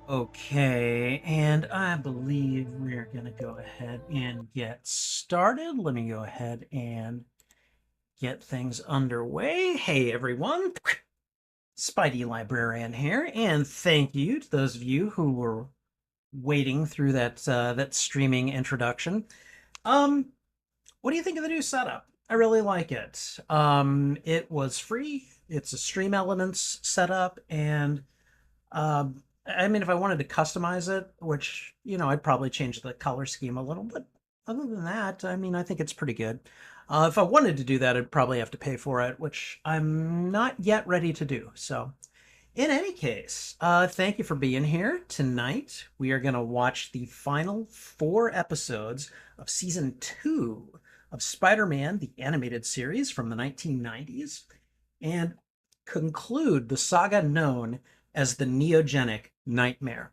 Okay, and I believe we're going to go ahead and get started. Let me go ahead and get things underway. Hey, everyone. Spideylibrarian here, and thank you to those of you who were waiting through that streaming introduction. What do you think of the new setup? I really like it. It was free. It's a Stream Elements setup, and I mean, if I wanted to customize it, which, I'd probably change the color scheme a little, but other than that, I mean, I think it's pretty good. If I wanted to do that, I'd probably have to pay for it, which I'm not yet ready to do. So, in any case, thank you for being here. Tonight, we are going to watch the final 4 episodes of Season 2 of Spider-Man, the animated series from the 1990s, and conclude the saga known as the Neogenic Nightmare.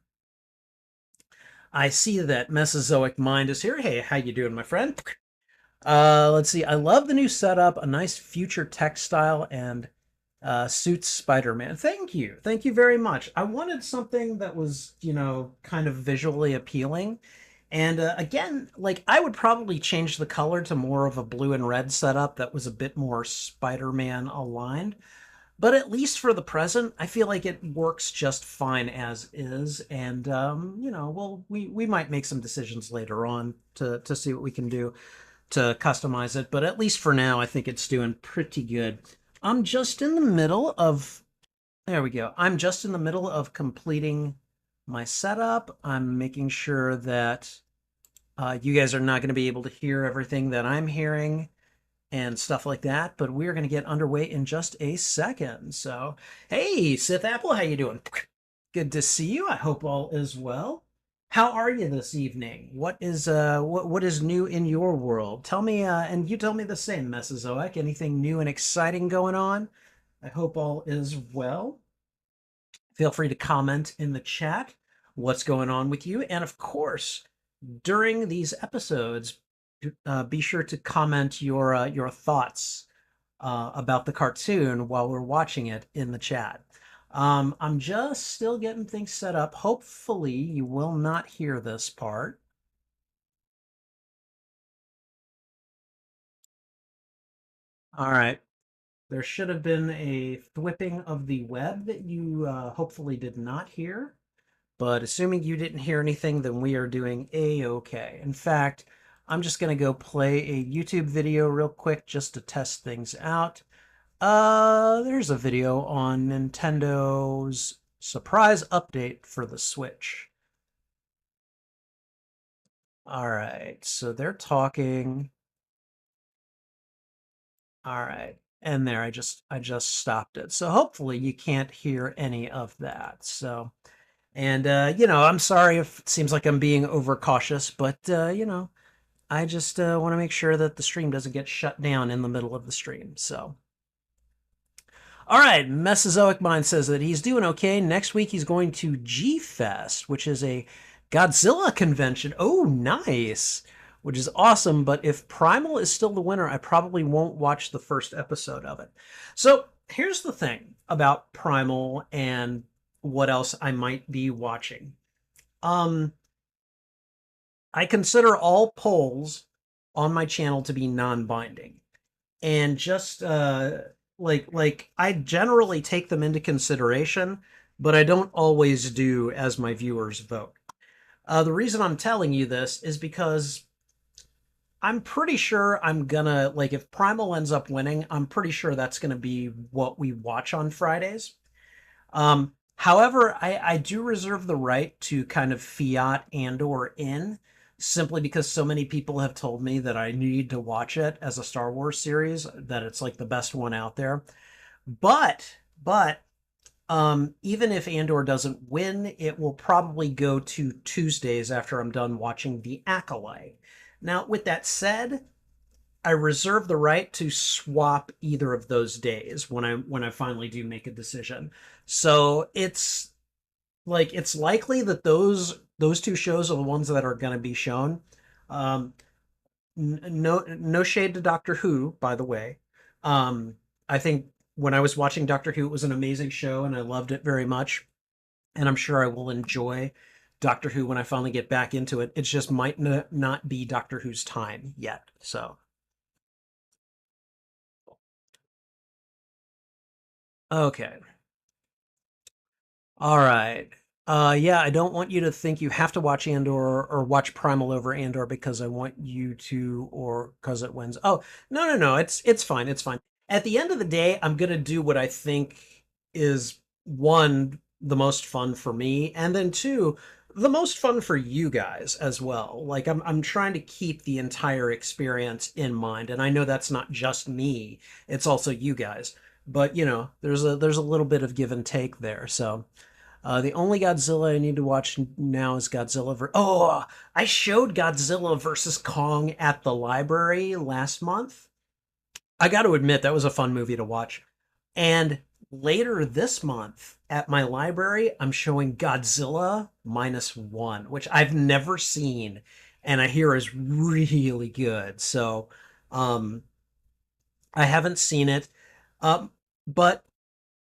I see that Mesozoic Mind is here. Hey, how you doing, my friend? Let's see. I love the new setup, a nice future text style, and suits Spider-Man. Thank you. Thank you very much. I wanted something that was, kind of visually appealing. And again, like, I would probably change the color to more of a blue and red setup that was a bit more Spider-Man aligned. But at least for the present, I feel like it works just fine as is. And, we might make some decisions later on to see what we can do to customize it. But at least for now, I think it's doing pretty good. I'm just in the middle of, there we go. I'm just in the middle of completing my setup. I'm making sure that you guys are not going to be able to hear everything that I'm hearing and stuff like that, but we're going to get underway in just a second. So, hey, Sith Apple, how you doing? Good to see you. I hope all is well. How are you this evening? What is what is new in your world? Tell me, and you tell me the same, Mesozoic. Anything new and exciting going on? I hope all is well. Feel free to comment in the chat what's going on with you, and of course, during these episodes, be sure to comment your thoughts about the cartoon while we're watching it in the chat. I'm just still getting things set up. Hopefully, you will not hear this part. All right. There should have been a thwipping of the web that you hopefully did not hear. But assuming you didn't hear anything, then we are doing A-okay. In fact, I'm just going to go play a YouTube video real quick just to test things out. There's a video on Nintendo's surprise update for the Switch. All right, so they're talking. All right, and there, I just stopped it. So hopefully you can't hear any of that. So, and I'm sorry if it seems like I'm being overcautious, but I just want to make sure that the stream doesn't get shut down in the middle of the stream. So, all right, Mesozoic Mind says that he's doing okay. Next week he's going to G-Fest, which is a Godzilla convention. Oh, nice. Which is awesome, but if Primal is still the winner, I probably won't watch the first episode of it. So here's the thing about Primal and what else I might be watching. I consider all polls on my channel to be non-binding. And just, like I generally take them into consideration, but I don't always do as my viewers vote. The reason I'm telling you this is because I'm pretty sure I'm gonna like if Primal ends up winning, I'm pretty sure that's gonna be what we watch on Fridays. However, I do reserve the right to kind of fiat Andor in simply because so many people have told me that I need to watch it as a Star Wars series, that it's like the best one out there. But even if Andor doesn't win, it will probably go to Tuesdays after I'm done watching The Acolyte. Now, with that said, I reserve the right to swap either of those days when I finally do make a decision. So it's likely that those two shows are the ones that are going to be shown. Um, no shade to Doctor Who, by the way. I think when I was watching Doctor Who, it was an amazing show and I loved it very much. And I'm sure I will enjoy Doctor Who when I finally get back into it. It just might not be Doctor Who's time yet. So, okay. All right. Yeah, I don't want you to think you have to watch Andor or watch Primal over Andor because I want you to or because it wins. Oh, no, no, no. It's fine. It's fine. At the end of the day, I'm gonna do what I think is one, the most fun for me, and then two, the most fun for you guys as well. Like I'm trying to keep the entire experience in mind, and I know that's not just me, it's also you guys. But there's a little bit of give and take there. So the only Godzilla I need to watch now is Godzilla. Oh, I showed Godzilla versus Kong at the library last month. I got to admit, that was a fun movie to watch. And later this month at my library, I'm showing Godzilla -1, which I've never seen and I hear is really good. So um, I haven't seen it. Um, but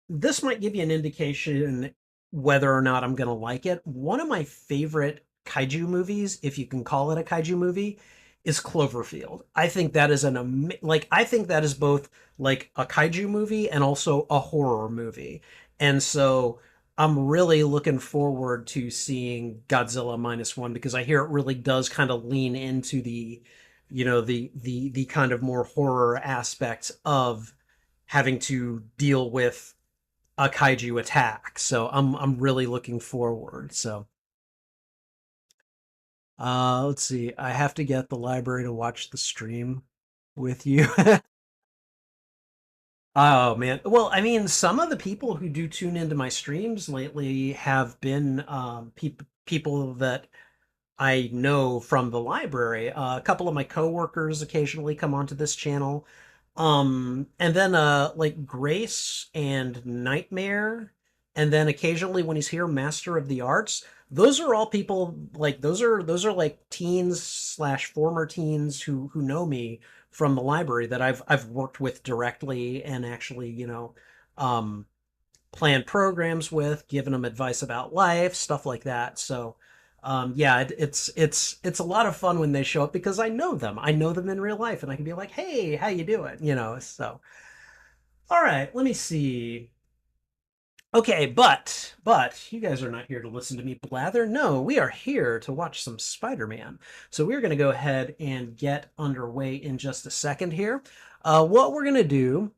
this might give you an indication whether or not I'm going to like it. One of my favorite kaiju movies, if you can call it a kaiju movie, is Cloverfield. I think that is I think that is both like a kaiju movie and also a horror movie. And so I'm really looking forward to seeing Godzilla -1 because I hear it really does kind of lean into the kind of more horror aspects of having to deal with a kaiju attack. So I'm really looking forward. So let's see. I have to get the library to watch the stream with you. Oh man. Well, I mean, some of the people who do tune into my streams lately have been people that I know from the library. A couple of my coworkers occasionally come onto this channel. And then like Grace and Nightmare, and then occasionally when he's here, Master of the Arts. Those are all people like those are like teens slash former teens who know me from the library that I've worked with directly and actually, um planned programs with, giving them advice about life, stuff like that. So, yeah, it's a lot of fun when they show up because I know them. I know them in real life, and I can be like, "Hey, how you doing?" So, all right, let me see. Okay, but you guys are not here to listen to me blather. No, we are here to watch some Spider-Man. So we're going to go ahead and get underway in just a second here. What we're going to do.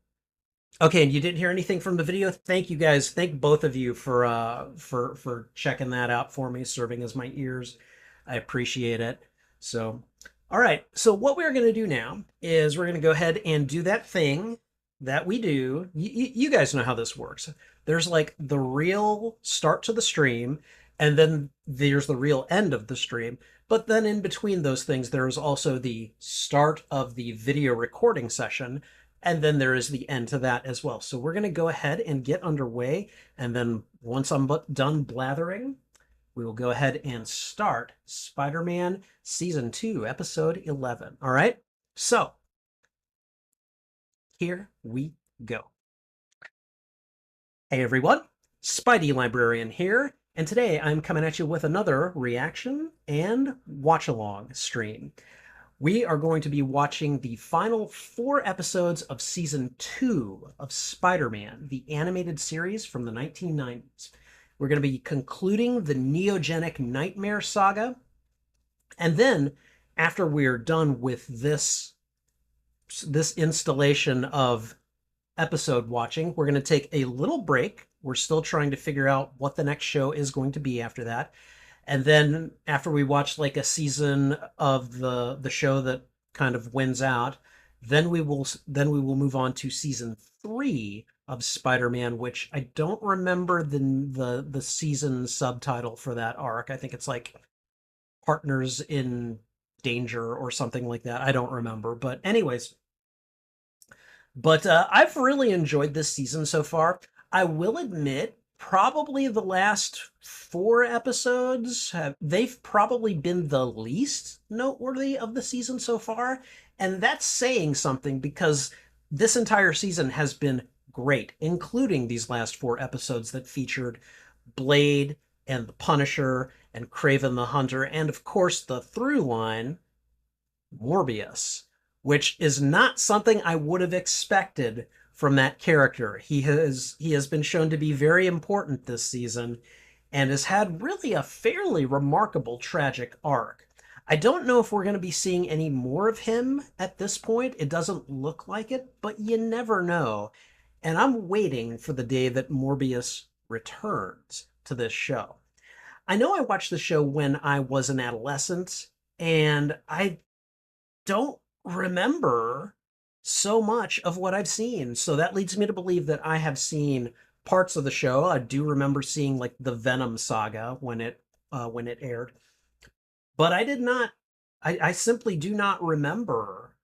Okay, and you didn't hear anything from the video? Thank you guys. Thank both of you for checking that out for me, serving as my ears. I appreciate it. So, all right. So what we're going to do now is we're going to go ahead and do that thing that we do. You guys know how this works. There's like the real start to the stream, and then there's the real end of the stream. But then in between those things, there is also the start of the video recording session, and then there is the end to that as well. So we're going to go ahead and get underway. And then once I'm done blathering, we will go ahead and start Spider-Man Season 2, Episode 11. All right? So here we go. Hey everyone, spideylibrarian here. And today I'm coming at you with another reaction and watch-along stream. We are going to be watching the final 4 episodes of season 2 of Spider-Man, the animated series from the 1990s. We're going to be concluding the Neogenic Nightmare saga. And then, after we're done with this installation of episode watching, we're going to take a little break. We're still trying to figure out what the next show is going to be after that. And then after we watch like a season of the show that kind of wins out, then we will move on to season 3 of Spider-Man, which I don't remember the season subtitle for that arc. I think it's like Partners in Danger or something like that. I don't remember. But anyways, I've really enjoyed this season so far. I will admit, probably the last 4 episodes they've probably been the least noteworthy of the season so far, and that's saying something because this entire season has been great, including these last 4 episodes that featured Blade and the Punisher and Kraven the Hunter, and of course the through line Morbius, which is not something I would have expected from that character. He has been shown to be very important this season and has had really a fairly remarkable tragic arc. I don't know if we're going to be seeing any more of him at this point. It doesn't look like it, but you never know. And I'm waiting for the day that Morbius returns to this show. I know I watched the show when I was an adolescent, and I don't remember so much of what I've seen. So that leads me to believe that I have seen parts of the show. I do remember seeing like the Venom saga when it aired, but I did not. I simply do not remember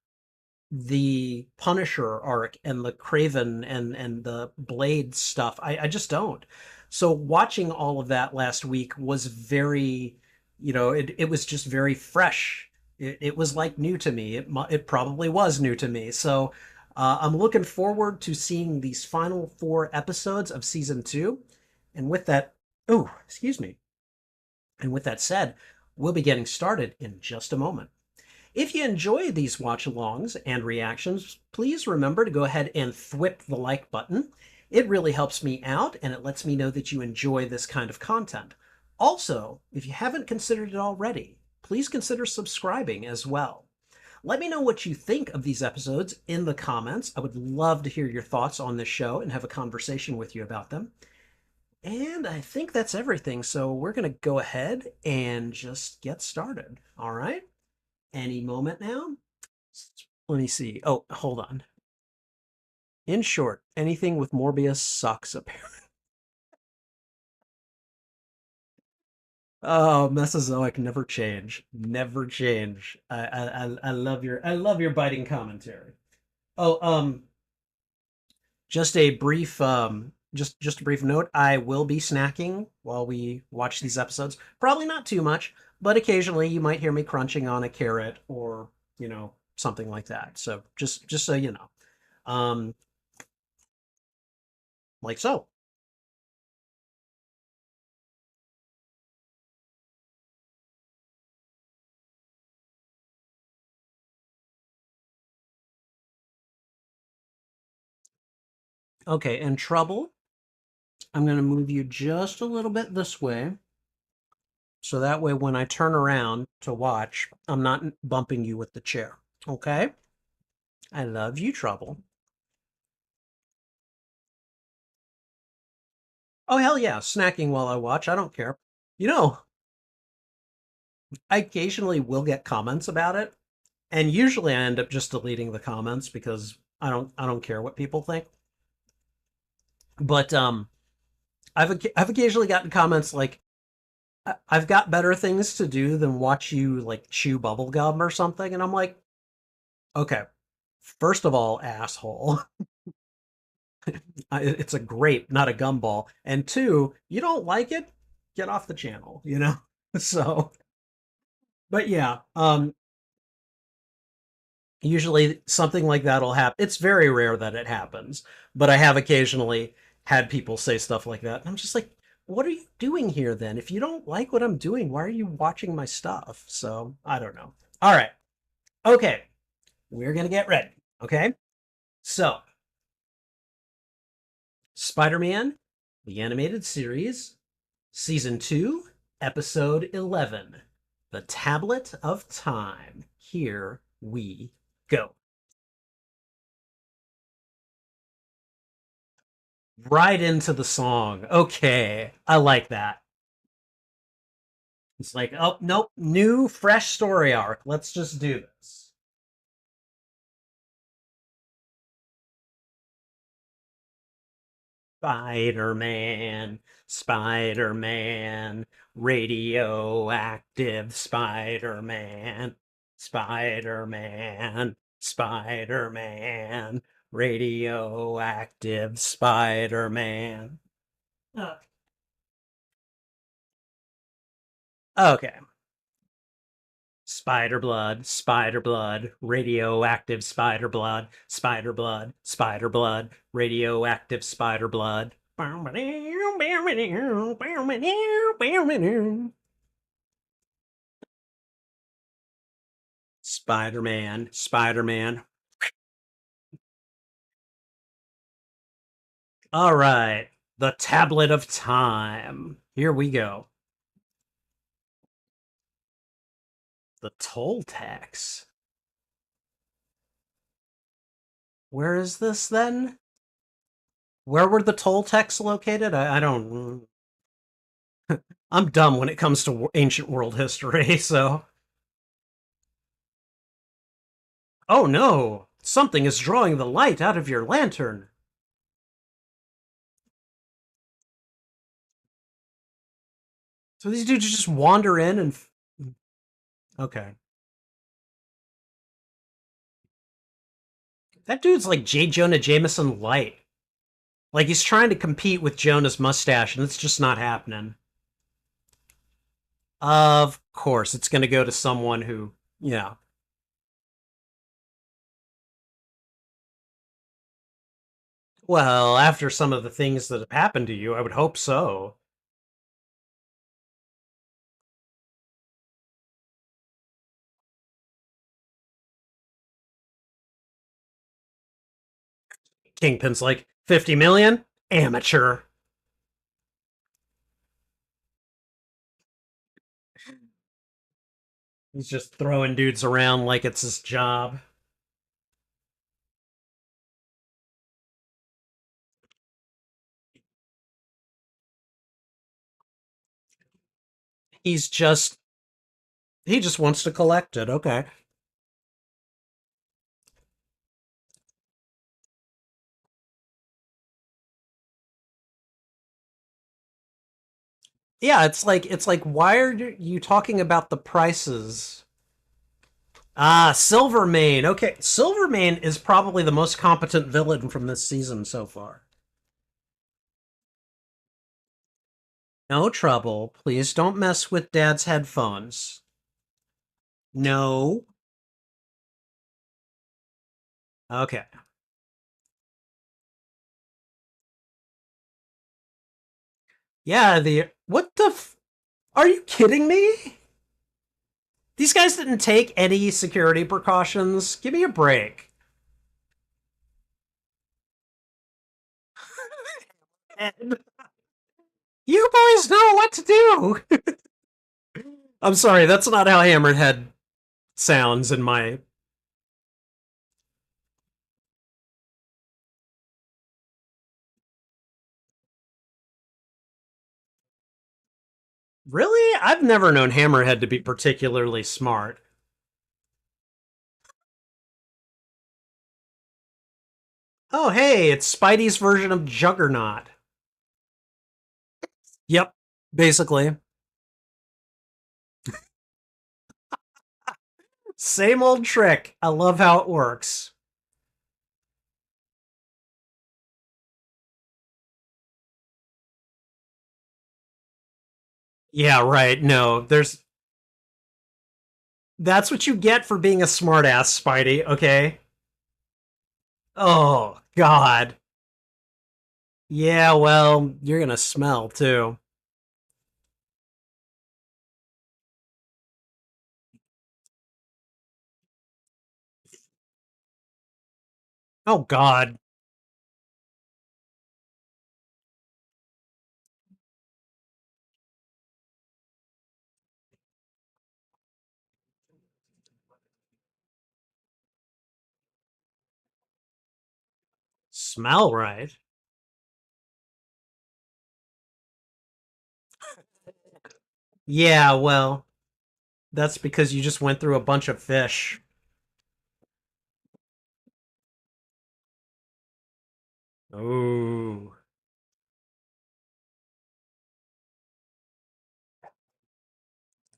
the Punisher arc and the Kraven and the Blade stuff. I just don't. So watching all of that last week was very, it was just very fresh. It was like new to me. It probably was new to me. So I'm looking forward to seeing these final 4 episodes of season 2. And with that, oh, excuse me. And with that said, we'll be getting started in just a moment. If you enjoy these watch-alongs and reactions, please remember to go ahead and thwip the like button. It really helps me out, and it lets me know that you enjoy this kind of content. Also, if you haven't considered it already, please consider subscribing as well. Let me know what you think of these episodes in the comments. I would love to hear your thoughts on this show and have a conversation with you about them. And I think that's everything, so we're going to go ahead and just get started. All right? Any moment now. Let me see. Oh, hold on. In short, anything with Morbius sucks, apparently. Oh, Mesozoic never change. Never change. I love your biting commentary. Oh, just a brief just a brief note. I will be snacking while we watch these episodes. Probably not too much, but occasionally you might hear me crunching on a carrot or, something like that. So just so you know. Um like so. Okay, and Trouble, I'm going to move you just a little bit this way. So that way when I turn around to watch, I'm not bumping you with the chair. Okay? I love you, Trouble. Oh, hell yeah. Snacking while I watch. I don't care. You know, I occasionally will get comments about it, and usually I end up just deleting the comments because I don't care what people think. But I've occasionally gotten comments like I've got better things to do than watch you like chew bubble gum or something, and I'm like, okay, first of all, asshole. It's a grape, not a gumball. And two, you don't like it? Get off the channel. So, but yeah, usually something like that'll happen. It's very rare that it happens, but I have occasionally had people say stuff like that. And I'm just like, what are you doing here then? If you don't like what I'm doing, why are you watching my stuff? So, I don't know. All right. Okay, we're gonna get ready. Okay, so Spider-Man, the animated series, season 2, episode 11, The Tablet of Time. Here we go. Right into the song. Okay, I like that. It's like, oh, nope, new, fresh story arc. Let's just do this. Spider-Man, Spider-Man, radioactive Spider-Man, Spider-Man, Spider-Man, radioactive Spider-Man. Okay. Spider blood, radioactive spider blood, radioactive spider blood. Spider-Man, Spider-Man. All right, the Tablet of Time. Here we go. The toll tax. Where is this then? Where were the toll tax located? I don't. I'm dumb when it comes to ancient world history, so. Oh no! Something is drawing the light out of your lantern. So these dudes just wander in and. Okay. That dude's like J. Jonah Jameson light. Like he's trying to compete with Jonah's mustache, and it's just not happening. Of course, it's going to go to someone who, yeah. Well, after some of the things that have happened to you, I would hope so. Kingpin's like, 50 million? Amateur. He's just throwing dudes around like it's his job. He's just, he just wants to collect it. Okay. Yeah, it's like why are you talking about the prices? Ah, Silvermane. Okay, Silvermane is probably the most competent villain from this season so far. No trouble. Please don't mess with Dad's headphones. No. Okay. Yeah, the what the are you kidding me? These guys didn't take any security precautions. Give me a break. And you boys know what to do. I'm sorry, that's not how Hammerhead sounds in my. Really? I've never known Hammerhead to be particularly smart. Oh, hey, it's Spidey's version of Juggernaut. Yep, basically. Same old trick. I love how it works. Yeah, right. No, there's. That's what you get for being a smartass, Spidey, okay? Oh, God. Yeah, well, you're gonna smell, too. Oh God. Smell right. Yeah, well, that's because you just went through a bunch of fish. Oh.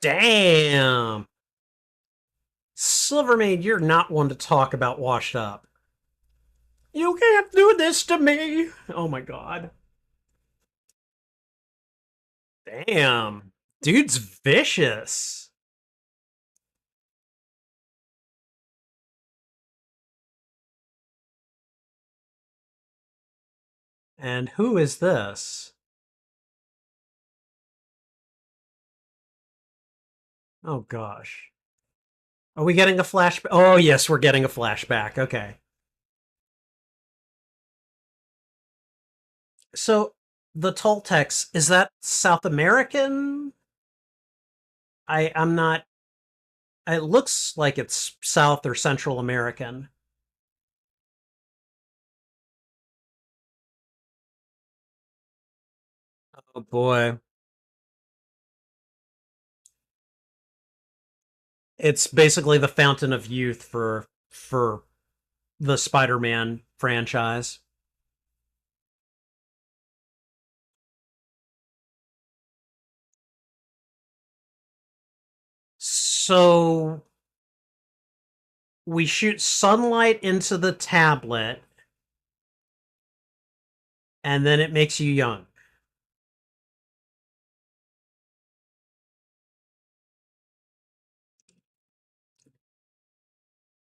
Damn. Silvermane, you're not one to talk about washed up. You can't do this to me. Oh my God. Damn. Dude's vicious. And who is this? Oh gosh. Are we getting a flashback? Oh, yes, we're getting a flashback. Okay. So, the Toltecs, is that South American? I'm not. It looks like it's South or Central American. Oh boy. It's basically the fountain of youth for the Spider-Man franchise. So we shoot sunlight into the tablet and then it makes you young.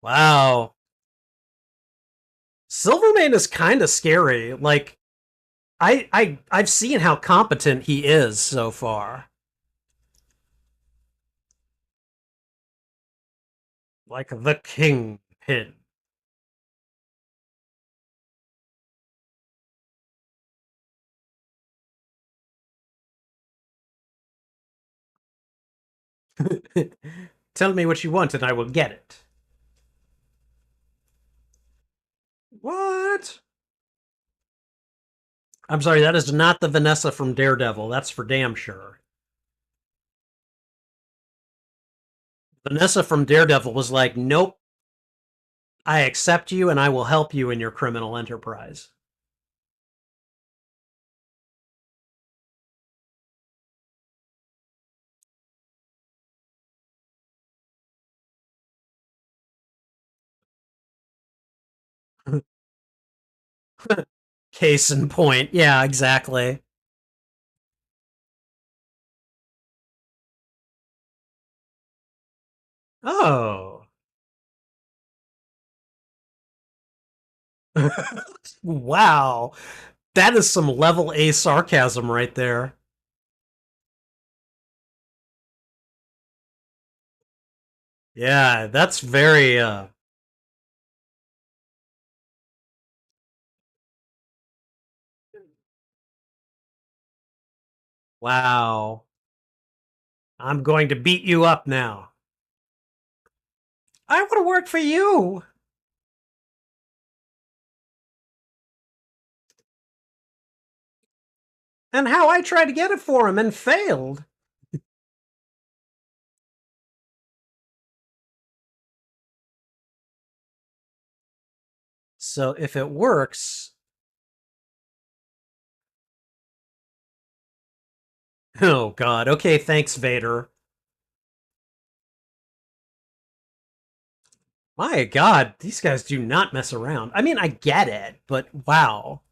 Wow. Silvermane is kind of scary. Like I've seen how competent he is so far. Like the Kingpin. Tell me what you want and I will get it. What? I'm sorry, that is not the Vanessa from Daredevil. That's for damn sure. Vanessa from Daredevil was like, nope, I accept you and I will help you in your criminal enterprise. Case in point. Yeah, exactly. Oh. Wow. That is some level A sarcasm right there. Yeah, that's very wow. I'm going to beat you up now. I want to work for you. And how I tried to get it for him and failed. So if it works, oh god. Okay, thanks Vader. My god, these guys do not mess around. I mean, I get it, but wow.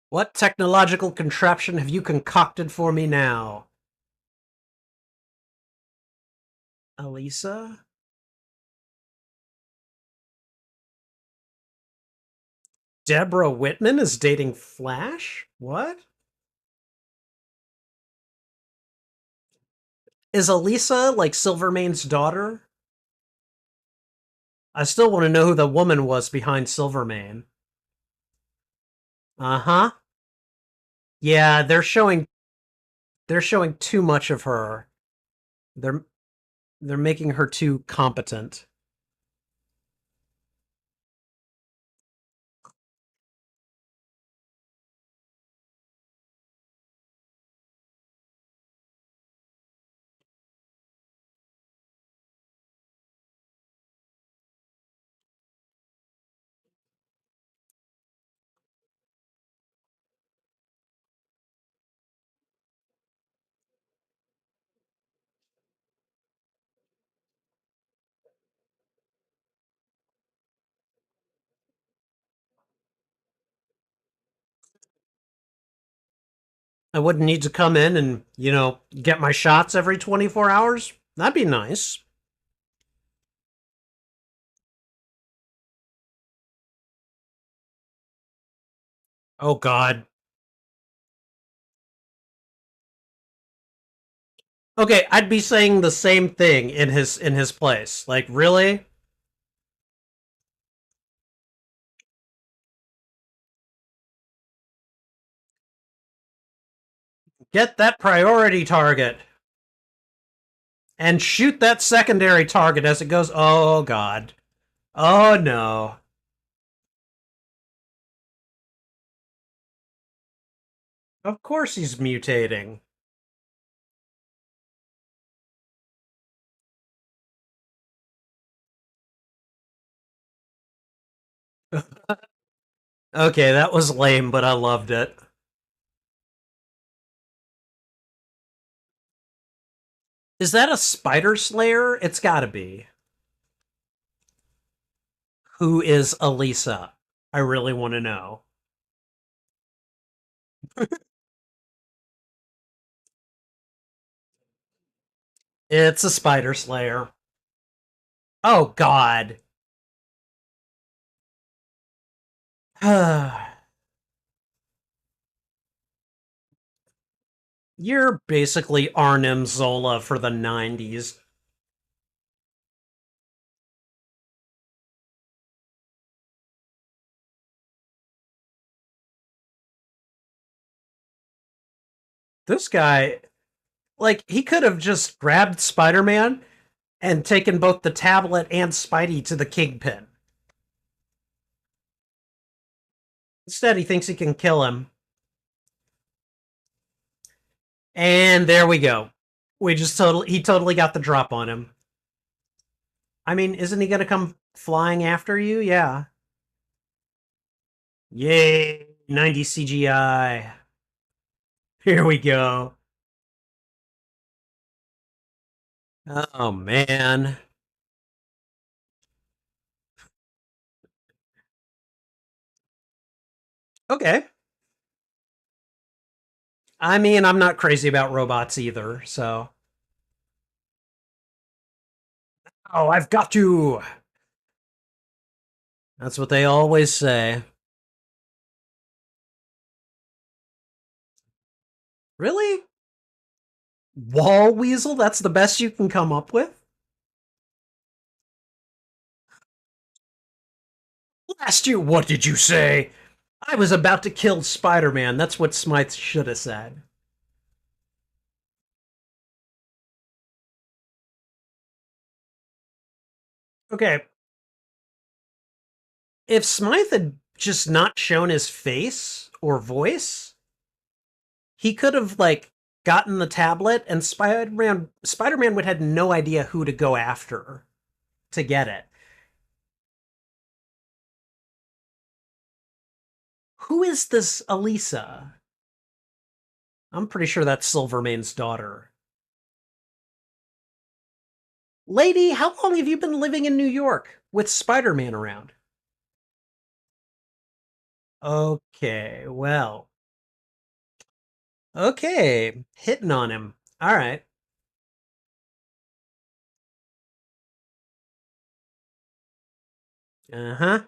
What technological contraption have you concocted for me now? Elisa? Deborah Whitman is dating Flash? What? Is Elisa like Silvermane's daughter? I still want to know who the woman was behind Silvermane. Uh-huh. Yeah, they're showing too much of her. They're they're making her too competent. I wouldn't need to come in and, get my shots every 24 hours. That'd be nice. Oh god. Okay, I'd be saying the same thing in his place. Like, really? Get that priority target and shoot that secondary target as it goes. Oh god. Oh no. Of course he's mutating. Okay, that was lame, but I loved it. Is that a spider slayer? It's gotta be. Who is Elisa? I really want to know. It's a spider slayer. Oh god. You're basically Arnim Zola for the 90s. This guy, like, he could have just grabbed Spider Man and taken both the tablet and Spidey to the Kingpin. Instead, he thinks he can kill him. And there we go. He totally got the drop on him. I mean, isn't he going to come flying after you? Yeah. Yay, 90 CGI. Here we go. Oh man. Okay. I mean, I'm not crazy about robots either, so. Oh, I've got to. That's what they always say. Really? Wall Weasel? That's the best you can come up with? Last year, what did you say? I was about to kill Spider Man. That's what Smythe should have said. Okay, if Smythe had just not shown his face or voice, he could have, like, gotten the tablet and Spider Man would have had no idea who to go after to get it. Who is this Elisa? I'm pretty sure that's Silvermane's daughter. Lady, how long have you been living in New York with Spider-Man around? Okay, well. Okay, hitting on him. All right. Uh-huh.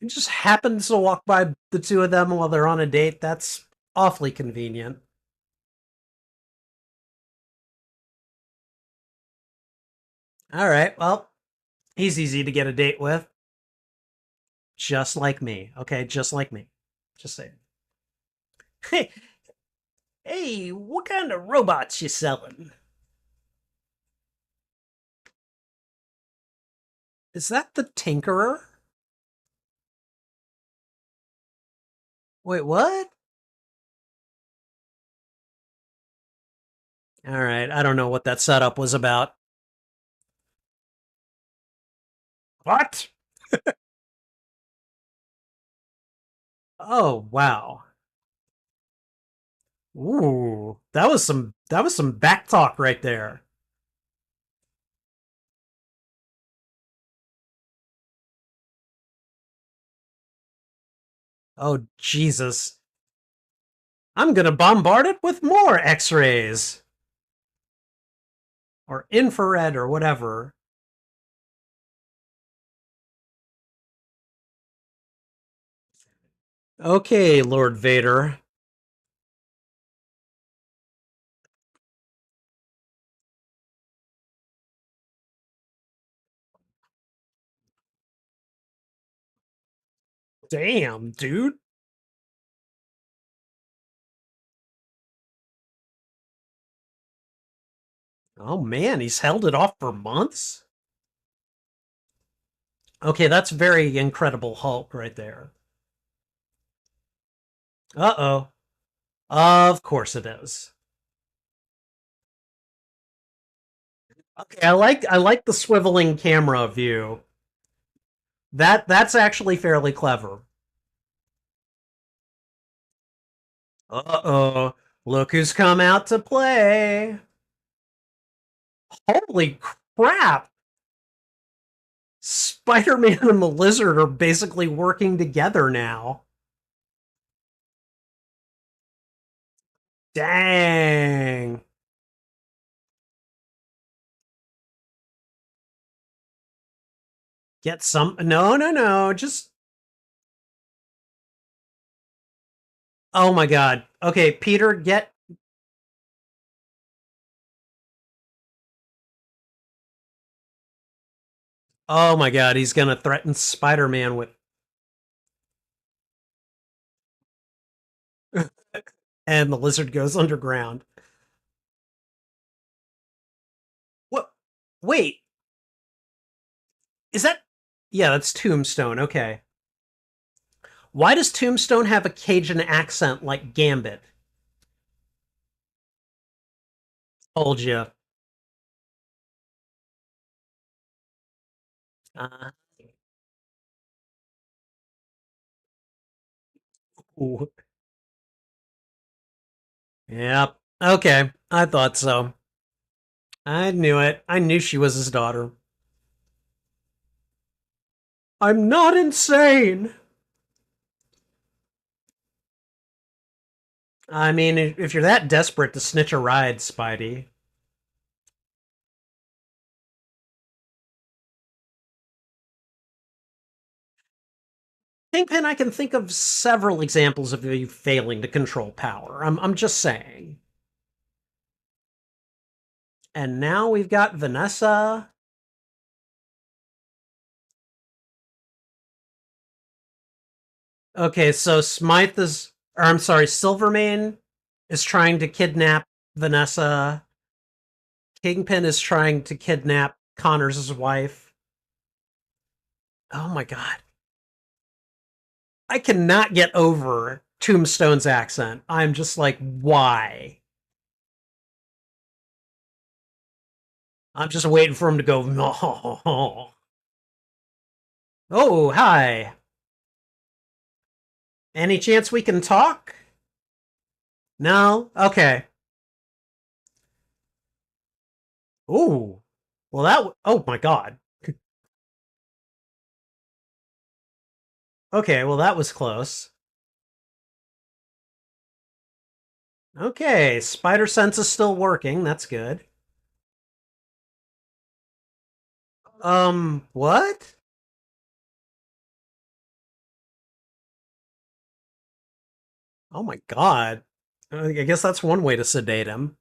It just happens to walk by the two of them while they're on a date. That's awfully convenient. All right, well, he's easy to get a date with. Just like me. Okay, just like me. Just saying. Hey, hey, what kind of robots you selling? Is that the Tinkerer? Wait, what? All right, I don't know what that setup was about. What? Oh, wow. Ooh, that was some back talk right there. Oh, Jesus. I'm gonna bombard it with more X-rays or infrared or whatever. Okay, Lord Vader. Damn, dude. Oh man, he's held it off for months? Okay, that's very Incredible Hulk right there. Uh-oh. Of course it is. Okay, I like the swiveling camera view. That's actually fairly clever. Uh-oh. Look who's come out to play. Holy crap. Spider-Man and the Lizard are basically working together now. Dang. Get some. No, no, no. Just. Oh my god. Okay, Peter, get. Oh my god, he's gonna threaten Spider-Man with. And the lizard goes underground. What? Wait, is that. Yeah, that's Tombstone. Okay. Why does Tombstone have a Cajun accent like Gambit? Told you. Uh, ooh. Yep. Okay. I thought so. I knew it. I knew she was his daughter. I'm not insane. I mean, if you're that desperate to snitch a ride, Spidey. Kingpin, I can think of several examples of you failing to control power. I'm just saying. And now we've got Vanessa. Okay, so Smythe is, or I'm sorry, Silvermane is trying to kidnap Vanessa. Kingpin is trying to kidnap Connors' wife. Oh my god. I cannot get over Tombstone's accent. I'm just like, why? I'm just waiting for him to go, no. Oh, hi. Any chance we can talk? No? Okay. Ooh. Well, oh my god. Okay, well, that was close. Okay, spider sense is still working. That's good. What? Oh my God. I guess that's one way to sedate him.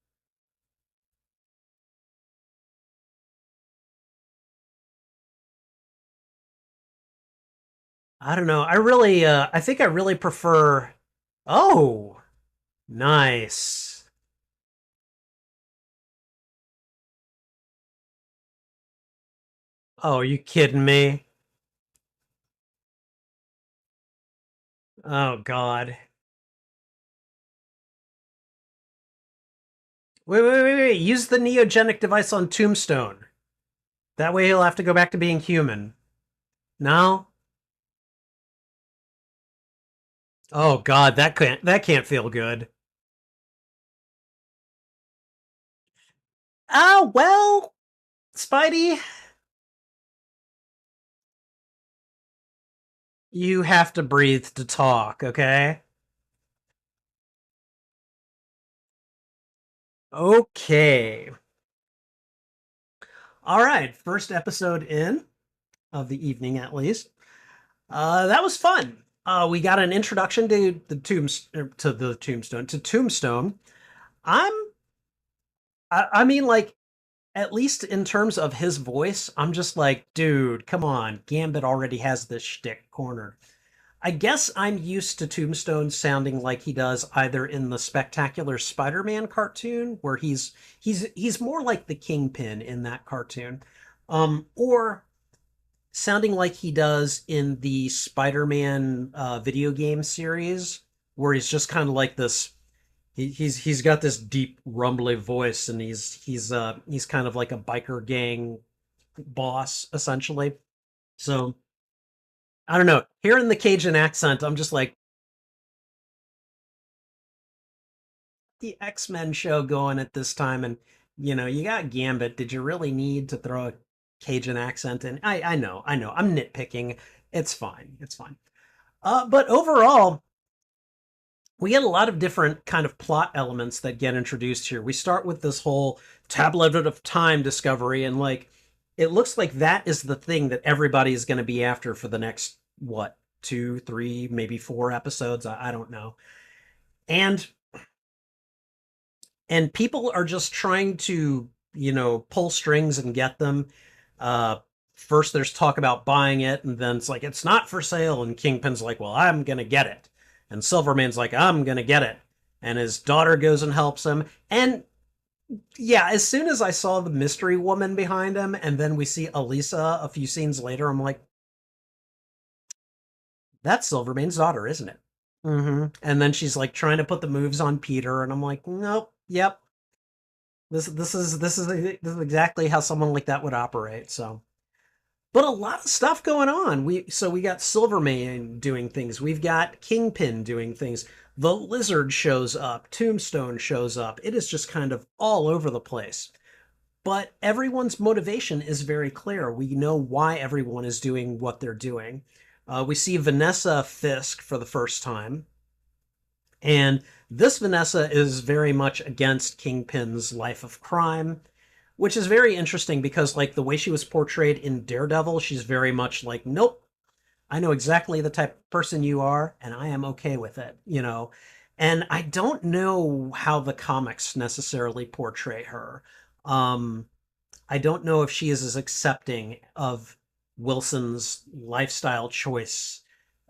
I don't know. I think I really prefer. Oh, nice. Oh, are you kidding me? Oh God. Wait. Use the neogenic device on Tombstone. That way he'll have to go back to being human. No? Oh God, that can't feel good. Oh well, Spidey, you have to breathe to talk, okay? Okay. All right, first episode in of the evening at least. That was fun. We got an introduction to the tombstone to Tombstone. I'm I mean like at least in terms of his voice, I'm just like, dude, come on. Gambit already has this shtick cornered. I guess I'm used to Tombstone sounding like he does either in the Spectacular Spider-Man cartoon, where he's more like the Kingpin in that cartoon, or sounding like he does in the Spider-Man video game series, where he's just kind of like this. He's got this deep rumbly voice, and he's kind of like a biker gang boss essentially. So I don't know. Hearing the Cajun accent, I'm just like the X-Men show going at this time, and you got Gambit. Did you really need to throw a Cajun accent in? I know. I'm nitpicking. It's fine. It's fine. But overall, we get a lot of different kind of plot elements that get introduced here. We start with this whole tablet of time discovery, and like it looks like that is the thing that everybody is going to be after for the next what, two, three, maybe four episodes. I don't know. And people are just trying to pull strings and get them. uh First there's talk about buying it, and then it's like it's not for sale, and Kingpin's like, well, I'm gonna get it, and Silvermane's like, I'm gonna get it, and his daughter goes and helps him. And yeah, as soon as I saw the mystery woman behind him, and then we see Elisa a few scenes later, I'm like, that's Silvermane's daughter, isn't it? And then she's like trying to put the moves on Peter, and I'm like, nope, yep, this is exactly how someone like that would operate. So, but a lot of stuff going on. We got Silvermane doing things. We've got Kingpin doing things. The Lizard shows up. Tombstone shows up. It is just kind of all over the place. But everyone's motivation is very clear. We know why everyone is doing what they're doing. We see Vanessa Fisk for the first time. And this Vanessa is very much against Kingpin's life of crime, which is very interesting because, like, the way she was portrayed in Daredevil, she's very much like, nope, I know exactly the type of person you are, and I am okay with it. And I don't know how the comics necessarily portray her. Um, I don't know if she is as accepting of Wilson's lifestyle choice,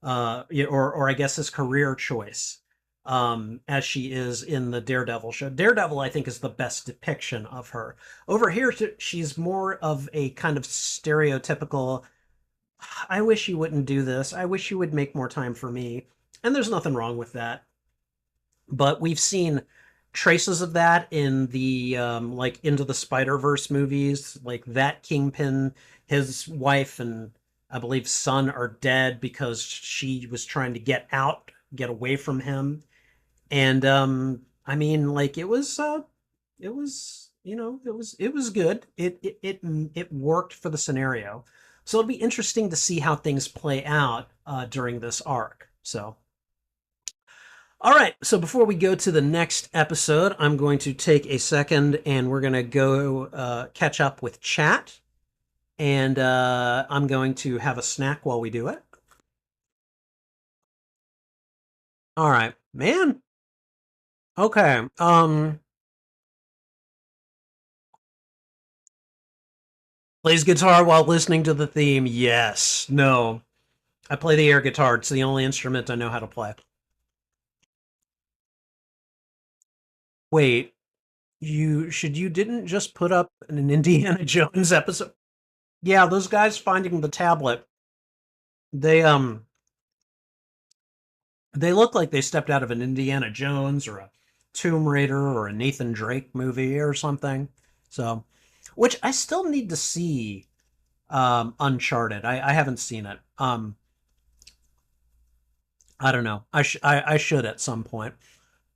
or I guess his career choice, as she is in the Daredevil show. Daredevil, I think, is the best depiction of her. Over here, she's more of a kind of stereotypical, I wish you wouldn't do this. I wish you would make more time for me. And there's nothing wrong with that. But we've seen traces of that in the like Into the Spider-Verse movies, like that Kingpin, his wife and I believe son are dead because she was trying to get away from him. And I mean, like it was good. It worked for the scenario. So it'll be interesting to see how things play out during this arc. So all right, so before we go to the next episode, I'm going to take a second and we're going to go catch up with chat. And I'm going to have a snack while we do it. All right, Man. Okay. Plays guitar while listening to the theme. Yes. No. I play the air guitar. It's the only instrument I know how to play. Wait, you didn't just put up an Indiana Jones episode? Yeah, those guys finding the tablet. They they look like they stepped out of an Indiana Jones or a Tomb Raider or a Nathan Drake movie or something. So, which I still need to see. Uncharted. I haven't seen it. I don't know. I should at some point.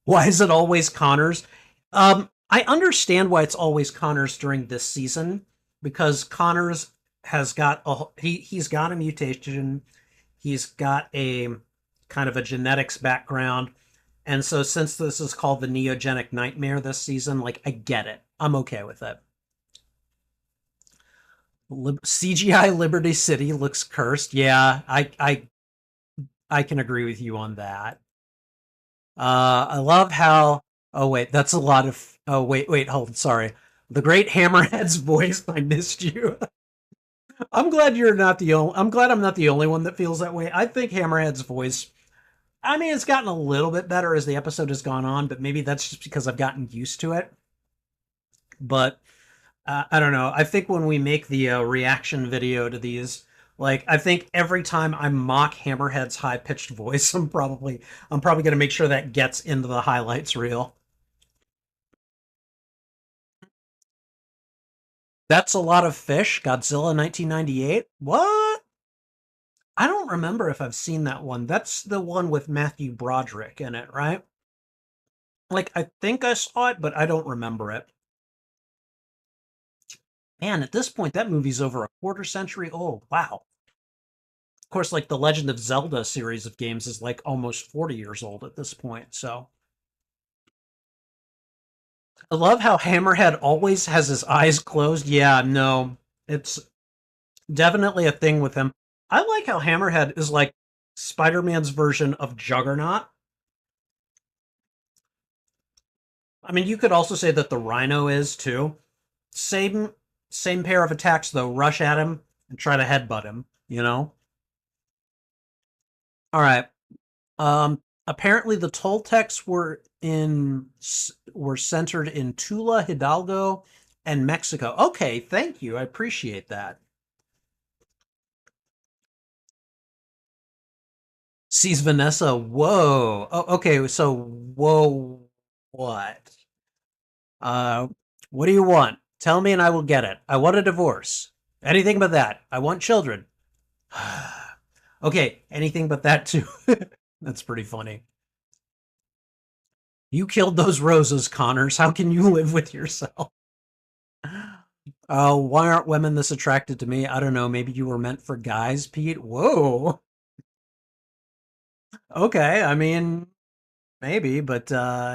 Why is it always Connors? I understand why it's always Connors during this season because Connors has got he's got a mutation. He's got a kind of a genetics background. And so since this is called the Neogenic Nightmare this season, like I get it. I'm okay with it. CGI Liberty City looks cursed. Yeah, I can agree with you on that. I love how. Oh wait, that's a lot of. Oh wait, hold. Sorry, the great Hammerhead's voice. I missed you. I'm glad you're not the only. I'm glad I'm not the only one that feels that way. I think Hammerhead's voice. I mean, it's gotten a little bit better as the episode has gone on, but maybe that's just because I've gotten used to it. But I don't know. I think when we make the reaction video to these, like I think every time I mock Hammerhead's high pitched voice, I'm probably going to make sure that gets into the highlights reel. That's a lot of fish. Godzilla 1998. What? I don't remember if I've seen that one. That's the one with Matthew Broderick in it, right? Like I think I saw it, but I don't remember it. Man, at this point, that movie's over a quarter century old. Wow. Of course, like the Legend of Zelda series of games is like almost 40 years old at this point. So I love how Hammerhead always has his eyes closed. Yeah, no, it's definitely a thing with him. I like how Hammerhead is like Spider-Man's version of Juggernaut. I mean, you could also say that the Rhino is too. Same same pair of attacks though. Rush at him and try to headbutt him, you know? All right. Apparently the Toltecs were centered in Tula, Hidalgo, and Mexico. Okay, thank you. I appreciate that. Sees Vanessa. Whoa. Oh, okay. So, whoa. What? Uh, what do you want? Tell me, and I will get it. I want a divorce. Anything but that. I want children. Okay, anything but that too. That's pretty funny. You killed those roses, Connors. How can you live with yourself? Why aren't women this attracted to me? I don't know. Maybe you were meant for guys, Pete. Whoa. Okay, I mean, maybe, but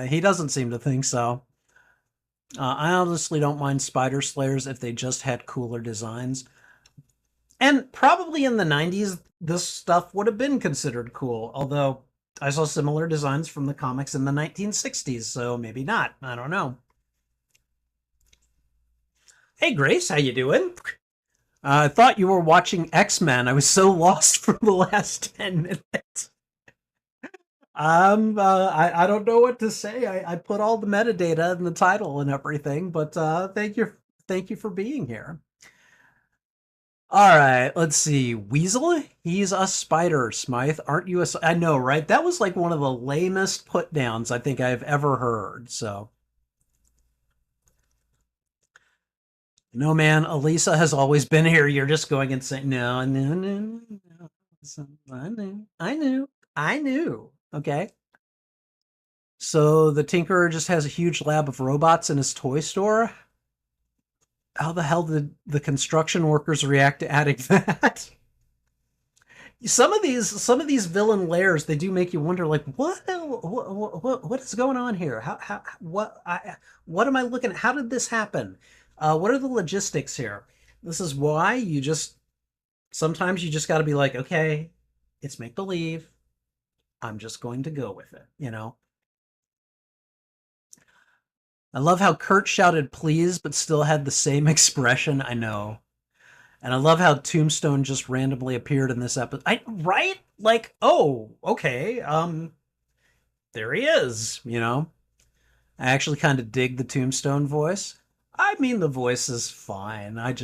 he doesn't seem to think so. I honestly don't mind Spider Slayers if they just had cooler designs. And probably in the 90s, this stuff would have been considered cool, although I saw similar designs from the comics in the 1960s, so maybe not. I don't know. Hey Grace, how you doing? I thought you were watching X-Men. I was so lost for the last 10 minutes. I don't know what to say. I put all the metadata in the title and everything, but thank you for being here. All right, let's see. Weasel, he's a spider. Smythe, aren't you a? I know, right? That was like one of the lamest put downs I think I've ever heard. So, no, man, Elisa has always been here. You're just going and saying, no, no, no, no. I knew. Okay. So the Tinkerer just has a huge lab of robots in his toy store. How the hell did the construction workers react to adding that? Some of these villain layers they do make you wonder like what is going on here? How what am I looking at? How did this happen? What are the logistics here? This is why you just sometimes you just got to be like, okay, it's make believe. I'm just going to go with it, you know? I love how Kurt shouted please, but still had the same expression. I know. And I love how Tombstone just randomly appeared in this episode. Right? Like, oh, okay. There he is, you know? I actually kind of dig the Tombstone voice. I mean, the voice is fine. I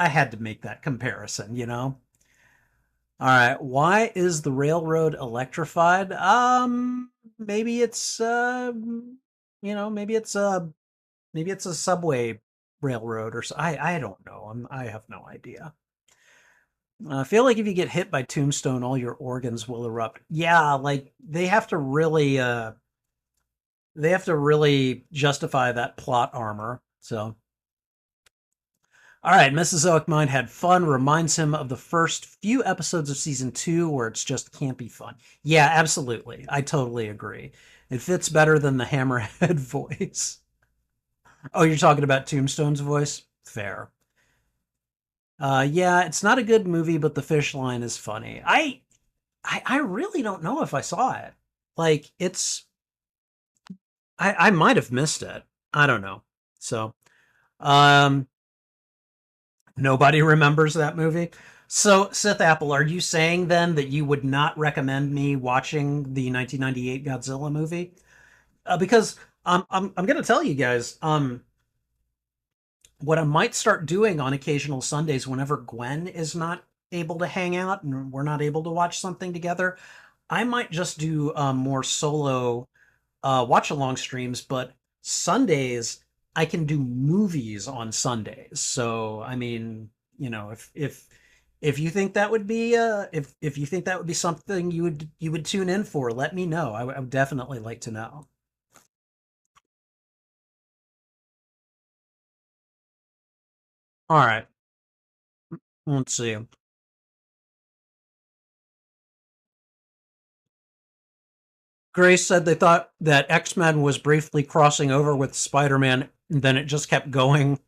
had to make that comparison, you know? All right. Why is the railroad electrified? Maybe it's, maybe it's a subway railroad or so. I don't know. I have no idea. I feel like if you get hit by Tombstone, all your organs will erupt. Yeah, like they have to really justify that plot armor. So, all right, Mesozoic Mind had fun. Reminds him of the first few episodes of season 2, where it's just campy fun. Yeah, absolutely. I totally agree. It fits better than the Hammerhead voice. Oh, you're talking about Tombstone's voice? Fair. Yeah, it's not a good movie, but the fish line is funny. I really don't know if I saw it. Like, I might have missed it. I don't know. So, um, nobody remembers that movie. So, Sith Apple, are you saying then that you would not recommend me watching the 1998 Godzilla movie? Because I'm going to tell you guys, what I might start doing on occasional Sundays whenever Gwen is not able to hang out and we're not able to watch something together, I might just do more solo watch along streams, but Sundays I can do movies on Sundays. So I mean, you know, if you think that would be if you think that would be something you would tune in for, let me know. I would definitely like to know. All right, let's see. Grace said they thought that X-Men was briefly crossing over with Spider-Man, and then it just kept going.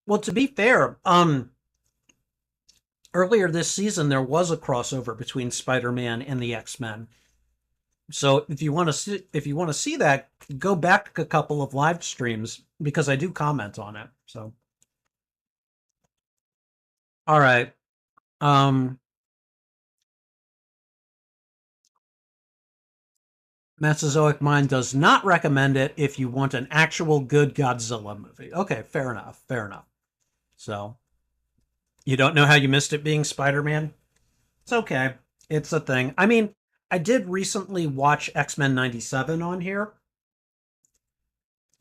Well, to be fair, earlier this season there was a crossover between Spider-Man and the X-Men. So if you want to see that, go back a couple of live streams because I do comment on it. So all right. Um Mesozoic Mind does not recommend it if you want an actual good Godzilla movie. Okay, fair enough. Fair enough. So you don't know how you missed it being Spider-Man? It's okay. It's a thing. I mean, I did recently watch X-Men 97 on here,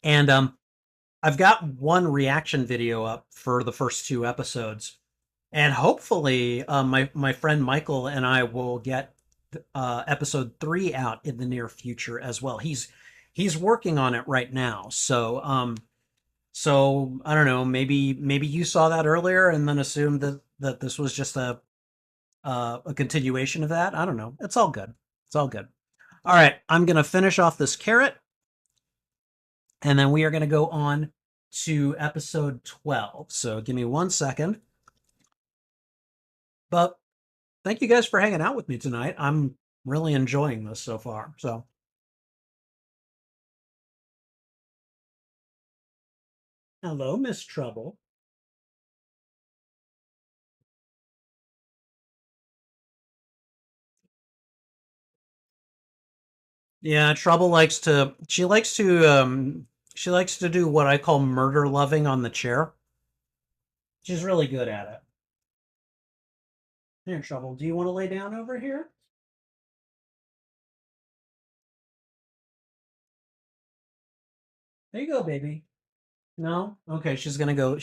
and I've got one reaction video up for the first two episodes, and hopefully my friend Michael and I will get episode 3 out in the near future as well. He's working on it right now. So I don't know, maybe you saw that earlier and then assumed that this was just a continuation of that. I don't know. It's all good. It's all good. All right, I'm gonna finish off this carrot, and then we are gonna go on to episode 12. So give me 1 second. But thank you guys for hanging out with me tonight. I'm really enjoying this so far. So hello, Miss Trouble. Yeah, Trouble likes to she likes to do what I call murder loving on the chair. She's really good at it. Here, Trouble, do you want to lay down over here? There you go, baby. No? Okay, she's gonna go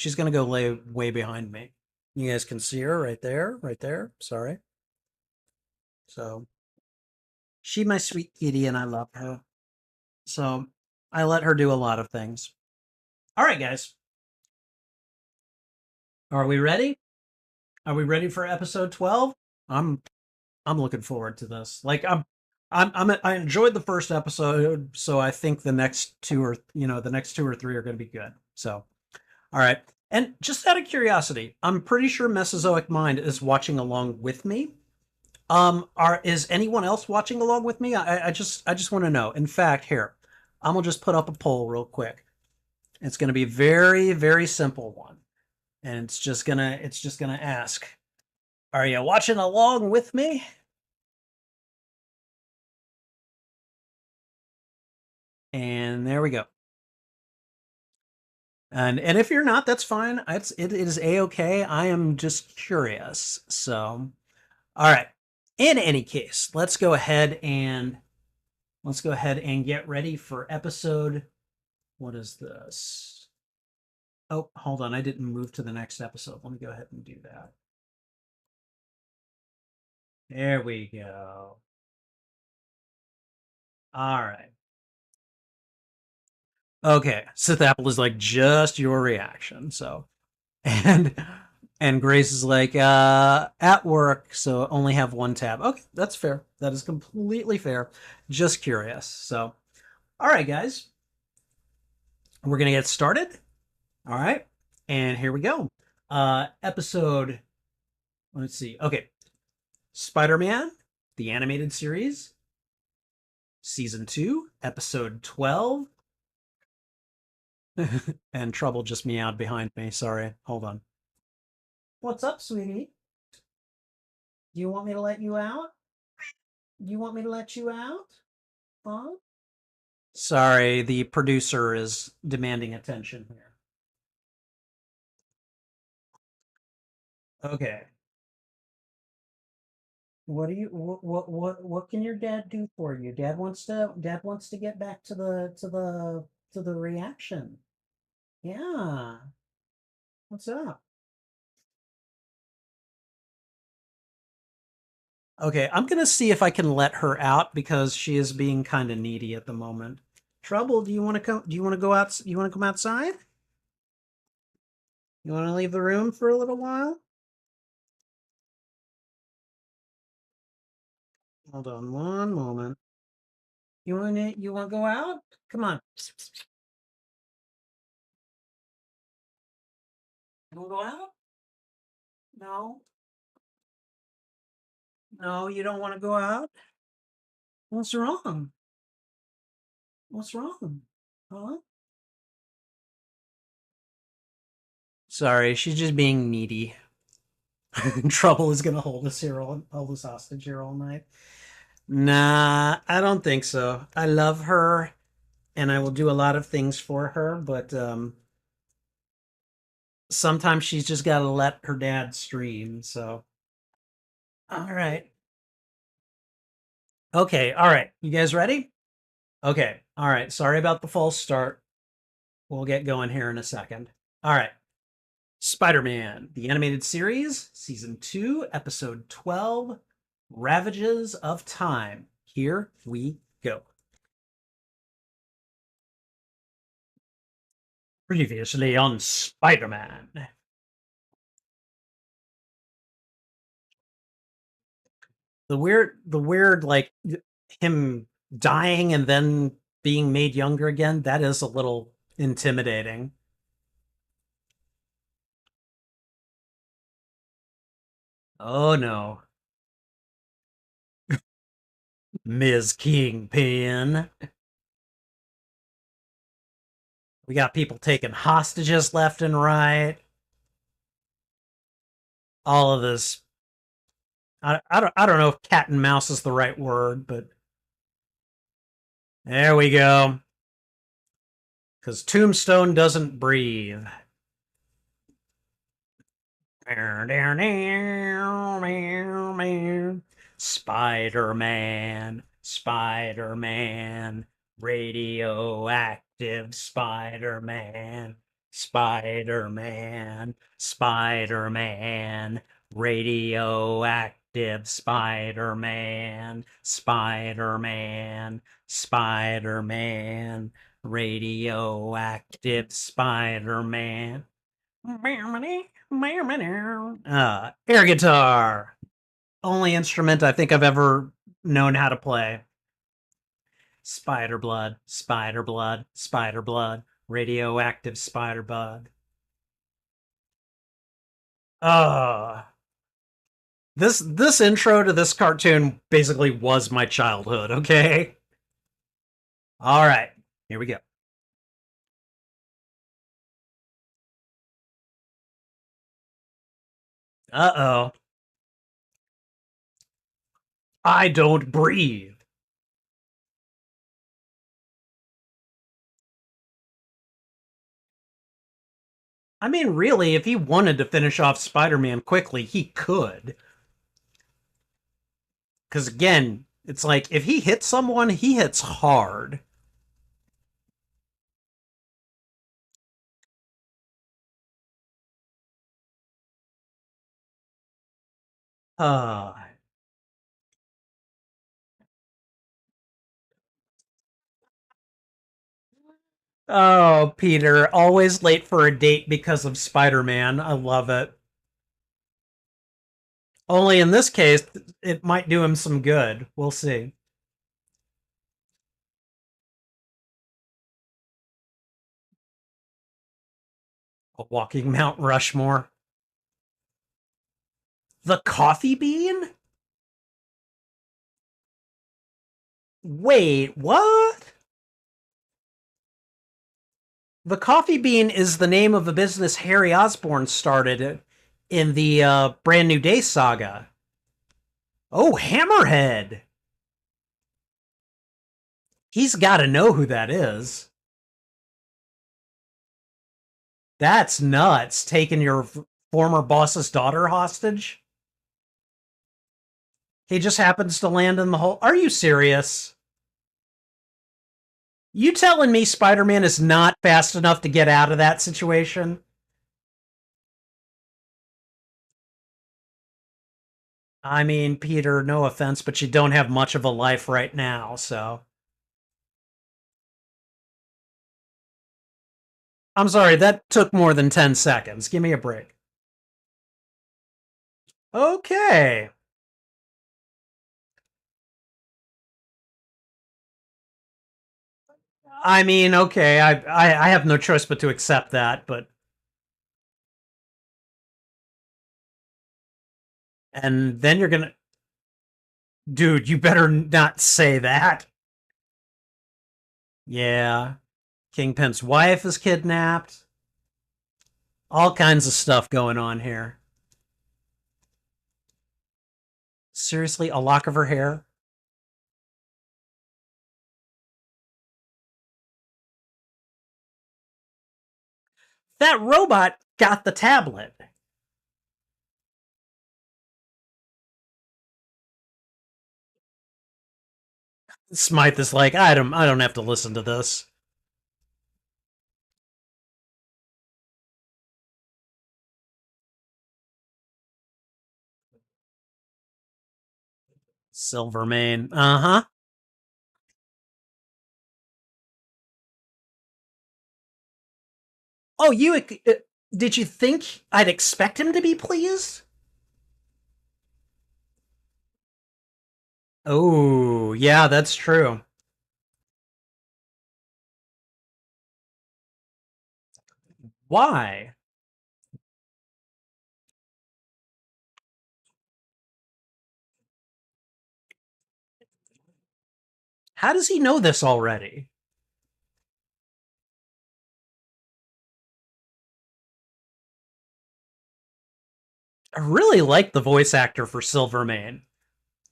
lay way behind me. You guys can see her right there, right there. Sorry. So she my sweet kitty and I love her. So I let her do a lot of things. All right, guys. Are we ready? Are we ready for episode 12? I'm I'm looking forward to this. Like I enjoyed the first episode, so I think the next two or the next two or three are going to be good. So, all right. And just out of curiosity, I'm pretty sure Mesozoic Mind is watching along with me. Is anyone else watching along with me? I just want to know. In fact, here, I'm gonna just put up a poll real quick. It's gonna be very, very simple one. And it's just gonna ask, are you watching along with me? And there we go. And if you're not, that's fine. It is a-okay. I am just curious. So, all right. In any case, let's go ahead and get ready for episode. What is this? Oh, hold on. I didn't move to the next episode. Let me go ahead and do that. There we go. All right. Okay. Sith Apple is like just your reaction. So, and and Grace is like, at work, so only have one tab. Okay, that's fair. That is completely fair. Just curious. So, all right, guys, we're gonna get started. All right, and here we go. Episode. Let's see. Okay, Spider-Man, the animated series, season 2, episode 12. And Trouble just meowed behind me. Sorry. Hold on. What's up, sweetie? Do you want me to let you out? Do you want me to let you out? Huh? Sorry, the producer is demanding attention here. Okay. What can your dad do for you? Dad wants to get back to the reaction. Yeah. What's up? Okay, I'm gonna see if I can let her out because she is being kind of needy at the moment. Trouble, do you want to come? Do you want to go out? You want to come outside? You want to leave the room for a little while? Hold on one moment. You want to go out? Come on. You want to go out? No. No, you don't want to go out? What's wrong? What's wrong? Huh? Sorry, she's just being needy. Trouble is gonna hold us hostage here all night. Nah, I don't think so. I love her, and I will do a lot of things for her, but sometimes she's just got to let her dad stream. So, all right, okay, all right. You guys ready? Okay, all right. Sorry about the false start. We'll get going here in a second. All right. Spider-Man, the animated series, season 2, episode 12, Ravages of Time. Here we go. Previously on Spider-Man. The weird, like, him dying and then being made younger again, that is a little intimidating. Oh no. Ms. Kingpin. We got people taking hostages left and right. All of this. I don't know if cat and mouse is the right word, but there we go. Because Tombstone doesn't breathe. Spider-Man, Spider-Man, radioactive Spider-Man, Spider-Man, Spider-Man, radioactive Spider-Man, Spider-Man, Spider-Man, radioactive Spider-Man. Air guitar. Only instrument I think I've ever known how to play. Spider blood, spider blood, spider blood, radioactive spider bug. Oh, This intro to this cartoon basically was my childhood, okay? All right. Here we go. Uh-oh. I don't breathe. I mean, really, if he wanted to finish off Spider-Man quickly, he could. Because again, it's like if he hits someone, he hits hard. Uh, oh, Peter, always late for a date because of Spider-Man. I love it. Only in this case, it might do him some good. We'll see. A walking Mount Rushmore. The coffee bean? Wait, what? The coffee bean is the name of a business Harry Osborn started in the Brand New Day saga. Oh, Hammerhead. He's got to know who that is. That's nuts. Taking your former boss's daughter hostage. He just happens to land in the hole. Are you serious? You telling me Spider-Man is not fast enough to get out of that situation? I mean, Peter, no offense, but you don't have much of a life right now, so. I'm sorry, that took more than 10 seconds. Give me a break. Okay. I mean, okay, I have no choice but to accept that, but. And then you're gonna. Dude, you better not say that. Yeah. Kingpin's wife is kidnapped. All kinds of stuff going on here. Seriously, a lock of her hair? That robot got the tablet. Smythe is like, I don't have to listen to this. Silvermane. Uh-huh. Oh, did you think I'd expect him to be pleased? Oh, yeah, that's true. Why? How does he know this already? I really like the voice actor for Silvermane.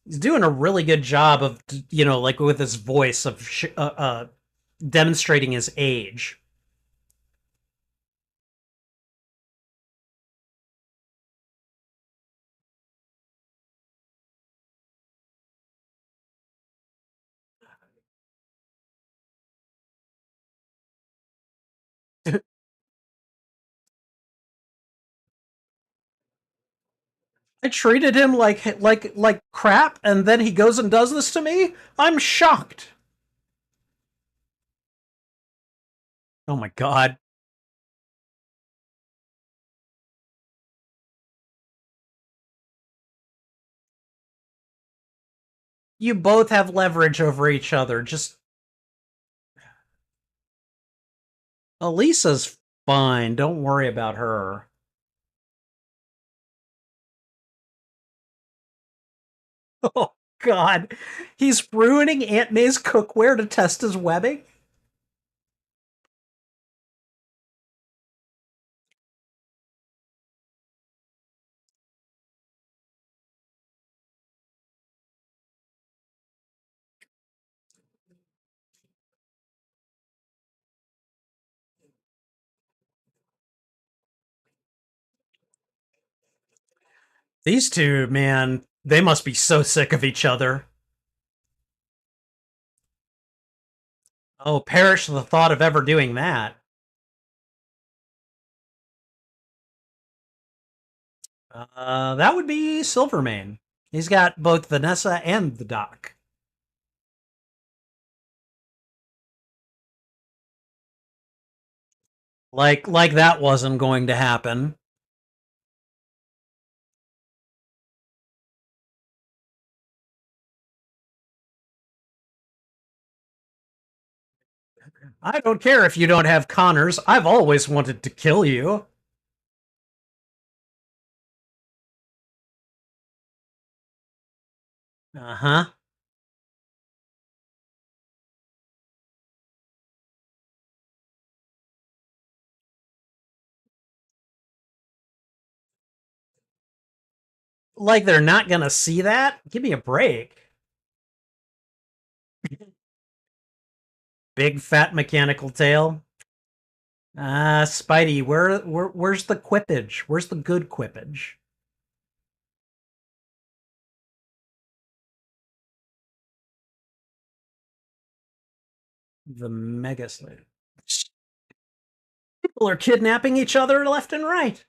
He's doing a really good job of, like with his voice of demonstrating his age. I treated him like crap, and then he goes and does this to me. I'm shocked. Oh my god. You both have leverage over each other. Just Elisa's fine. Don't worry about her. Oh God, he's ruining Aunt May's cookware to test his webbing. These two, man, they must be so sick of each other. Oh, perish the thought of ever doing that. That would be Silvermane. He's got both Vanessa and the Doc. Like that wasn't going to happen. I don't care if you don't have Connors. I've always wanted to kill you. Uh huh. Like they're not gonna see that? Give me a break. Big fat mechanical tail. Spidey, where's the quippage? Where's the good quippage? The Mega Slayer. People are kidnapping each other left and right.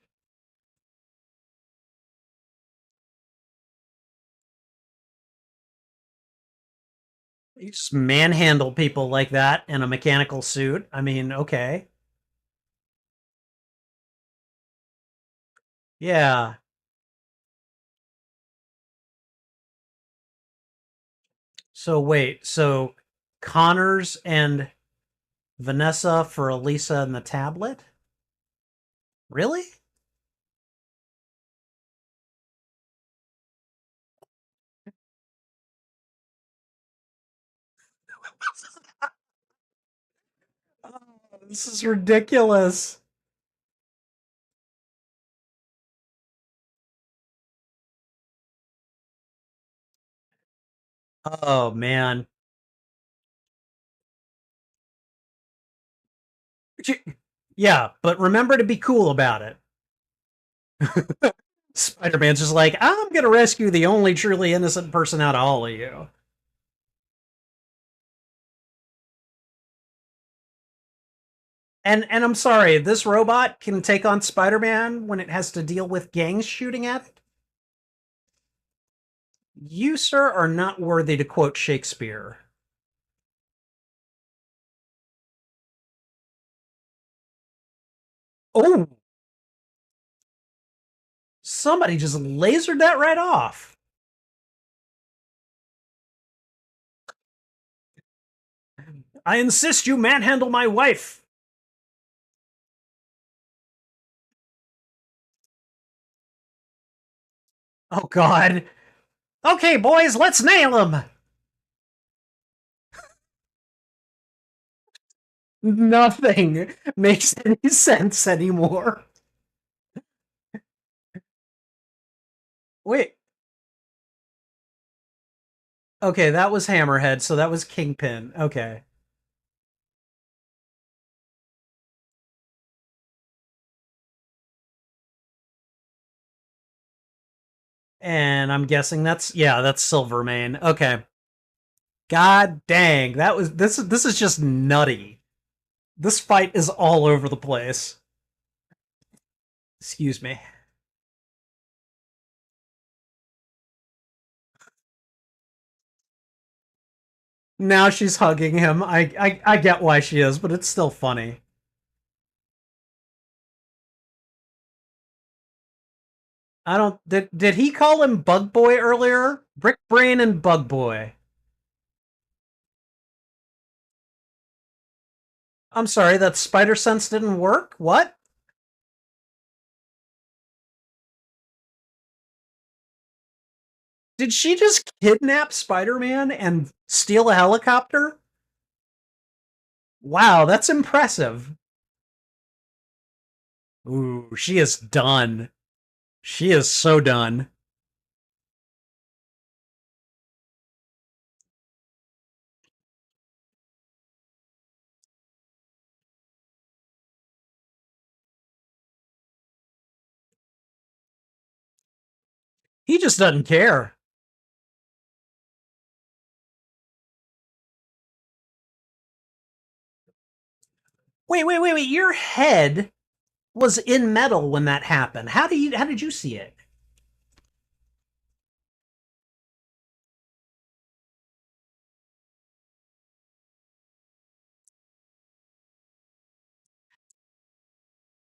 You just manhandle people like that in a mechanical suit. I mean, okay. Yeah. So wait, so Connors and Vanessa for Elisa and the tablet? Really? Oh, this is ridiculous. Oh man. Yeah, but remember to be cool about it. Spider-Man's just like, I'm gonna rescue the only truly innocent person out of all of you. And I'm sorry, this robot can take on Spider-Man when it has to deal with gangs shooting at it? You, sir, are not worthy to quote Shakespeare. Oh, somebody just lasered that right off. I insist you manhandle my wife. Oh, God. Okay, boys, let's nail him. Nothing makes any sense anymore. Wait. Okay, that was Hammerhead, so that was Kingpin. Okay. And I'm guessing that's Silvermane. Okay. God dang, that was this is just nutty. This fight is all over the place. Excuse me. Now she's hugging him. I get why she is, but it's still funny. I don't did he call him Bug Boy earlier? Brick Brain and Bug Boy. I'm sorry, that spider sense didn't work? What? Did she just kidnap Spider-Man and steal a helicopter? Wow, that's impressive. Ooh, she is done. She is so done. He just doesn't care. Wait. Your head was in metal when that happened. How did you see it?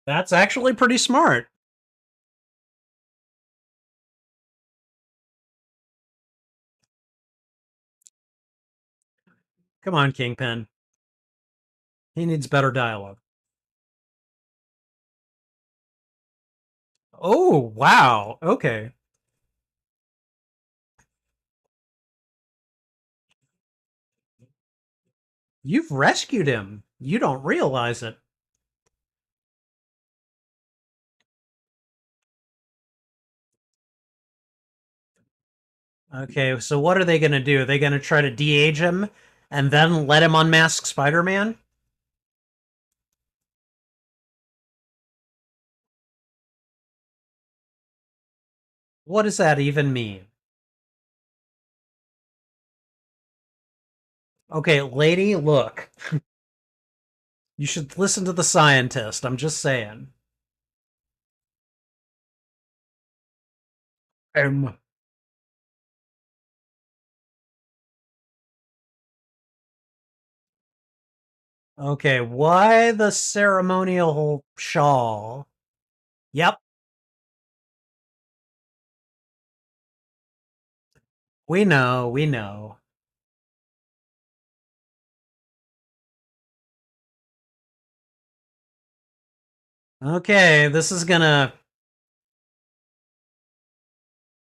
That's actually pretty smart. Come on, Kingpin. He needs better dialogue. Oh, wow. Okay. You've rescued him. You don't realize it. Okay, so what are they going to do? Are they going to try to de-age him and then let him unmask Spider-Man? What does that even mean? Okay, lady, look. You should listen to the scientist. I'm just saying. Um, okay, why the ceremonial shawl? Yep, we know. Okay, this is gonna.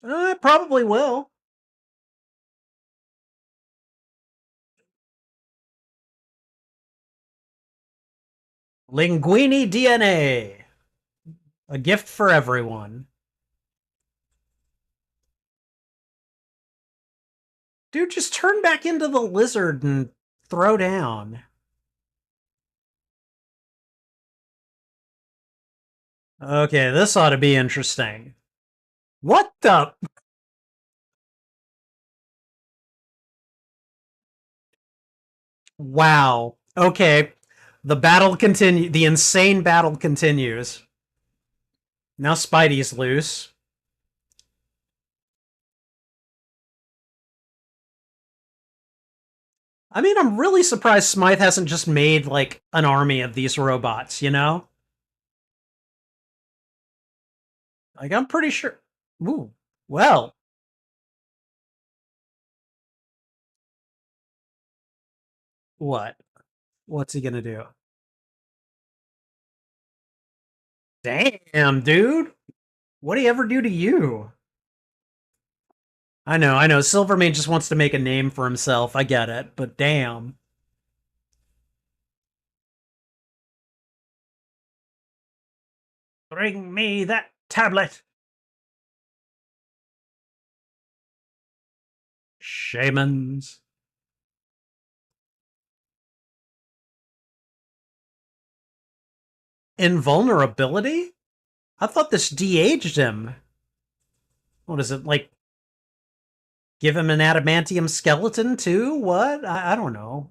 It probably will. Linguini DNA. A gift for everyone. Dude, just turn back into the lizard and throw down. Okay, this ought to be interesting. What the? Wow. Okay. The battle continue. The insane battle continues. Now Spidey's loose. I mean, I'm really surprised Smythe hasn't just made like an army of these robots, you know? Like, I'm pretty sure. Ooh. Well, what? What's he gonna do? Damn, dude. What'd he ever do to you? I know. Silvermane just wants to make a name for himself. I get it, but damn. Bring me that tablet. Shamans. Invulnerability? I thought this de-aged him. What is it, like, give him an adamantium skeleton too? What? I don't know.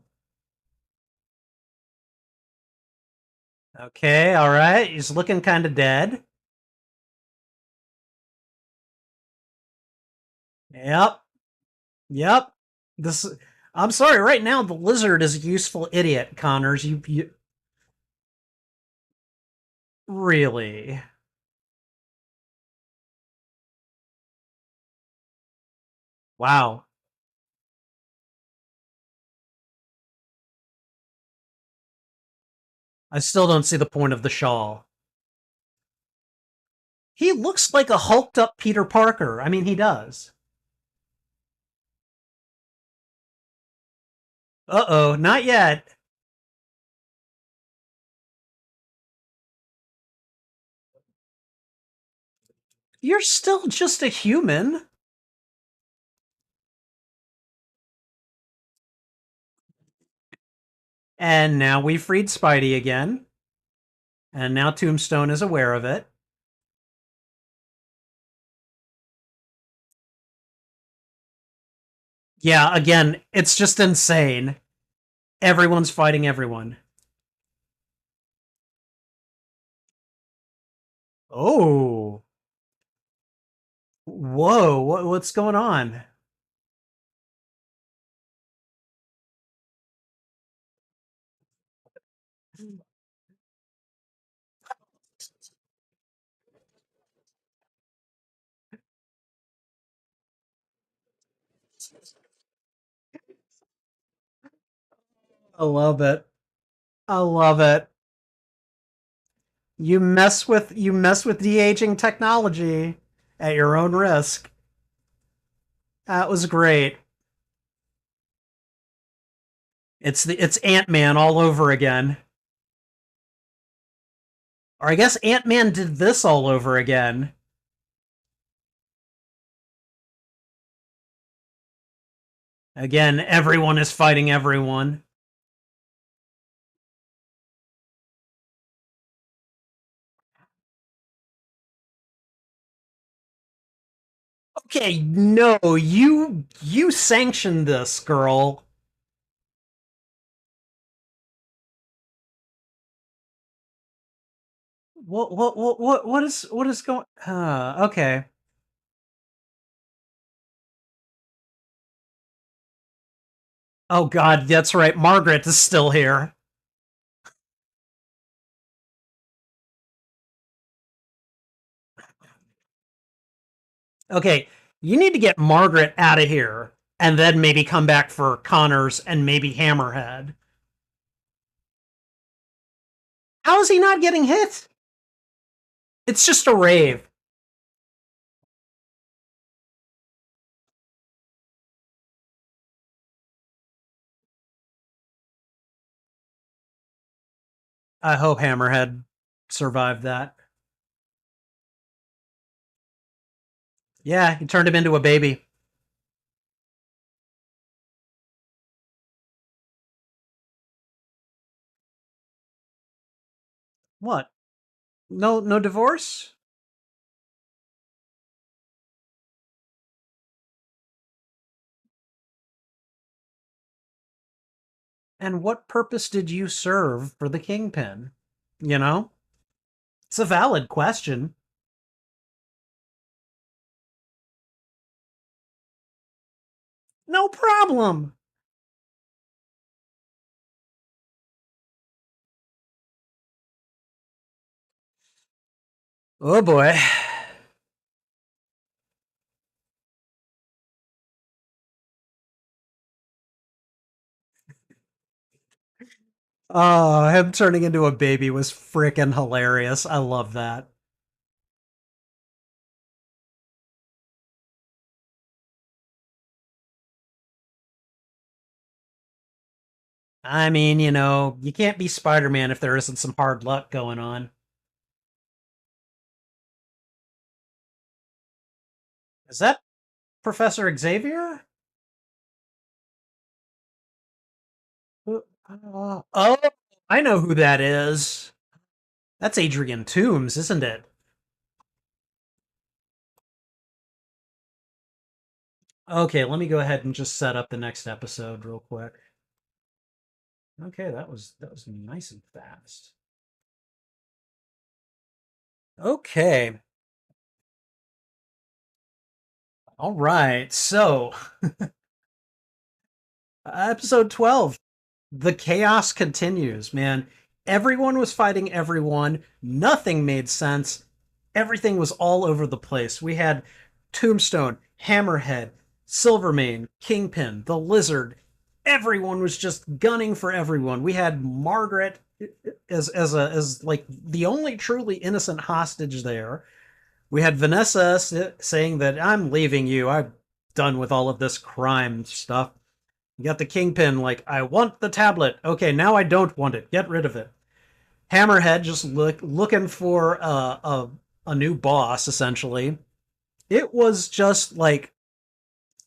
Okay, alright. He's looking kind of dead. Yep. Yep. This. I'm sorry. Right now, the lizard is a useful idiot, Connors. You really. Wow. I still don't see the point of the shawl. He looks like a hulked up Peter Parker. I mean, he does. Uh-oh, not yet. You're still just a human. And now we freed Spidey again. And now Tombstone is aware of it. Yeah, again, it's just insane. Everyone's fighting everyone. Oh. Whoa, what's going on? I love it. I love it. You mess with de-aging technology at your own risk. That was great. It's Ant-Man all over again. Or I guess Ant-Man did this all over again. Again, everyone is fighting everyone. Okay, no, you sanctioned this, girl. What is going? Okay. Oh God, that's right. Margaret is still here. Okay, you need to get Margaret out of here, and then maybe come back for Connors and maybe Hammerhead. How is he not getting hit? It's just a rave. I hope Hammerhead survived that. Yeah, he turned him into a baby. What? No divorce? And what purpose did you serve for the Kingpin? You know? It's a valid question. No problem. Oh boy. Oh, him turning into a baby was freaking hilarious. I love that. I mean, you can't be Spider-Man if there isn't some hard luck going on. Is that Professor Xavier? Oh, I know who that is. That's Adrian Toomes, isn't it? Okay, let me go ahead and just set up the next episode real quick. Okay, that was nice and fast. Okay. All right. So, episode 12. The chaos continues, man. Everyone was fighting everyone. Nothing made sense. Everything was all over the place. We had Tombstone, Hammerhead, Silvermane, Kingpin, the Lizard. Everyone was just gunning for everyone. We had Margaret as like the only truly innocent hostage there. We had Vanessa saying that I'm leaving you. I'm done with all of this crime stuff. You got the Kingpin, like, I want the tablet. Okay, now I don't want it. Get rid of it. Hammerhead just looking for a new boss, essentially. It was just like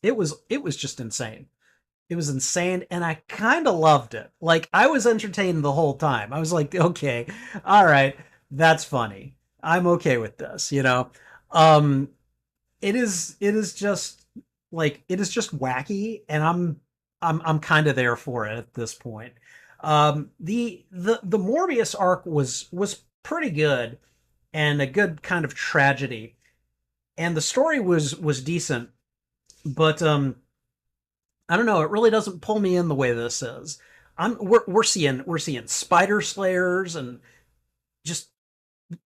it was just insane. It was insane, and I kind of loved it. Like I was entertained the whole time. I was like, okay, all right, that's funny. I'm okay with this, you know. Um, it is just like it is just wacky, and I'm kind of there for it at this point. The Morbius arc was pretty good and a good kind of tragedy, and the story was decent, but I don't know. It really doesn't pull me in the way this is. We're seeing spider slayers and just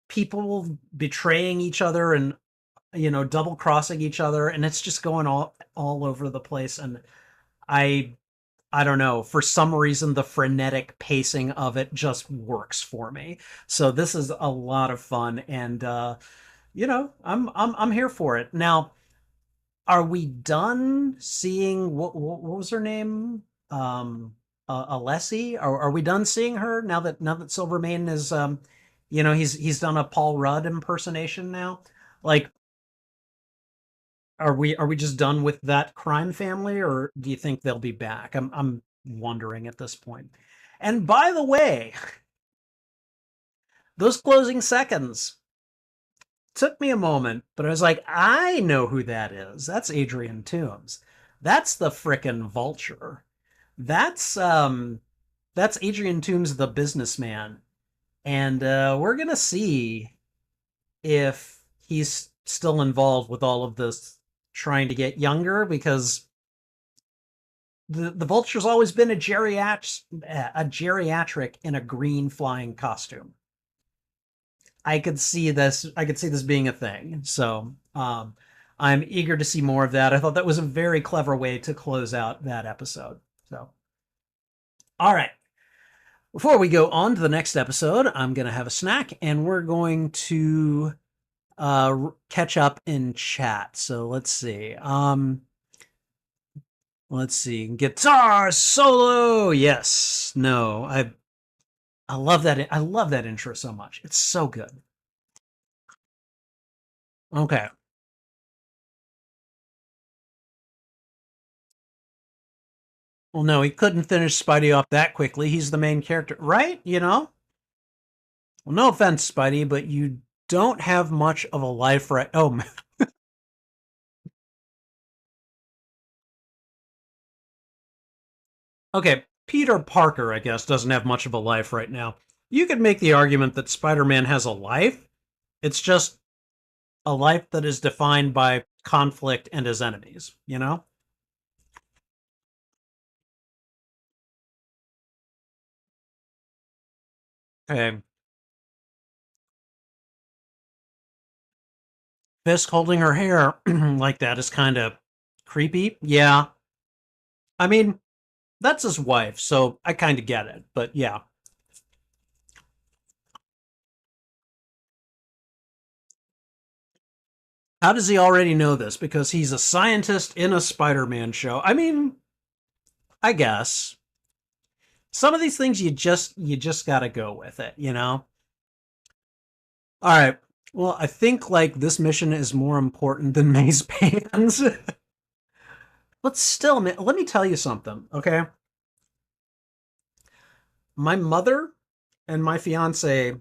people betraying each other and double crossing each other, and it's just going all over the place. And I I don't know. For some reason, the frenetic pacing of it just works for me. So this is a lot of fun, and I'm here for it. Now, are we done seeing what was her name? Alessi? Are we done seeing her now that Silvermane is he's done a Paul Rudd impersonation now? Like, are we just done with that crime family, or do you think they'll be back? I'm wondering at this point. And by the way, those closing seconds took me a moment, but I was like, I know who that is. That's Adrian Toomes. That's the frickin' Vulture. That's that's Adrian Toomes, the businessman, and we're gonna see if he's still involved with all of this trying to get younger, because the Vulture's always been a geriatric in a green flying costume. I could see this being a thing. So I'm eager to see more of that. I thought that was a very clever way to close out that episode. So all right. Before we go on to the next episode, I'm gonna have a snack and we're going to catch up in chat. So let's see. Guitar solo. Yes. No. I love that. I love that intro so much. It's so good. Okay. Well, no, he couldn't finish Spidey off that quickly. He's the main character, right? Well, no offense, Spidey, but you don't have much of a life right. Oh, okay. Peter Parker, I guess, doesn't have much of a life right now. You could make the argument that Spider-Man has a life. It's just a life that is defined by conflict and his enemies, you know? Okay. Fisk holding her hair like that is kind of creepy. Yeah. I mean, that's his wife, so I kind of get it. But yeah. How does he already know this? Because he's a scientist in a Spider-Man show. I mean, I guess some of these things you just got to go with it, you know? All right. Well, I think like this mission is more important than Maze Pans. But still, man, let me tell you something, okay? My mother and my fiance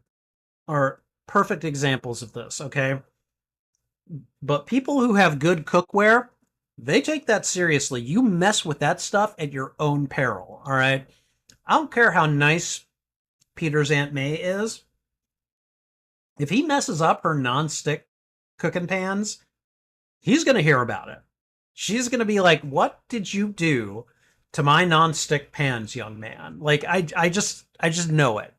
are perfect examples of this, okay? But people who have good cookware, they take that seriously. You mess with that stuff at your own peril, all right? I don't care how nice Peter's Aunt May is. If he messes up her non-stick cooking pans, he's going to hear about it. She's going to be like, "What did you do to my non-stick pans, young man?" Like I just know it.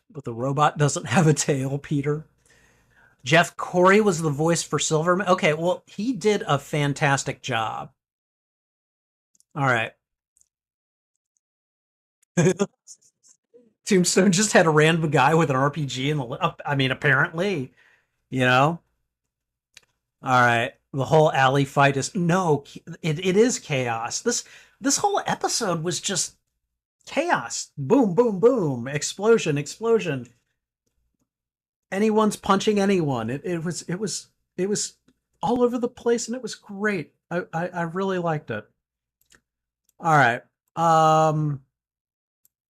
But the robot doesn't have a tail, Peter. Jeff Corey was the voice for Silverman. Okay, well, he did a fantastic job. All right. Tombstone just had a random guy with an RPG in the. I mean, apparently, you know. All right. The whole alley fight is no, it is chaos. This whole episode was just chaos. Boom, boom, boom, explosion, explosion. Anyone's punching anyone. It was all over the place, and it was great. I really liked it. All right. Um,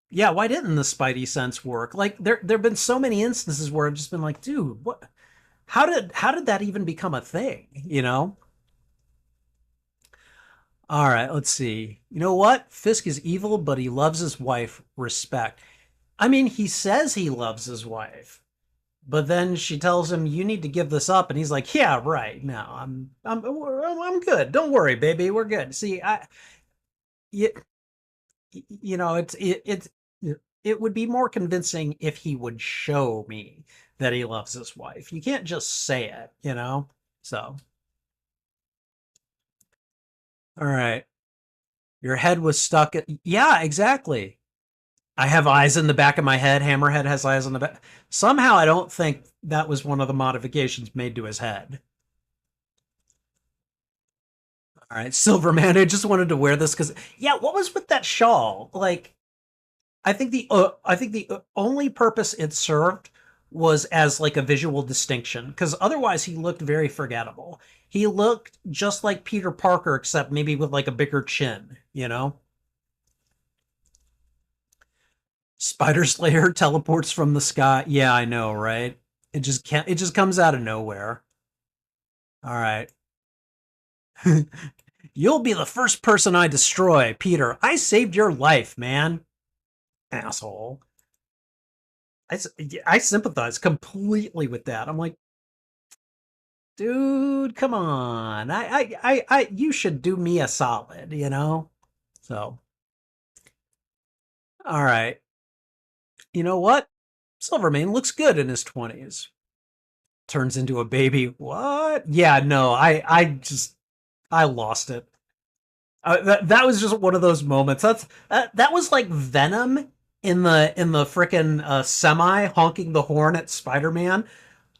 yeah, why didn't the Spidey sense work? Like there've been so many instances where I've just been like, dude, what how did that even become a thing, you know? All right, let's see. You know what? Fisk is evil, but he loves his wife. Respect. I mean, he says he loves his wife, but then she tells him, "You need to give this up," and he's like, "Yeah, right. No, I'm good. Don't worry, baby. We're good." See, you, you know, it would be more convincing if he would show me that he loves his wife. You can't just say it, you know? So, all right. Your head was stuck at, yeah, exactly. I have eyes in the back of my head. Hammerhead has eyes on the back. Somehow I don't think that was one of the modifications made to his head. All right, Silverman, I just wanted to wear this because, yeah, what was with that shawl? Like, I think the only purpose it served was as like a visual distinction because otherwise he looked very forgettable. He looked just like Peter Parker except maybe with like a bigger chin, you know? Spider Slayer teleports from the sky. Yeah, I know, right? It just can't it just comes out of nowhere. All right. You'll be the first person I destroy, Peter. I saved your life, man. Asshole. I, I sympathize completely with that. I'm like, dude, come on. You should do me a solid, you know? So, all right. You know what? Silvermane looks good in his 20s. Turns into a baby. What? Yeah, no, I lost it. That was just one of those moments. That was like Venom in the frickin' semi honking the horn at Spider-Man.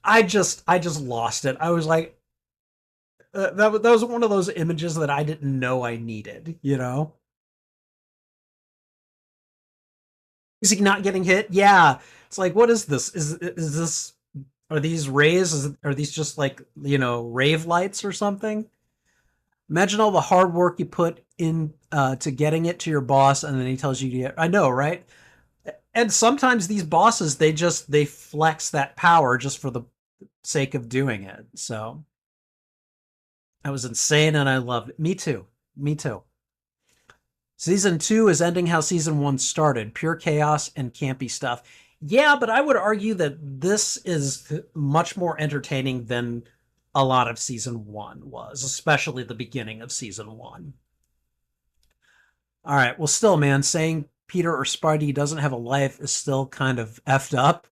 I just lost it. I was like, that was one of those images that I didn't know I needed. You know, is he not getting hit? Yeah, it's like, what is this? Is this are these rays? Are these just like rave lights or something? Imagine all the hard work you put in to getting it to your boss, and then he tells you to get. I know, right? And sometimes these bosses they flex that power just for the sake of doing it. So that was insane, and I loved it. Me too. Me too. Season two is ending how season one started, pure chaos and campy stuff. Yeah, but I would argue that this is much more entertaining than a lot of season one was, especially the beginning of season one. All right, well, still, man, saying Peter or Spidey doesn't have a life is still kind of effed up.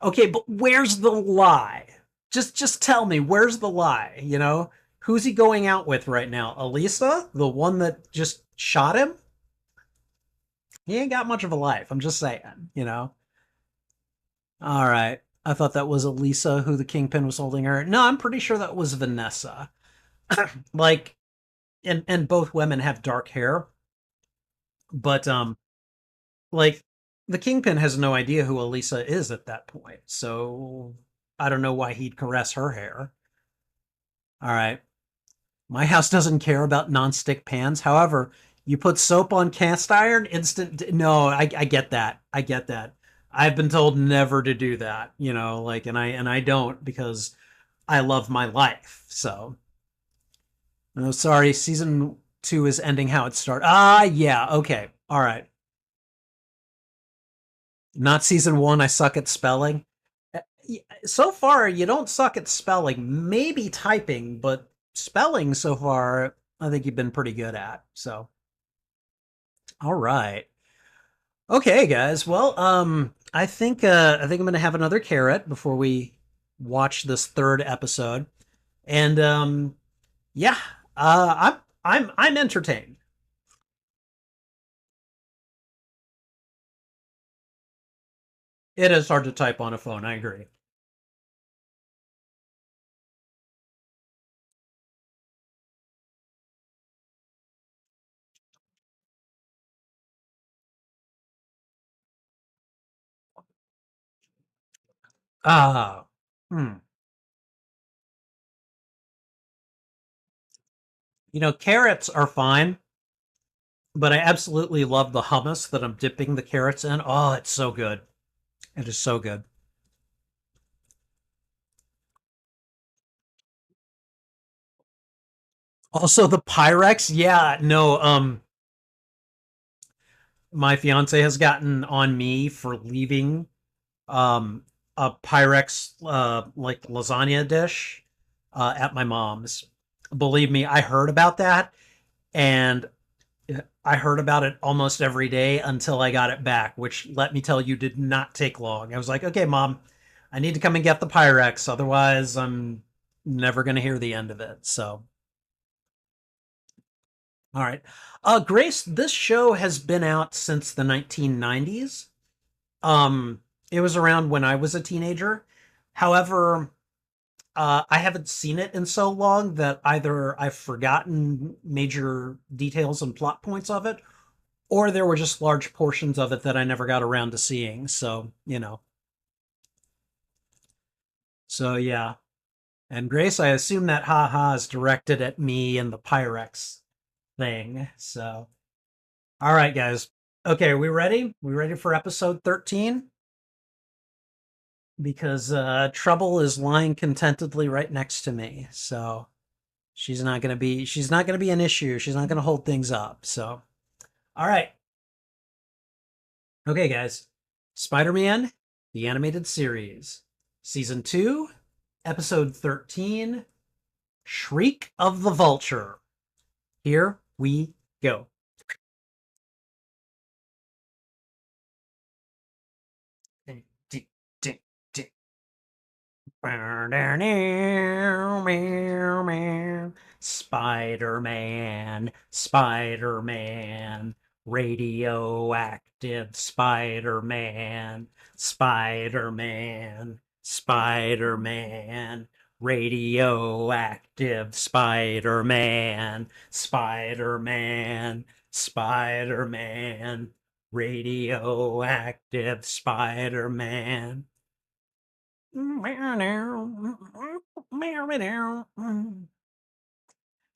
Okay, but where's the lie? Just tell me, where's the lie? Who's he going out with right now? Elisa, the one that just shot him? He ain't got much of a life. I'm just saying. All right. I thought that was Elisa who the Kingpin was holding her. No, I'm pretty sure that was Vanessa. Like, and both women have dark hair, but like the Kingpin has no idea who Elisa is at that point. So I don't know why he'd caress her hair. All right. My house doesn't care about nonstick pans. However, you put soap on cast iron, instant. No, I get that. I get that. I've been told never to do that, like, and I don't because I love my life. So, no, sorry. Season two is ending how it started. Ah, yeah. Okay. All right. Not season one. I suck at spelling. Uh, So far, you don't suck at spelling. Maybe typing, but spelling so far, I think you've been pretty good at. So, all right. Okay, guys. Well, I think I'm gonna have another carrot before we watch this third episode, and yeah, I'm entertained. It is hard to type on a phone. I agree. Ah, hmm. Carrots are fine, but I absolutely love the hummus that I'm dipping the carrots in. Oh, it's so good. It is so good. Also, the Pyrex, yeah, no, my fiance has gotten on me for leaving um a Pyrex like lasagna dish at my mom's. Believe me, I heard about that, and I heard about it almost every day until I got it back, which, let me tell you, did not take long. I was like, okay, mom, I need to come and get the Pyrex, otherwise I'm never going to hear the end of it. So, all right. Grace, this show has been out since the 1990s. Um, it was around when I was a teenager. However, I haven't seen it in so long that either I've forgotten major details and plot points of it, or there were just large portions of it that I never got around to seeing. So yeah. And Grace, I assume that haha is directed at me and the Pyrex thing. So, all right, guys. Okay, we ready? We ready for episode 13? Because Trouble is lying contentedly right next to me. So, she's not gonna be an issue. She's not gonna hold things up. So, all right. Okay, guys. Spider-Man, the animated series, season 2, episode 13, Shriek of the Vulture. Here we go. Spider-Man, Spider-Man, radioactive Spider-Man, Spider-Man, Spider-Man, radioactive Spider-Man, Spider-Man, Spider-Man, radioactive Spider-Man.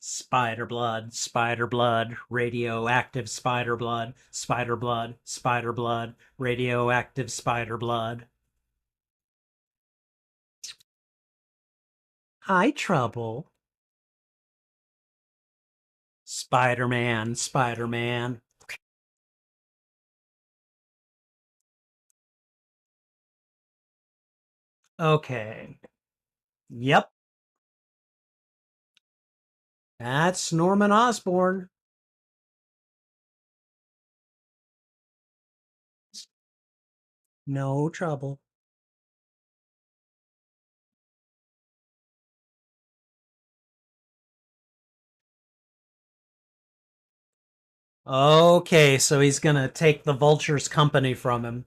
Spider blood, radioactive spider blood, spider blood, spider blood, radioactive spider blood. Hi, Trouble. Spider Man, Spider Man. Okay. Yep, that's Norman Osborn. No trouble. Okay, so he's gonna take the Vulture's company from him.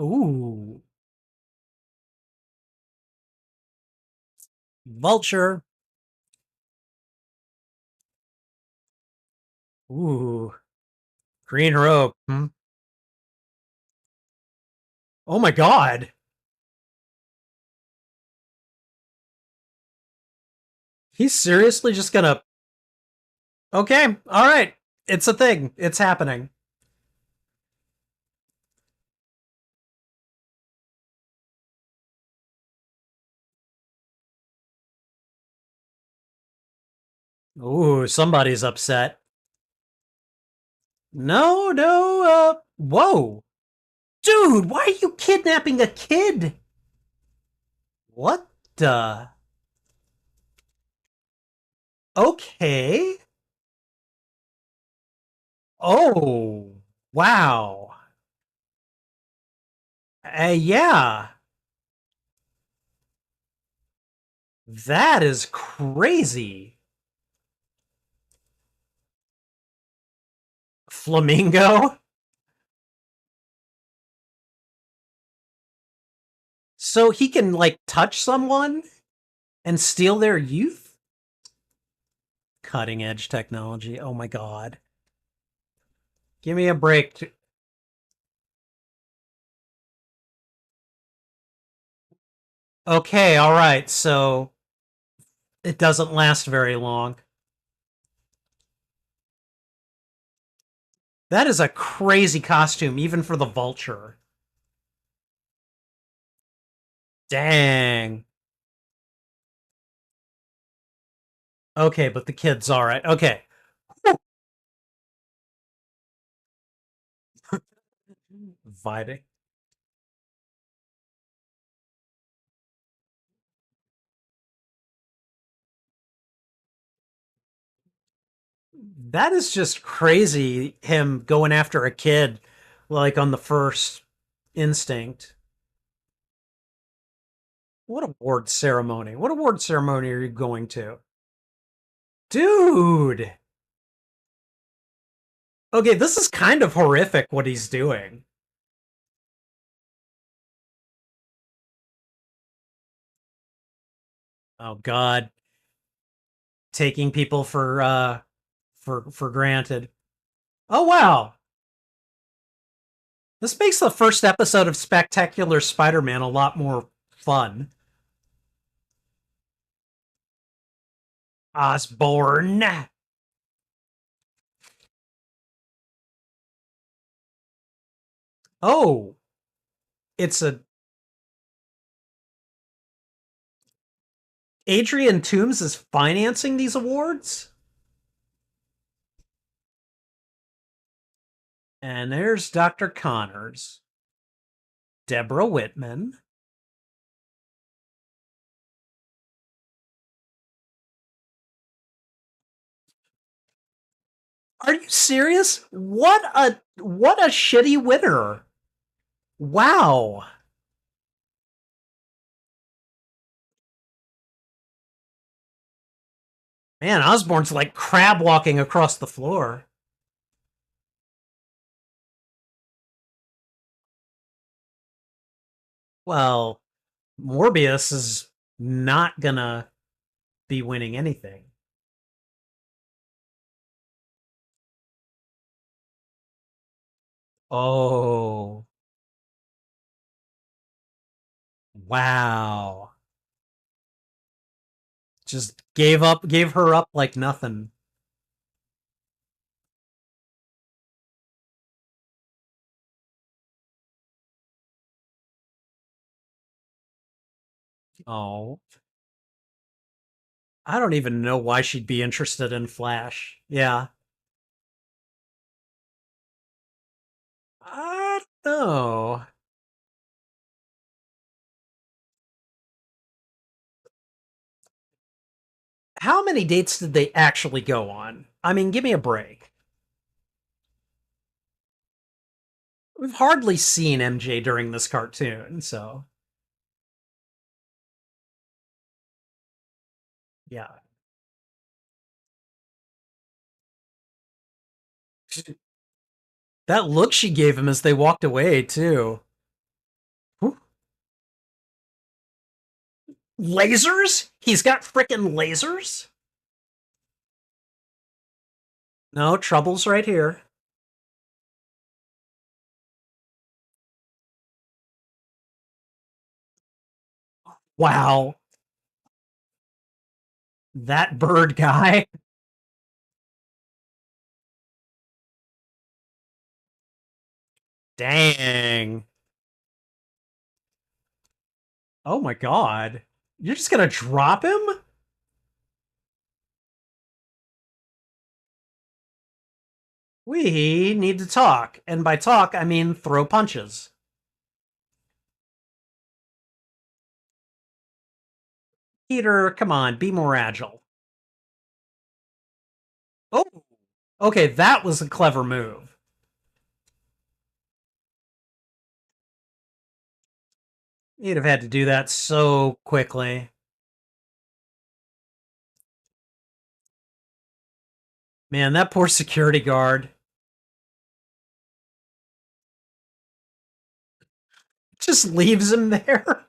Ooh, Vulture. Ooh, green rope. Hmm? Oh my god. He's seriously just gonna. Okay, all right. It's a thing. It's happening. Ooh, somebody's upset. No, no, whoa. Dude, why are you kidnapping a kid? What the? Okay. Oh, wow. Yeah. That is crazy. Flamingo? So he can, like, touch someone and steal their youth? Cutting edge technology. Oh my god. Give me a break. Okay, all right. So it doesn't last very long. That is a crazy costume, even for the Vulture. Dang. Okay, but the kid's all right. Okay. Vibing. That is just crazy, him going after a kid, like on the first instinct. What award ceremony? What award ceremony are you going to? Dude! Okay, this is kind of horrific what he's doing. Oh god. Taking people for granted. Oh wow. This makes the first episode of Spectacular Spider-Man a lot more fun. Osborn. Oh, it's a Adrian Toombs is financing these awards? And there's Dr. Connors, Deborah Whitman. Are you serious? What a shitty winner. Wow. Man, Osborn's like crab walking across the floor. Well, Morbius is not gonna be winning anything. Oh, wow. Just gave her up like nothing. Oh, I don't even know why she'd be interested in Flash. Yeah. I don't know. How many dates did they actually go on? I mean, give me a break. We've hardly seen MJ during this cartoon, so yeah. That look she gave him as they walked away, too. Whew. Lasers? He's got frickin' lasers? No, trouble's right here. Wow. That bird guy. Dang. Oh my god. You're just gonna drop him? We need to talk. And by talk, I mean throw punches. Peter, come on, be more agile. Oh, okay, that was a clever move. You'd have had to do that so quickly. Man, that poor security guard just leaves him there.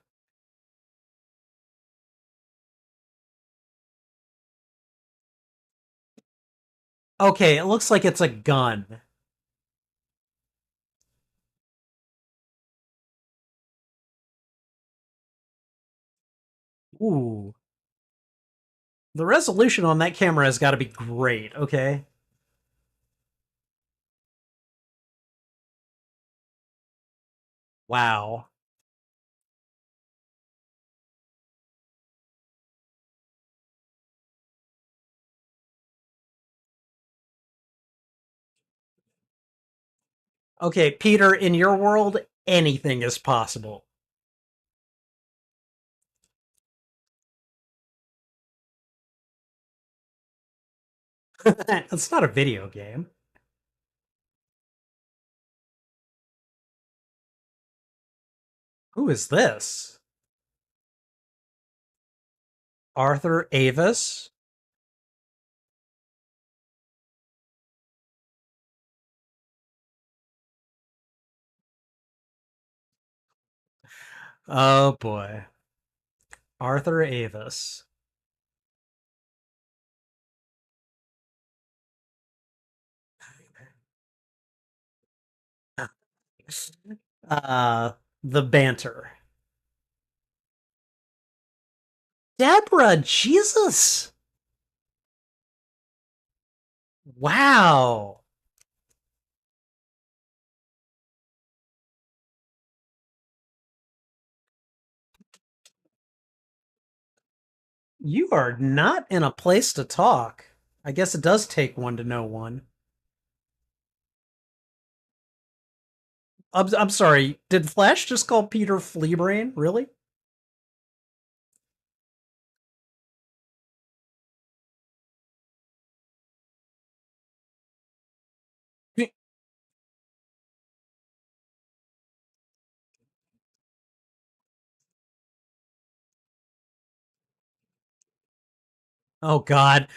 Okay, it looks like it's a gun. Ooh. The resolution on that camera has got to be great, okay? Wow. Okay, Peter, in your world, anything is possible. It's not a video game. Who is this? Arthur Avis? Oh boy. Arthur Avis. Uh, the banter. Deborah, Jesus! Wow. You are not in a place to talk. I guess it does take one to know one. I'm sorry. Did Flash just call Peter Fleabrain? Really? Oh God.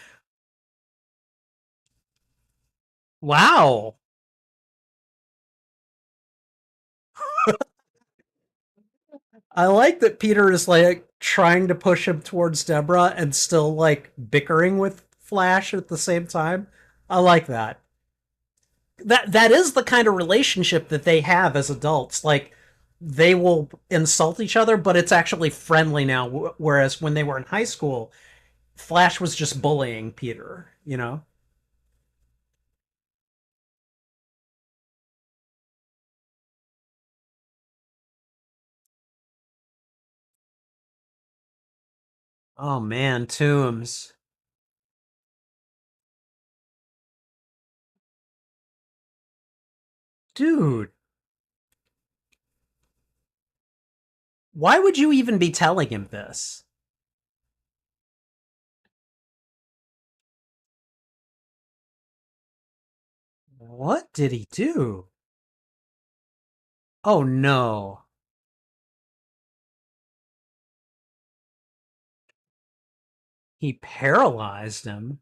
Wow. I like that Peter is like trying to push him towards Deborah and still like bickering with Flash at the same time. I like that. That is the kind of relationship that they have as adults. Like they will insult each other, but it's actually friendly now. Whereas when they were in high school, Flash was just bullying Peter. You know? Oh man, Toombs, dude. Why would you even be telling him this? What did he do? Oh no. He paralyzed him.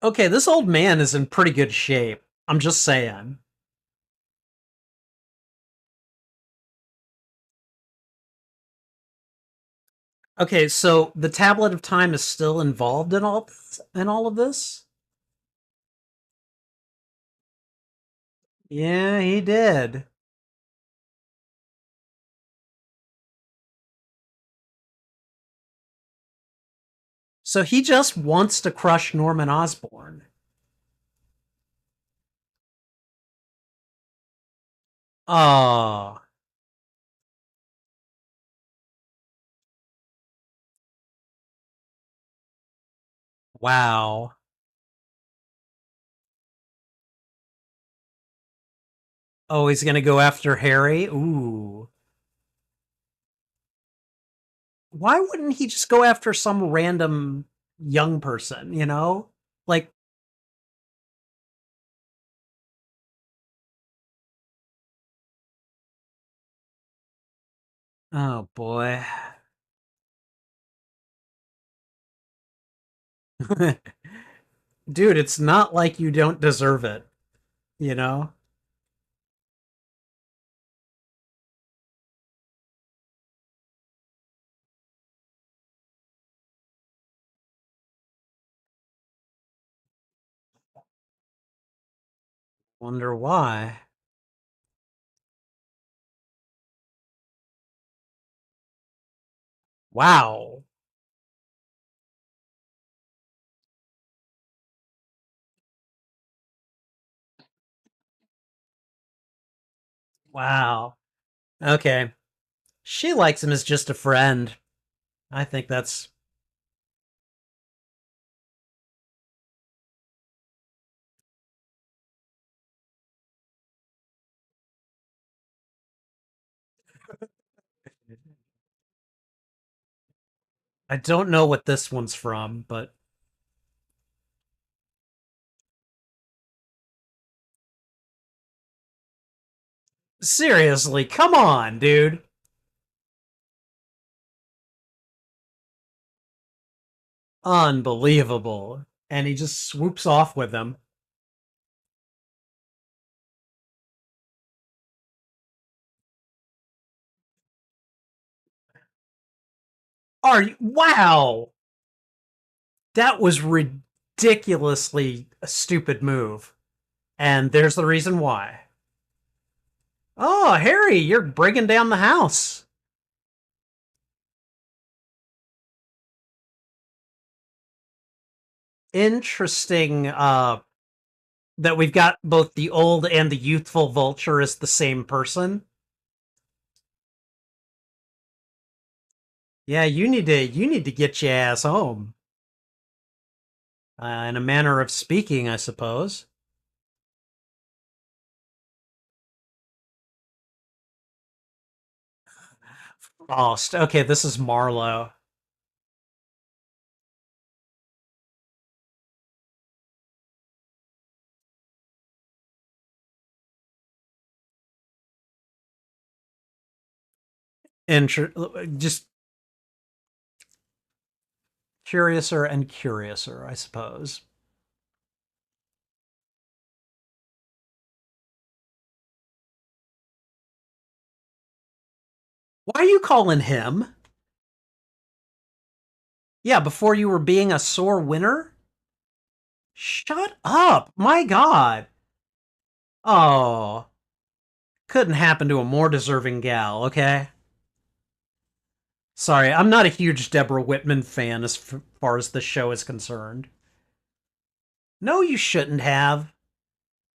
Okay, this old man is in pretty good shape. I'm just saying. Okay, so the tablet of time is still involved in all of this? Yeah, he did. So he just wants to crush Norman Osborn. Oh, wow. Oh, he's gonna go after Harry? Ooh. Why wouldn't he just go after some random young person, you know? Like, oh boy. Dude, it's not like you don't deserve it, you know? Wonder why. Wow. Wow. Okay. She likes him as just a friend. I think that's. I don't know what this one's from, but seriously, come on, dude. Unbelievable. And he just swoops off with them. Are you? Wow. That was ridiculously a stupid move. And there's the reason why. Oh, Harry, you're breaking down the house. Interesting that we've got both the old and the youthful Vulture as the same person. Yeah, you need to get your ass home. In a manner of speaking, I suppose. Frost. Okay, this is Marlowe. Just curiouser and curiouser, I suppose. Why are you calling him? Yeah, before you were being a sore winner? Shut up! My god! Oh, couldn't happen to a more deserving gal, okay? Sorry, I'm not a huge Deborah Whitman fan as far as the show is concerned. No, you shouldn't have.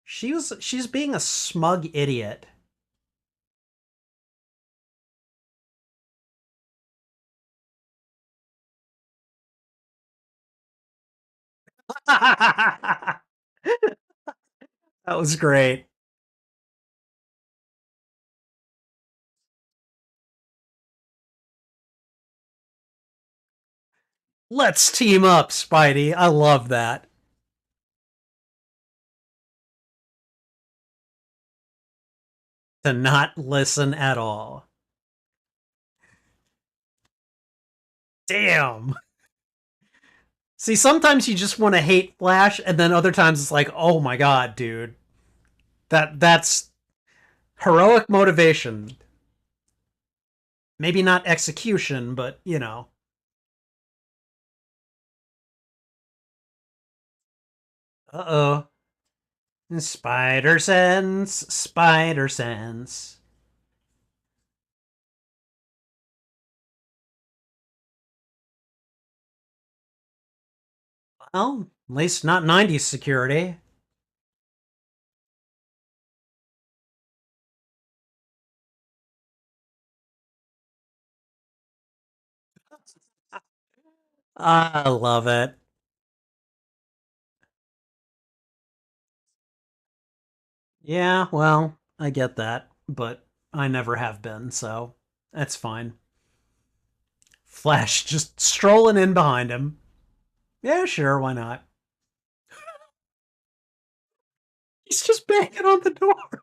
She's being a smug idiot. That was great. Let's team up, Spidey. I love that. To not listen at all. Damn. See, sometimes you just want to hate Flash, and then other times it's like, oh my god, dude. That's heroic motivation. Maybe not execution, but you know. Uh oh. Spider sense, spider sense. Well, at least not 90s security. I love it. Yeah, well, I get that, but I never have been, so that's fine. Flash just strolling in behind him. Yeah, sure, why not? He's just banging on the door.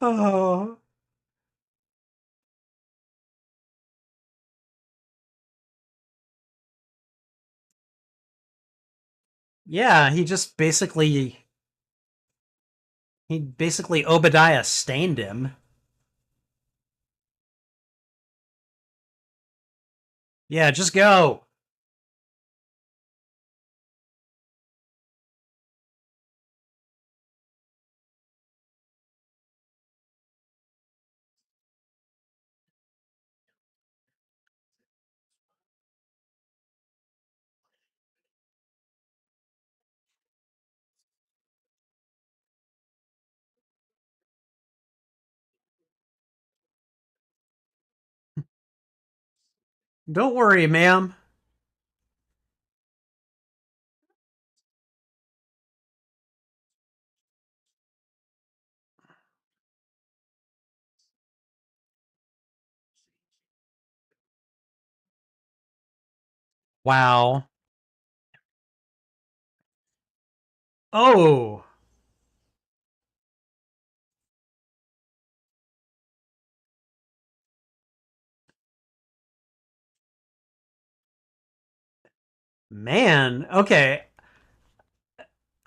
Oh. Yeah, he basically Obadiah stained him. Yeah, just go. Don't worry, ma'am. Wow. Oh, man. Okay.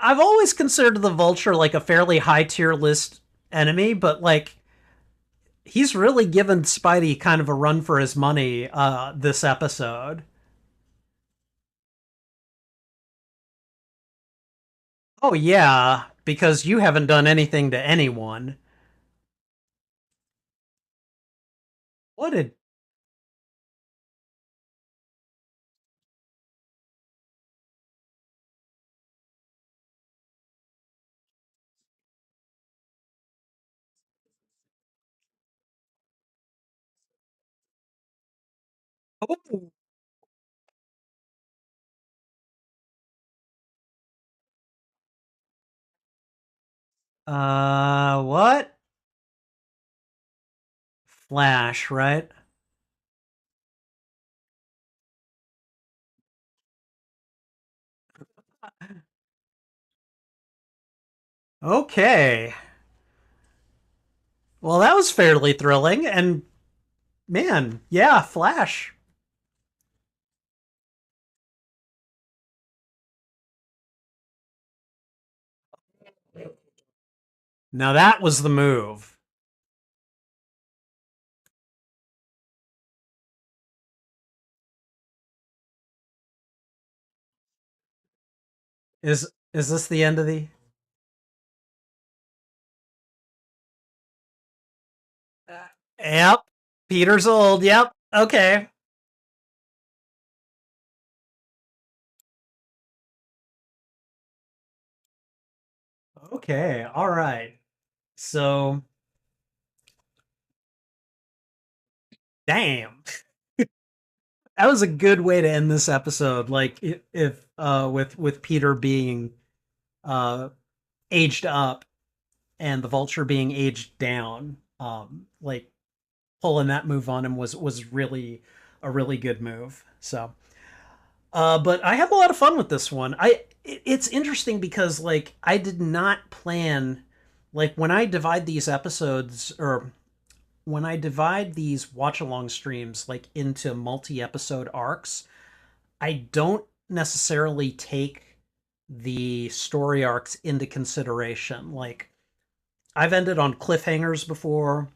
I've always considered the Vulture like a fairly high tier list enemy, but like he's really given Spidey kind of a run for his money this episode. Oh yeah, because you haven't done anything to anyone. What did oh, what? Flash, right? Okay. Well, that was fairly thrilling and man, yeah, Flash. Now that was the move. Is this the end of the Yep. Peter's old. Yep. Okay. Okay. All right. So, damn. That was a good way to end this episode. Like if with Peter being uh aged up and the Vulture being aged down, like pulling that move on him was really a really good move. So, but I had a lot of fun with this one. It's interesting because like I did not plan like when I divide these episodes or when I divide these watch along streams like into multi episode arcs, I don't necessarily take the story arcs into consideration. Like I've ended on cliffhangers before,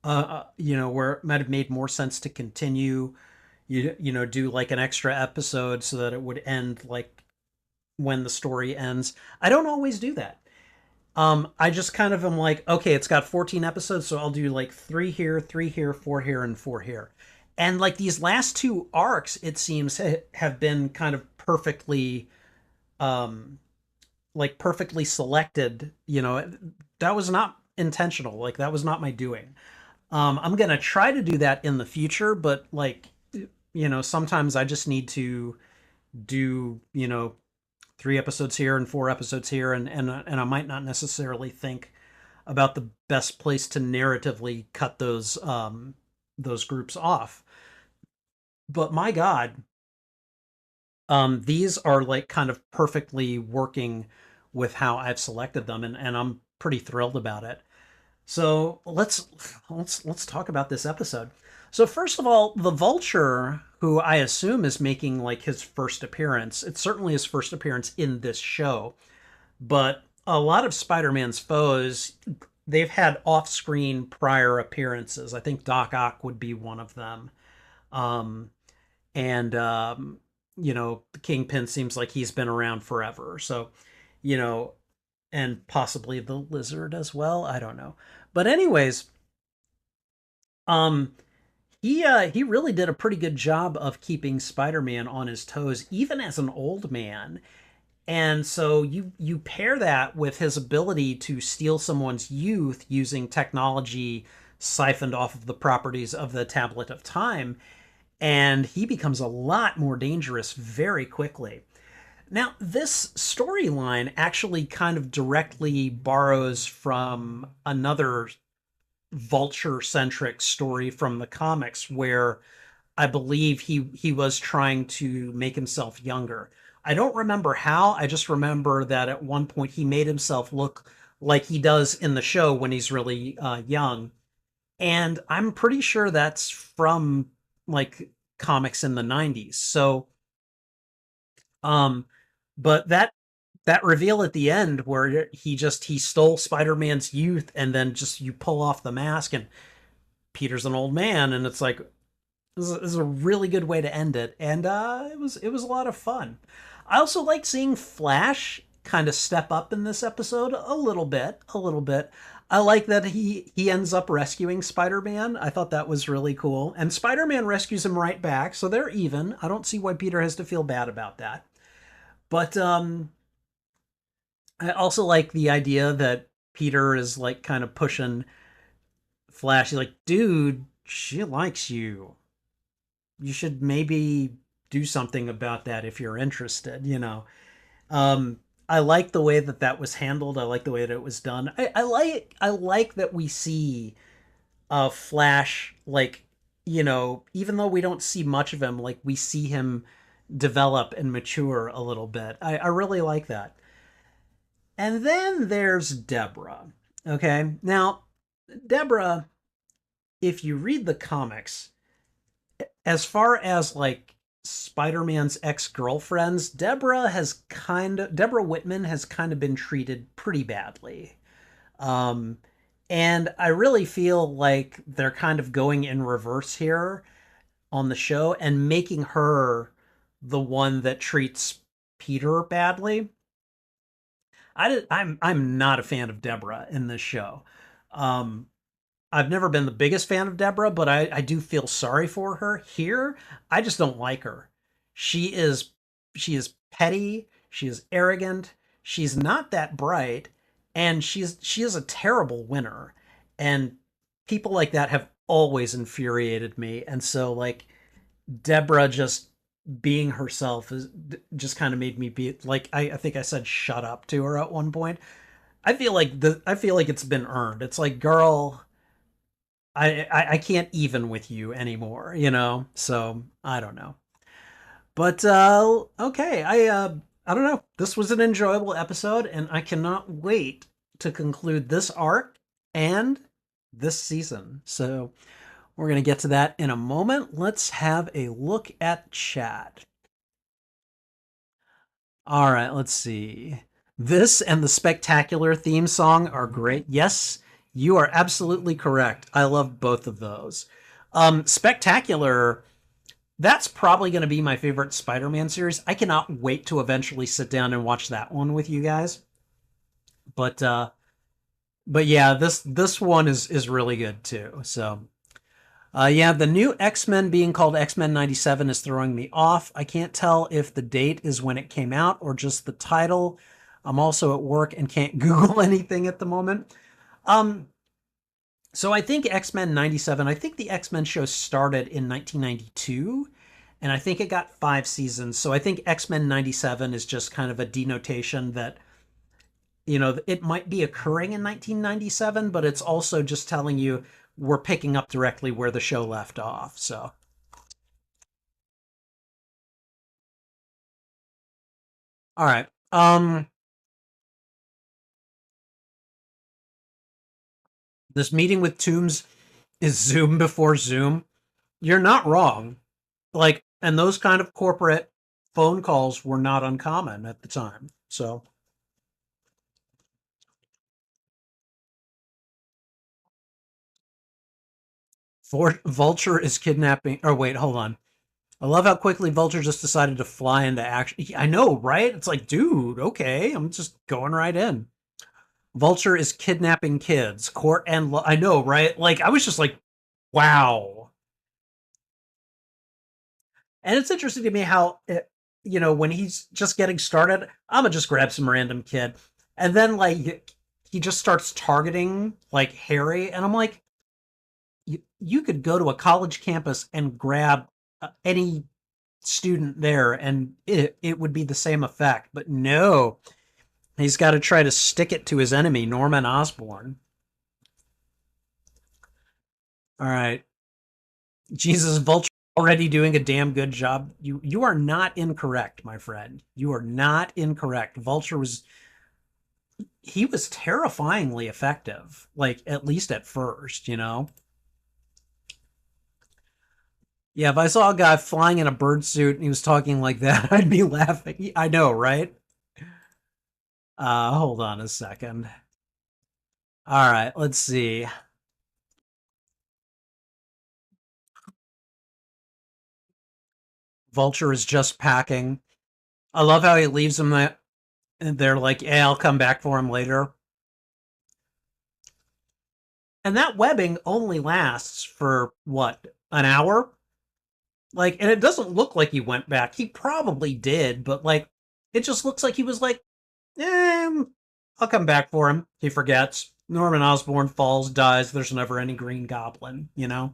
where it might have made more sense to continue. Do like an extra episode so that it would end like when the story ends. I don't always do that. I just kind of am like, okay, it's got 14 episodes, so I'll do like three here, four here, and four here. And like these last two arcs, it seems have been kind of um, perfectly selected. That was not intentional. Like that was not my doing. I'm gonna try to do that in the future, but like, sometimes I just need to do, three episodes here and four episodes here, and I might not necessarily think about the best place to narratively cut those groups off. But my God, these are like kind of perfectly working with how I've selected them, and I'm pretty thrilled about it. So let's talk about this episode. So first of all, the Vulture, who I assume is making like his first appearance, it's certainly his first appearance in this show. But a lot of Spider-Man's foes, they've had off-screen prior appearances. I think Doc Ock would be one of them. Um, and Kingpin seems like he's been around forever. So, you know, and possibly the Lizard as well. I don't know. But anyways, um, he really did a pretty good job of keeping Spider-Man on his toes, even as an old man. And so you pair that with his ability to steal someone's youth using technology siphoned off of the properties of the Tablet of Time, and he becomes a lot more dangerous very quickly. Now, this storyline actually kind of directly borrows from another vulture centric story from the comics where I believe he was trying to make himself younger. I don't remember how. I just remember that at one point he made himself look like he does in the show when he's really young. And I'm pretty sure that's from like comics in the 90s. So, um, but that reveal at the end where he stole Spider-Man's youth and then just you pull off the mask and Peter's an old man and it's like this is a really good way to end it, and it was a lot of fun. I also like seeing Flash kind of step up in this episode a little bit, a little bit. I like that he ends up rescuing Spider-Man. I thought that was really cool, and Spider-Man rescues him right back, so they're even. I don't see why Peter has to feel bad about that. But I also like the idea that Peter is like kind of pushing Flash. He's like, dude, she likes you, you should maybe do something about that if you're interested, you know. I like the way that that was handled. I like the way that it was done. I like that we see Flash, like, you know, even though we don't see much of him, like we see him develop and mature a little bit. I really like that. And then there's Deborah. Okay. Now, Deborah, if you read the comics, as far as like Spider-Man's ex-girlfriends, Deborah Whitman has kind of been treated pretty badly. Um and I really feel like they're kind of going in reverse here on the show and making her the one that treats Peter badly. I'm not a fan of Deborah in this show. Um I've never been the biggest fan of Deborah, but I do feel sorry for her here. I just don't like her. She is she is petty, she is arrogant, she's not that bright, and she is a terrible winner. And people like that have always infuriated me. And so like Deborah just being herself is just kind of made me be like I think I said shut up to her at one point. I feel like it's been earned. It's like, girl, I can't even with you anymore, you know? So I don't know. But okay, I don't know. This was an enjoyable episode, and I cannot wait to conclude this arc and this season. So we're gonna get to that in a moment. Let's have a look at chat. All right, let's see. This and the Spectacular theme song are great. Yes, you are absolutely correct. I love both of those. Spectacular, that's probably going to be my favorite Spider-Man series. I cannot wait to eventually sit down and watch that one with you guys. But yeah, this one is really good too. So yeah, the new X-Men being called X-Men 97 is throwing me off. I can't tell if the date is when it came out or just the title. I'm also at work and can't Google anything at the moment. Um, so I think X-Men 97, I think the X-Men show started in 1992, and I think it got 5 seasons. So I think X-Men 97 is just kind of a denotation that, you know, it might be occurring in 1997, but it's also just telling you we're picking up directly where the show left off. So, all right. This meeting with Toombs is Zoom before Zoom. You're not wrong. Like, and those kind of corporate phone calls were not uncommon at the time. So, for Vulture is kidnapping. Or wait, hold on. I love how quickly Vulture just decided to fly into action. I know, right? It's like, dude, okay, I'm just going right in. Vulture is kidnapping kids. Court and I know, right? Like, I was just like, wow. And it's interesting to me how, you know, when he's just getting started, I'm gonna just grab some random kid, and then like he just starts targeting like Harry, and I'm like, you could go to a college campus and grab any student there, and it would be the same effect. But no, he's got to try to stick it to his enemy, Norman Osborn. All right, Jesus, Vulture already doing a damn good job. You are not incorrect, my friend. You are not incorrect. Vulture was he was terrifyingly effective, like at least at first, you know. Yeah, if I saw a guy flying in a bird suit and he was talking like that, I'd be laughing. I know, right? Hold on a second. All right, let's see. Vulture is just packing. I love how he leaves him there, and they're like, "Yeah, I'll come back for him later." And that webbing only lasts for what, an hour? Like, and it doesn't look like he went back. He probably did, but like, it just looks like he was like, I'll come back for him. He forgets. Norman Osborn falls, dies. There's never any Green Goblin, you know?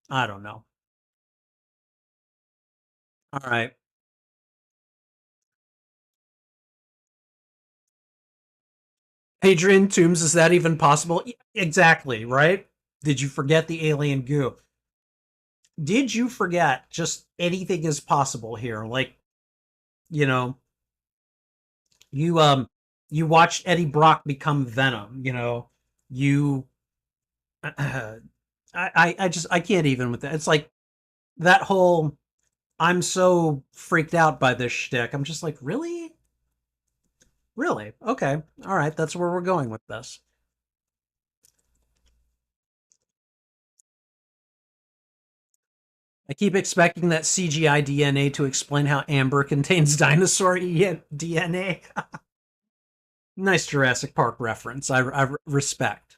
I don't know. All right. Hadrian Tombs, is that even possible? Exactly, right? Did you forget the alien goo? Did you forget just anything is possible here? Like, you know, you you watched Eddie Brock become Venom, you know. You I just I can't even with that. It's like that whole I'm so freaked out by this shtick. I'm just like, really? Really? Okay. All right, that's where we're going with this. I keep expecting that CGI DNA to explain how amber contains dinosaur DNA. Nice Jurassic Park reference. I respect.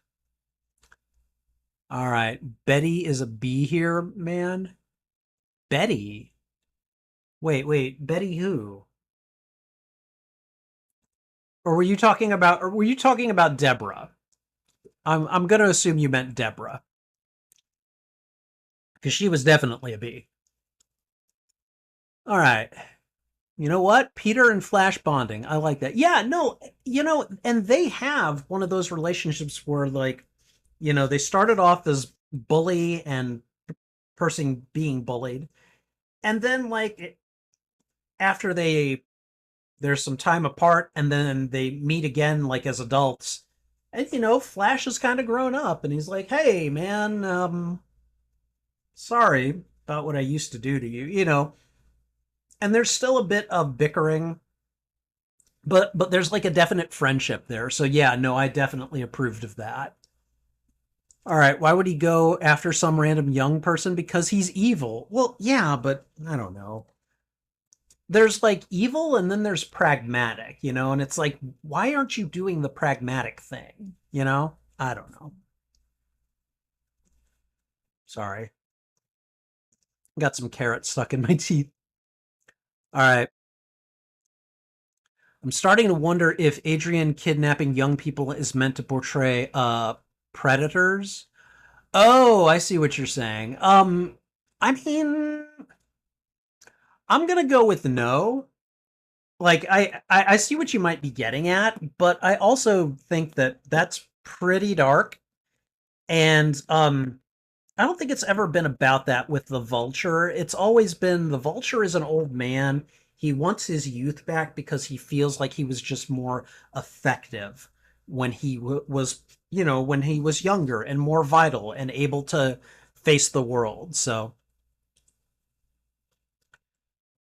All right. Betty is a bee here, man. Betty. Wait. Betty who? Or were you talking about Deborah? I'm gonna assume you meant Deborah because she was definitely a bee. All right. You know what? Peter and Flash bonding. I like that. Yeah, no, you know, and they have one of those relationships where like, you know, they started off as bully and person being bullied. And then like after there's some time apart and then they meet again like as adults. And you know, Flash has kind of grown up and he's like, "Hey, man, sorry about what I used to do to you," you know. And there's still a bit of bickering, but there's like a definite friendship there. So yeah, no, I definitely approved of that. All right, why would he go after some random young person? Because he's evil. Well, yeah, but I don't know. There's like evil and then there's pragmatic, you know, and it's like, why aren't you doing the pragmatic thing? You know? I don't know. Sorry. Got some carrots stuck in my teeth. All right. I'm starting to wonder if Adrian kidnapping young people is meant to portray predators. Oh, I see what you're saying. I mean, I'm gonna go with no. Like, I see what you might be getting at, but I also think that that's pretty dark. And I don't think it's ever been about that with the Vulture. It's always been the Vulture is an old man. He wants his youth back because he feels like he was just more effective when he was, you know, when he was younger and more vital and able to face the world. So,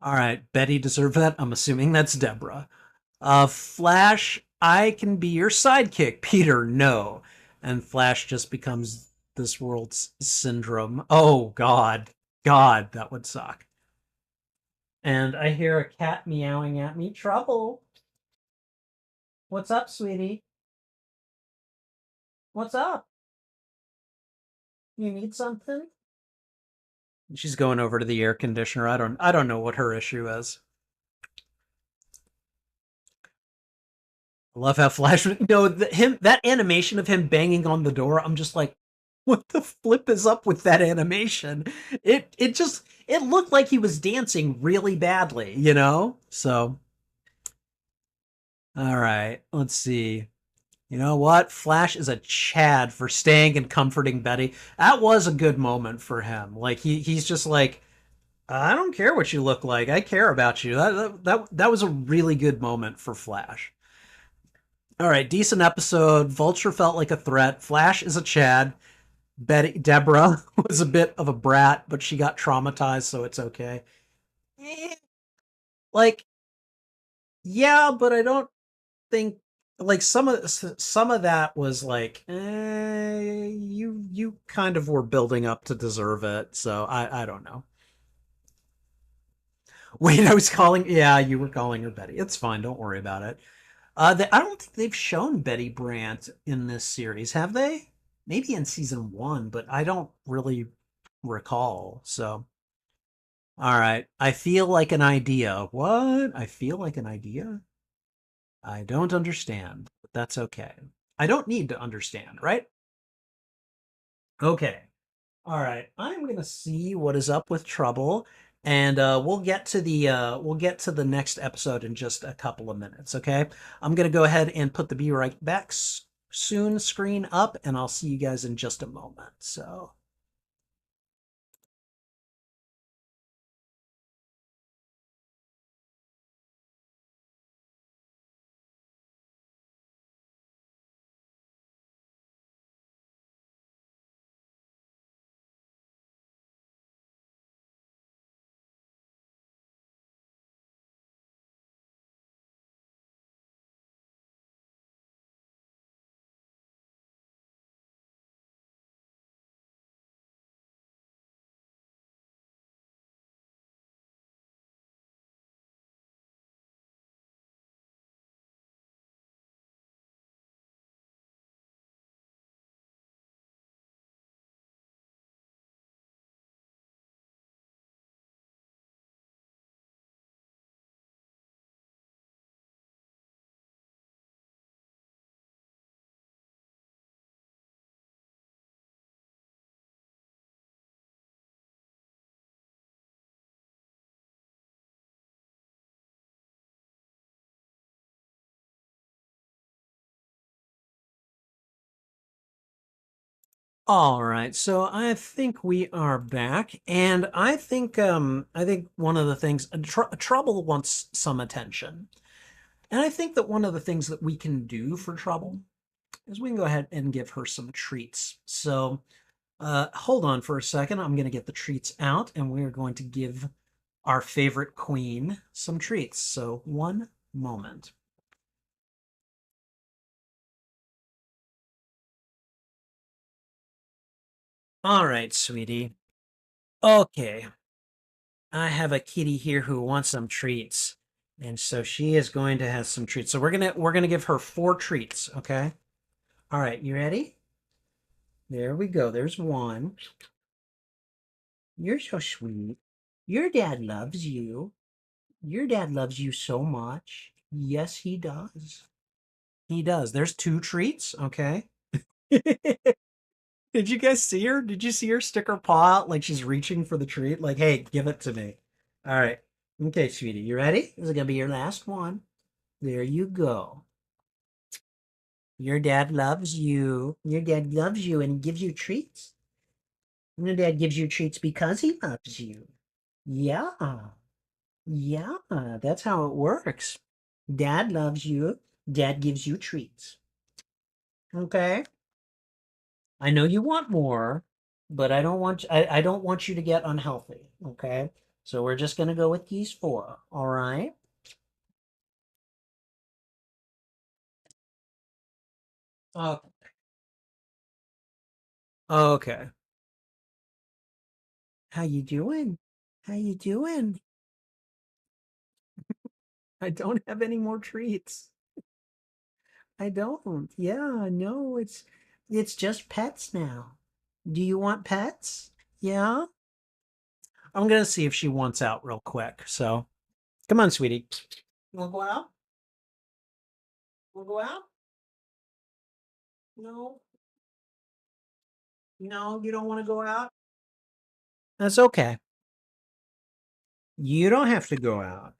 all right, Betty deserved that. I'm assuming that's Deborah. Flash, I can be your sidekick. Peter, no. And Flash just becomes this world's syndrome. Oh, God. God, that would suck. And I hear a cat meowing at me. Trouble. What's up, sweetie? What's up? You need something? She's going over to the air conditioner. I don't know what her issue is. I love how Flash, you know, him that animation of him banging on the door. I'm just like, What the flip is up with that animation? It looked like he was dancing really badly, you know? So, all right, let's see. You know what? Flash is a Chad for staying and comforting Betty. That was a good moment for him. Like he's just like, I don't care what you look like. I care about you. That was a really good moment for Flash. All right, decent episode. Vulture felt like a threat. Flash is a Chad. Betty Deborah was a bit of a brat, but she got traumatized, so it's okay. Eh, Like, yeah, but I don't think like some of that was like, you kind of were building up to deserve it. So I don't know. Wait, I was calling. Yeah, you were calling her Betty. It's fine. Don't worry about it. I don't think they've shown Betty Brant in this series, have they? Maybe in season one, but I don't really recall. So, all right. I feel like an idea. What? I feel like an idea? I don't understand, but that's okay. I don't need to understand, right? Okay. All right. I'm gonna see what is up with Trouble, and we'll get to the next episode in just a couple of minutes. Okay. I'm gonna go ahead and put the Be Right Back soon screen up, and I'll see you guys in just a moment. So. All right, so I think we are back, and I think one of the things Trouble wants some attention, and I think that one of the things that we can do for Trouble is we can go ahead and give her some treats. So hold on for a second. I'm going to get the treats out, and we're going to give our favorite queen some treats. So one moment. All right, sweetie. Okay, I have a kitty here who wants some treats. And so she is going to have some treats. So we're gonna give her 4 treats, okay? All right, you ready? There we go. There's one. You're so sweet. Your dad loves you. Your dad loves you so much. Yes, he does. He does. There's 2 treats, okay? Did you guys see her? Did you see her stick her paw out like she's reaching for the treat? Like, hey, give it to me. All right. Okay, sweetie, you ready? This is gonna be your last one. There you go. Your dad loves you. Your dad loves you and he gives you treats. Your dad gives you treats because he loves you. Yeah. Yeah, that's how it works. Dad loves you. Dad gives you treats. Okay? I know you want more, but I don't want you to get unhealthy, okay? So we're just gonna go with these 4, all right? Oh, okay. How you doing? How you doing? I don't have any more treats. I don't. Yeah, no, it's just pets now. Do you want pets? Yeah? I'm gonna see if she wants out real quick. So, come on, sweetie. You wanna go out? Wanna go out? No. No, you don't want to go out? That's okay. You don't have to go out.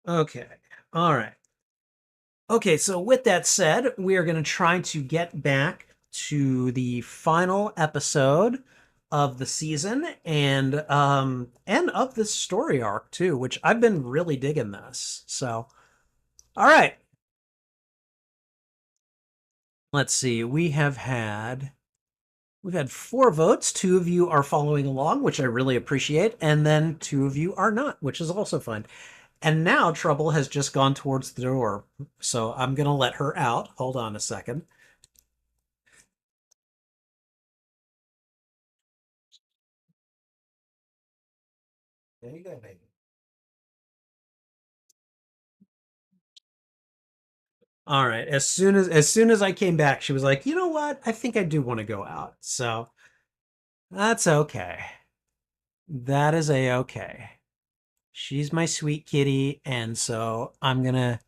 Okay. All right. Okay, so with that said, we are going to try to get back to the final episode of the season and of this story arc too, which I've been really digging this. So, all right. Let's see. We've had 4 votes. 2 of you are following along, which I really appreciate, and then 2 of you are not, which is also fun. And now Trouble has just gone towards the door. So I'm going to let her out. Hold on a second. There you go, baby. All right. As soon as I came back, she was like, "You know what? I think I do want to go out." So that's okay. That is a-okay. She's my sweet kitty, and so I'm gonna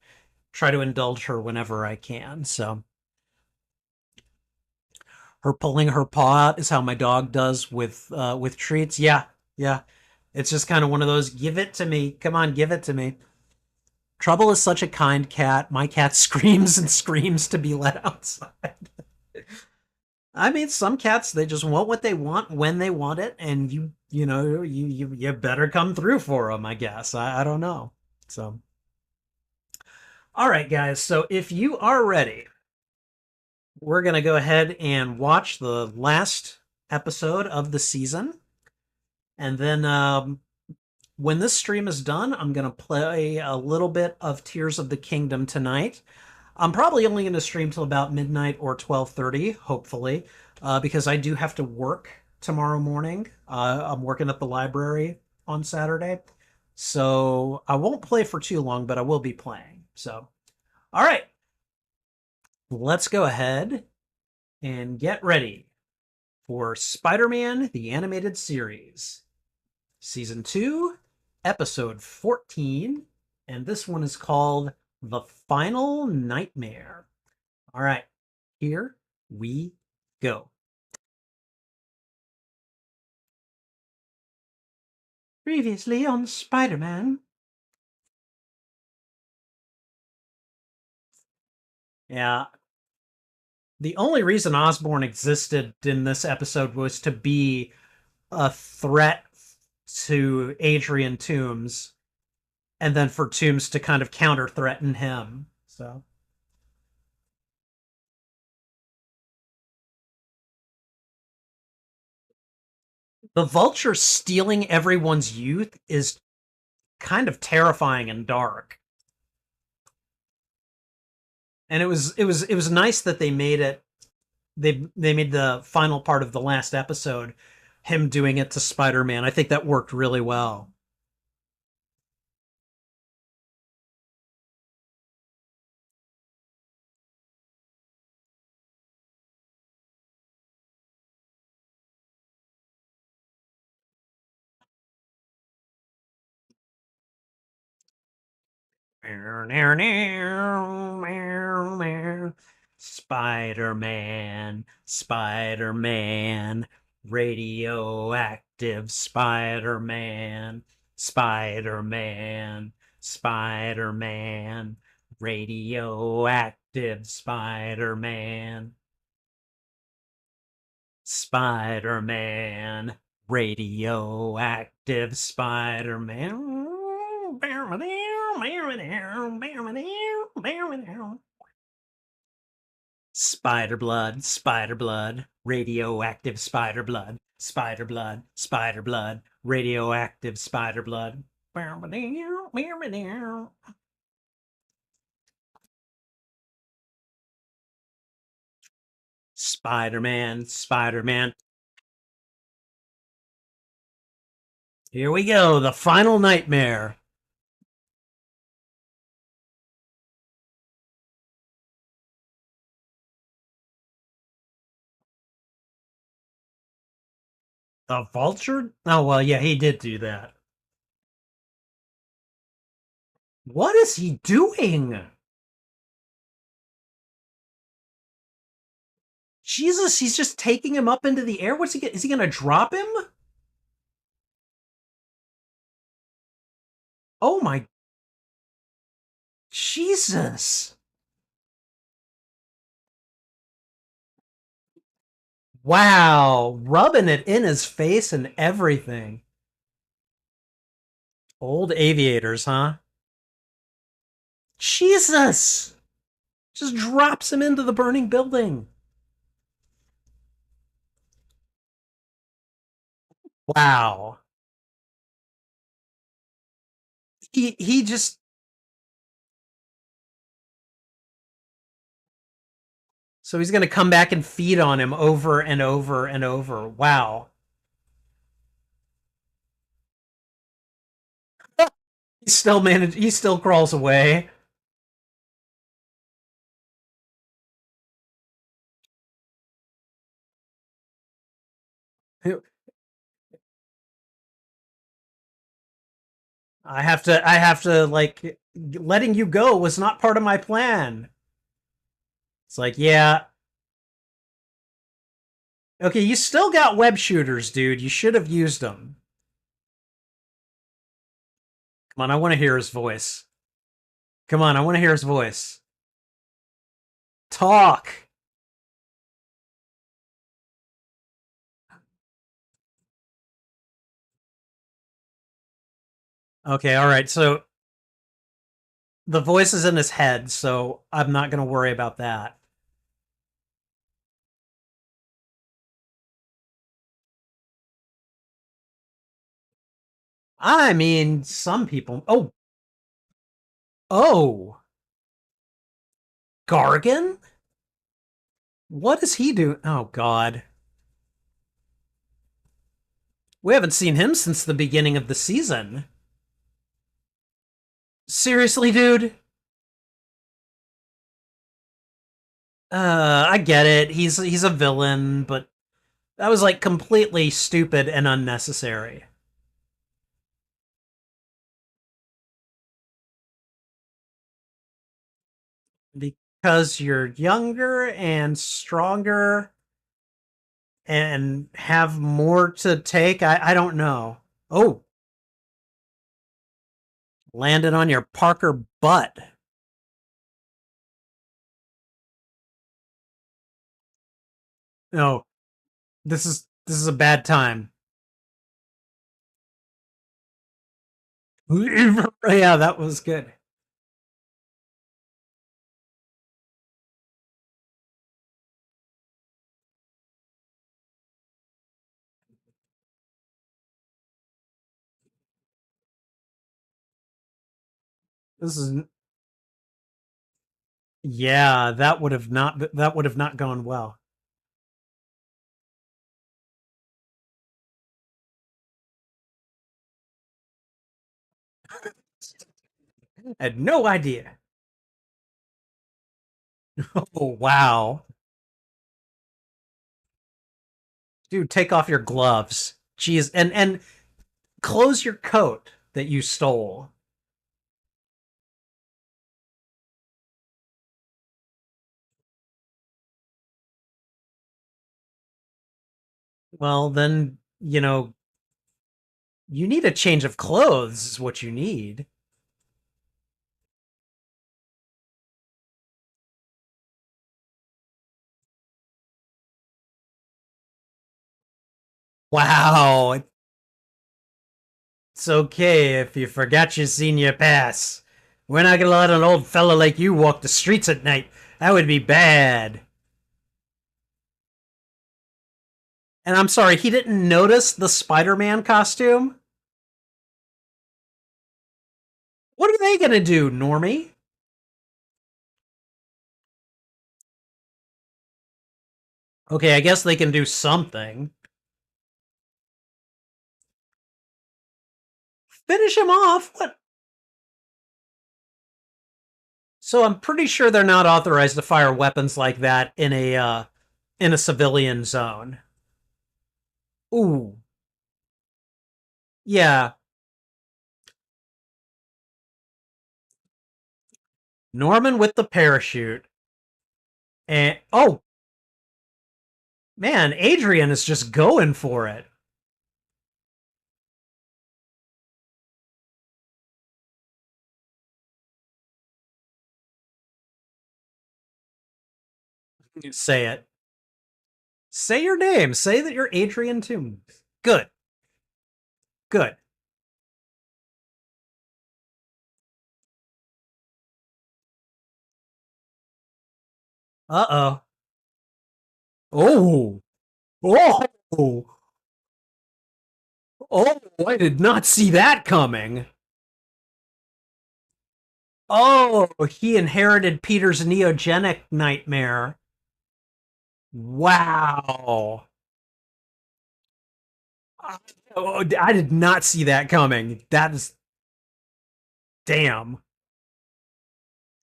try to indulge her whenever I can. So her pulling her paw out is how my dog does with treats. Yeah, yeah. It's just kind of one of those, give it to me. Come on, give it to me. Trouble is such a kind cat. My cat screams and screams to be let outside. I mean, some cats, they just want what they want when they want it, and you better come through for them, I guess. I don't know. So, all right, guys. So if you are ready, we're gonna go ahead and watch the last episode of the season, and then when this stream is done, I'm gonna play a little bit of Tears of the Kingdom tonight. I'm probably only going to stream till about midnight or 12:30, hopefully, because I do have to work tomorrow morning. I'm working at the library on Saturday, so I won't play for too long, but I will be playing. So, all right, let's go ahead and get ready for Spider-Man: The Animated Series, Season 2, Episode 14, and this one is called The Final Nightmare. All right, here we go. Previously on Spider-Man. Yeah. The only reason Osborn existed in this episode was to be a threat to Adrian Toomes, and then for Toomes to kind of counter threaten him. So the Vulture stealing everyone's youth is kind of terrifying and dark. And it was nice that they made it they made the final part of the last episode him doing it to Spider-Man. I think that worked really well. Spider-Man, Spider-Man, radioactive Spider-Man, Spider-Man, Spider-Man, radioactive Spider-Man, Spider-Man, radioactive Spider-Man. Spider blood, spider blood, radioactive spider blood, spider blood, spider blood, radioactive spider blood. Spider-Man, Spider-Man. Here we go, the final nightmare. The Vulture? Oh, well, yeah, he did do that. What is he doing? Jesus, he's just taking him up into the air. What's he get? Is he gonna drop him? Oh my Jesus. Wow. Rubbing it in his face and everything. Old aviators, huh? Jesus. Just drops him into the burning building. Wow. He just so he's gonna come back and feed on him over and over and over. Wow. He still crawls away. I have to like letting you go was not part of my plan. It's like, yeah. Okay, you still got web shooters, dude. You should have used them. Come on, I want to hear his voice. Come on, I want to hear his voice. Talk. Okay, all right. So the voice is in his head, so I'm not going to worry about that. I mean, some people. Oh, oh, Gargan? What does he do? Oh, God. We haven't seen him since the beginning of the season. Seriously, dude? I get it. He's a villain, but that was like completely stupid and unnecessary. Because you're younger and stronger and have more to take. I don't know. Oh, landed on your Parker butt. No, this is a bad time. Yeah, that was good. This is yeah, that would have not gone well. I had no idea. Oh wow. Dude, take off your gloves. Jeez, and close your coat that you stole. Well, then, you need a change of clothes is what you need. Wow. It's okay if you forgot your senior pass. We're not gonna let an old fella like you walk the streets at night. That would be bad. And I'm sorry, he didn't notice the Spider-Man costume? What are they gonna do, Normie? Okay, I guess they can do something. Finish him off? What? So I'm pretty sure they're not authorized to fire weapons like that in a civilian zone. Ooh. Yeah. Norman with the parachute. And oh, Man, Adrian is just going for it. Say it. Say your name. Say that you're Adrian Toombs. Good. Good. Uh-oh. Oh. Oh. Oh, I did not see that coming. Oh, he inherited Peter's Neogenic Nightmare. Wow. Oh, I did not see that coming. That is damn.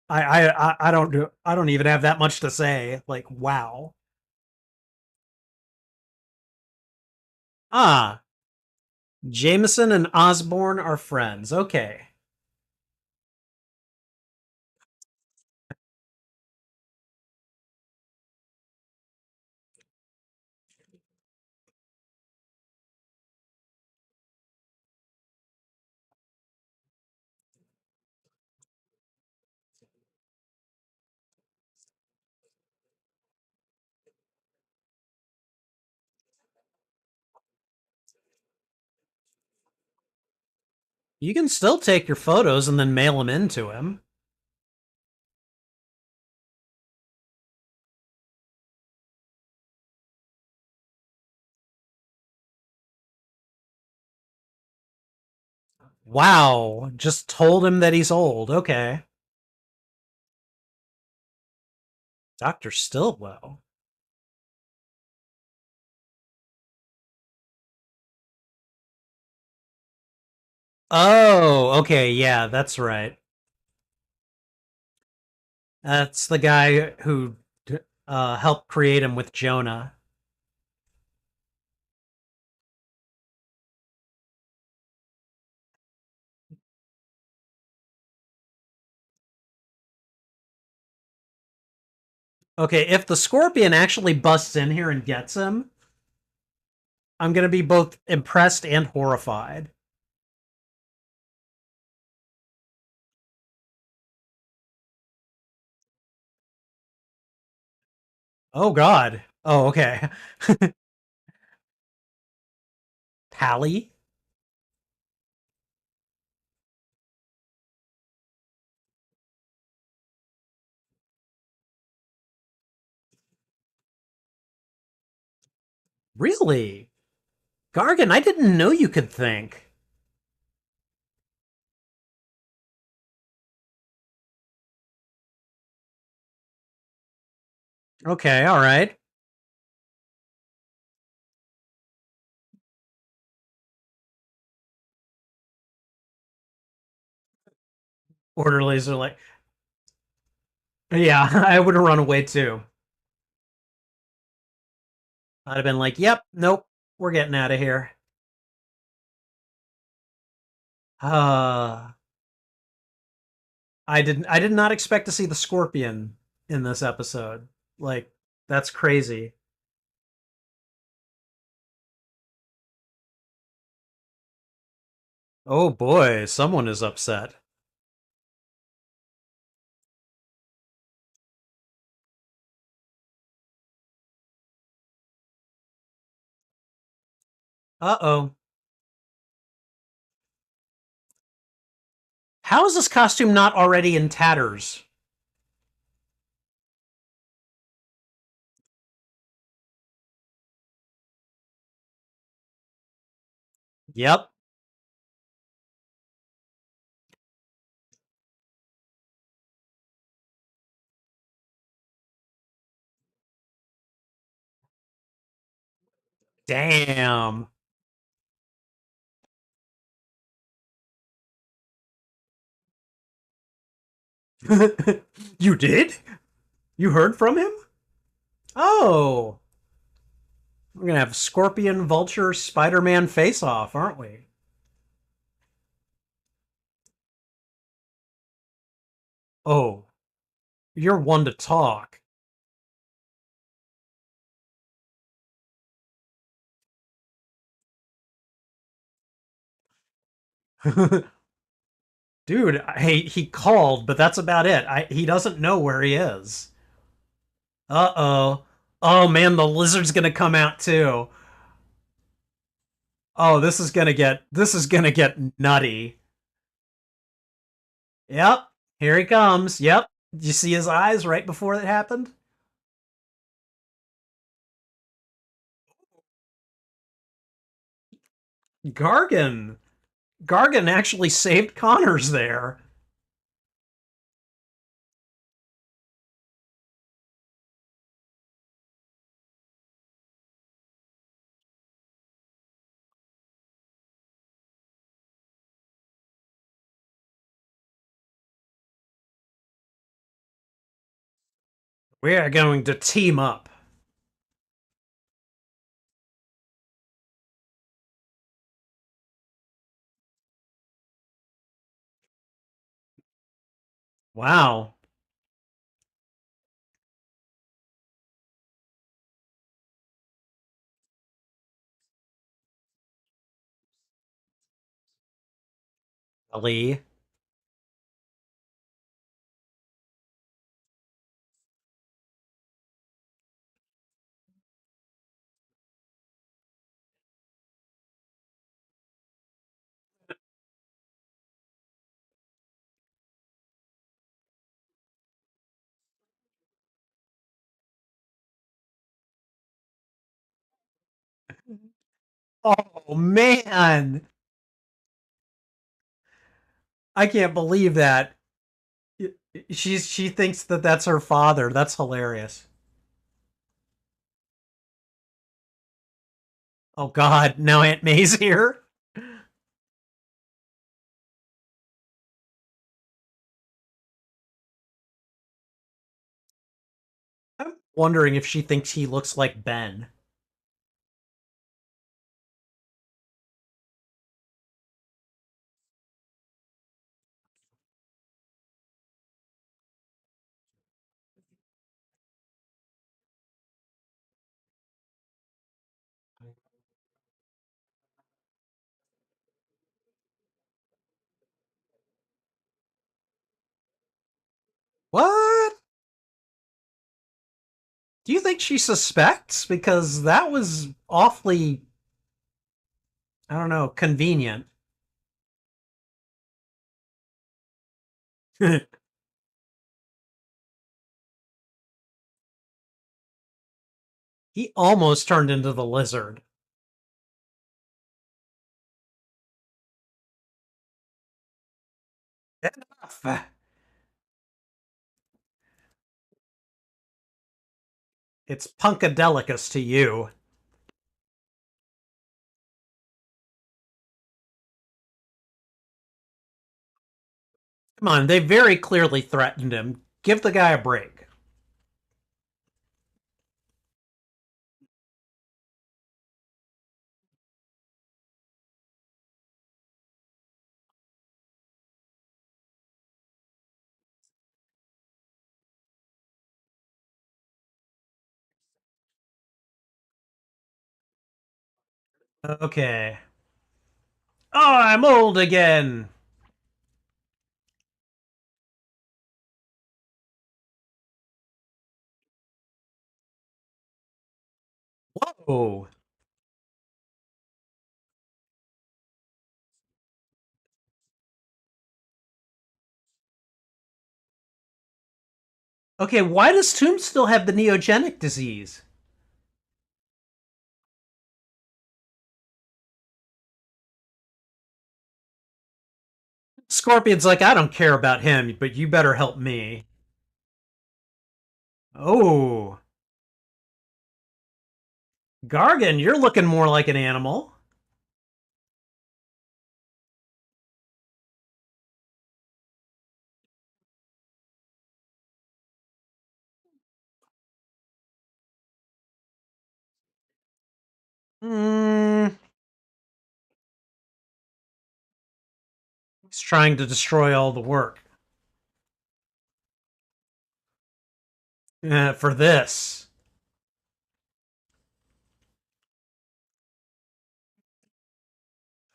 I don't even have that much to say. Like, wow. Ah, Jameson and Osborne are friends. Okay. You can still take your photos and then mail them in to him. Wow. Just told him that he's old. Okay. Dr. Stillwell. Oh, okay. Yeah, that's right. That's the guy who helped create him with Jonah. Okay, if the Scorpion actually busts in here and gets him, I'm going to be both impressed and horrified. Oh, God. Oh, okay. Pally? Really? Gargan, I didn't know you could think. Okay, all right. Orderlies are like, yeah, I would have run away too. I'd have been like, yep, nope, we're getting out of here. Uh, I did not expect to see the Scorpion in this episode. Like, that's crazy. Oh boy, someone is upset. Uh-oh. How is this costume not already in tatters? Yep. Damn. You did? You heard from him? Oh. We're gonna have Scorpion, Vulture, Spider-Man face-off, aren't we? Oh, you're one to talk. Dude, hey, he called, but that's about it. He doesn't know where he is. Uh-oh. Oh man, the lizard's gonna come out too. Oh, this is gonna get nutty. Yep, here he comes. Yep. Did you see his eyes right before that happened? Gargan. Gargan actually saved Connors there. We are going to team up. Wow. Ali. Oh man. I can't believe that. She thinks that that's her father. That's hilarious. Oh god, now Aunt May's here. I'm wondering if she thinks he looks like Ben. What? Do you think she suspects? Because that was awfully, I don't know, convenient. He almost turned into the lizard. Enough. It's punkadelicus to you. Come on, they very clearly threatened him. Give the guy a break. Okay. Oh, I'm old again. Whoa. Okay, why does Tomb still have the neogenic disease? Scorpion's like, I don't care about him, but you better help me. Oh. Gargan, you're looking more like an animal. Hmm. He's trying to destroy all the work. For this.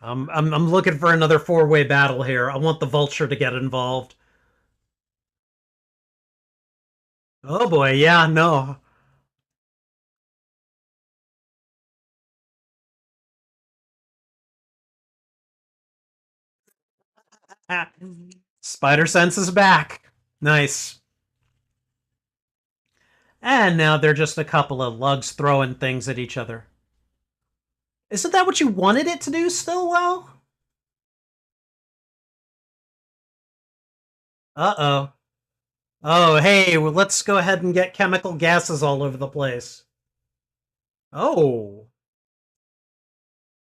I'm looking for another four-way battle here. I want the Vulture to get involved. Oh boy, yeah, no. Spider sense is back. Nice. And now they're just a couple of lugs throwing things at each other. Isn't that what you wanted it to do, Stillwell? Uh-oh. Oh, hey, well, let's go ahead and get chemical gases all over the place. Oh.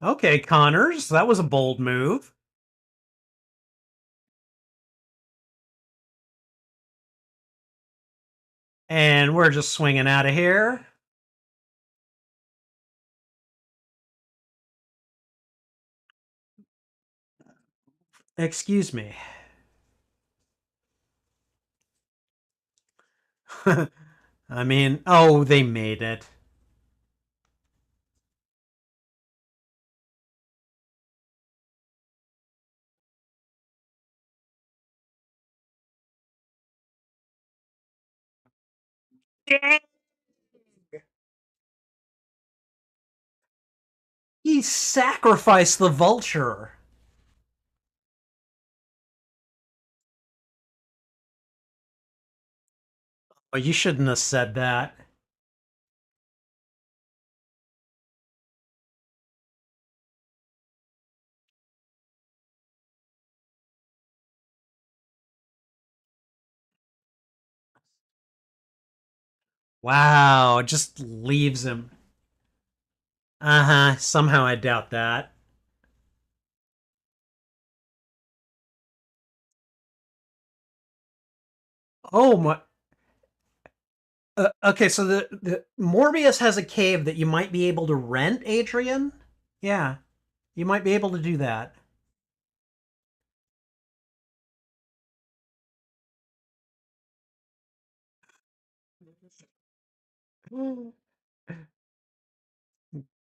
Okay, Connors, that was a bold move. And we're just swinging out of here. Excuse me. I mean, oh, they made it. He sacrificed the vulture. Oh, you shouldn't have said that. Wow, just leaves him. Uh-huh. Somehow I doubt that. Oh my. Okay, so the Morbius has a cave that you might be able to rent, Adrian. Yeah, you might be able to do that.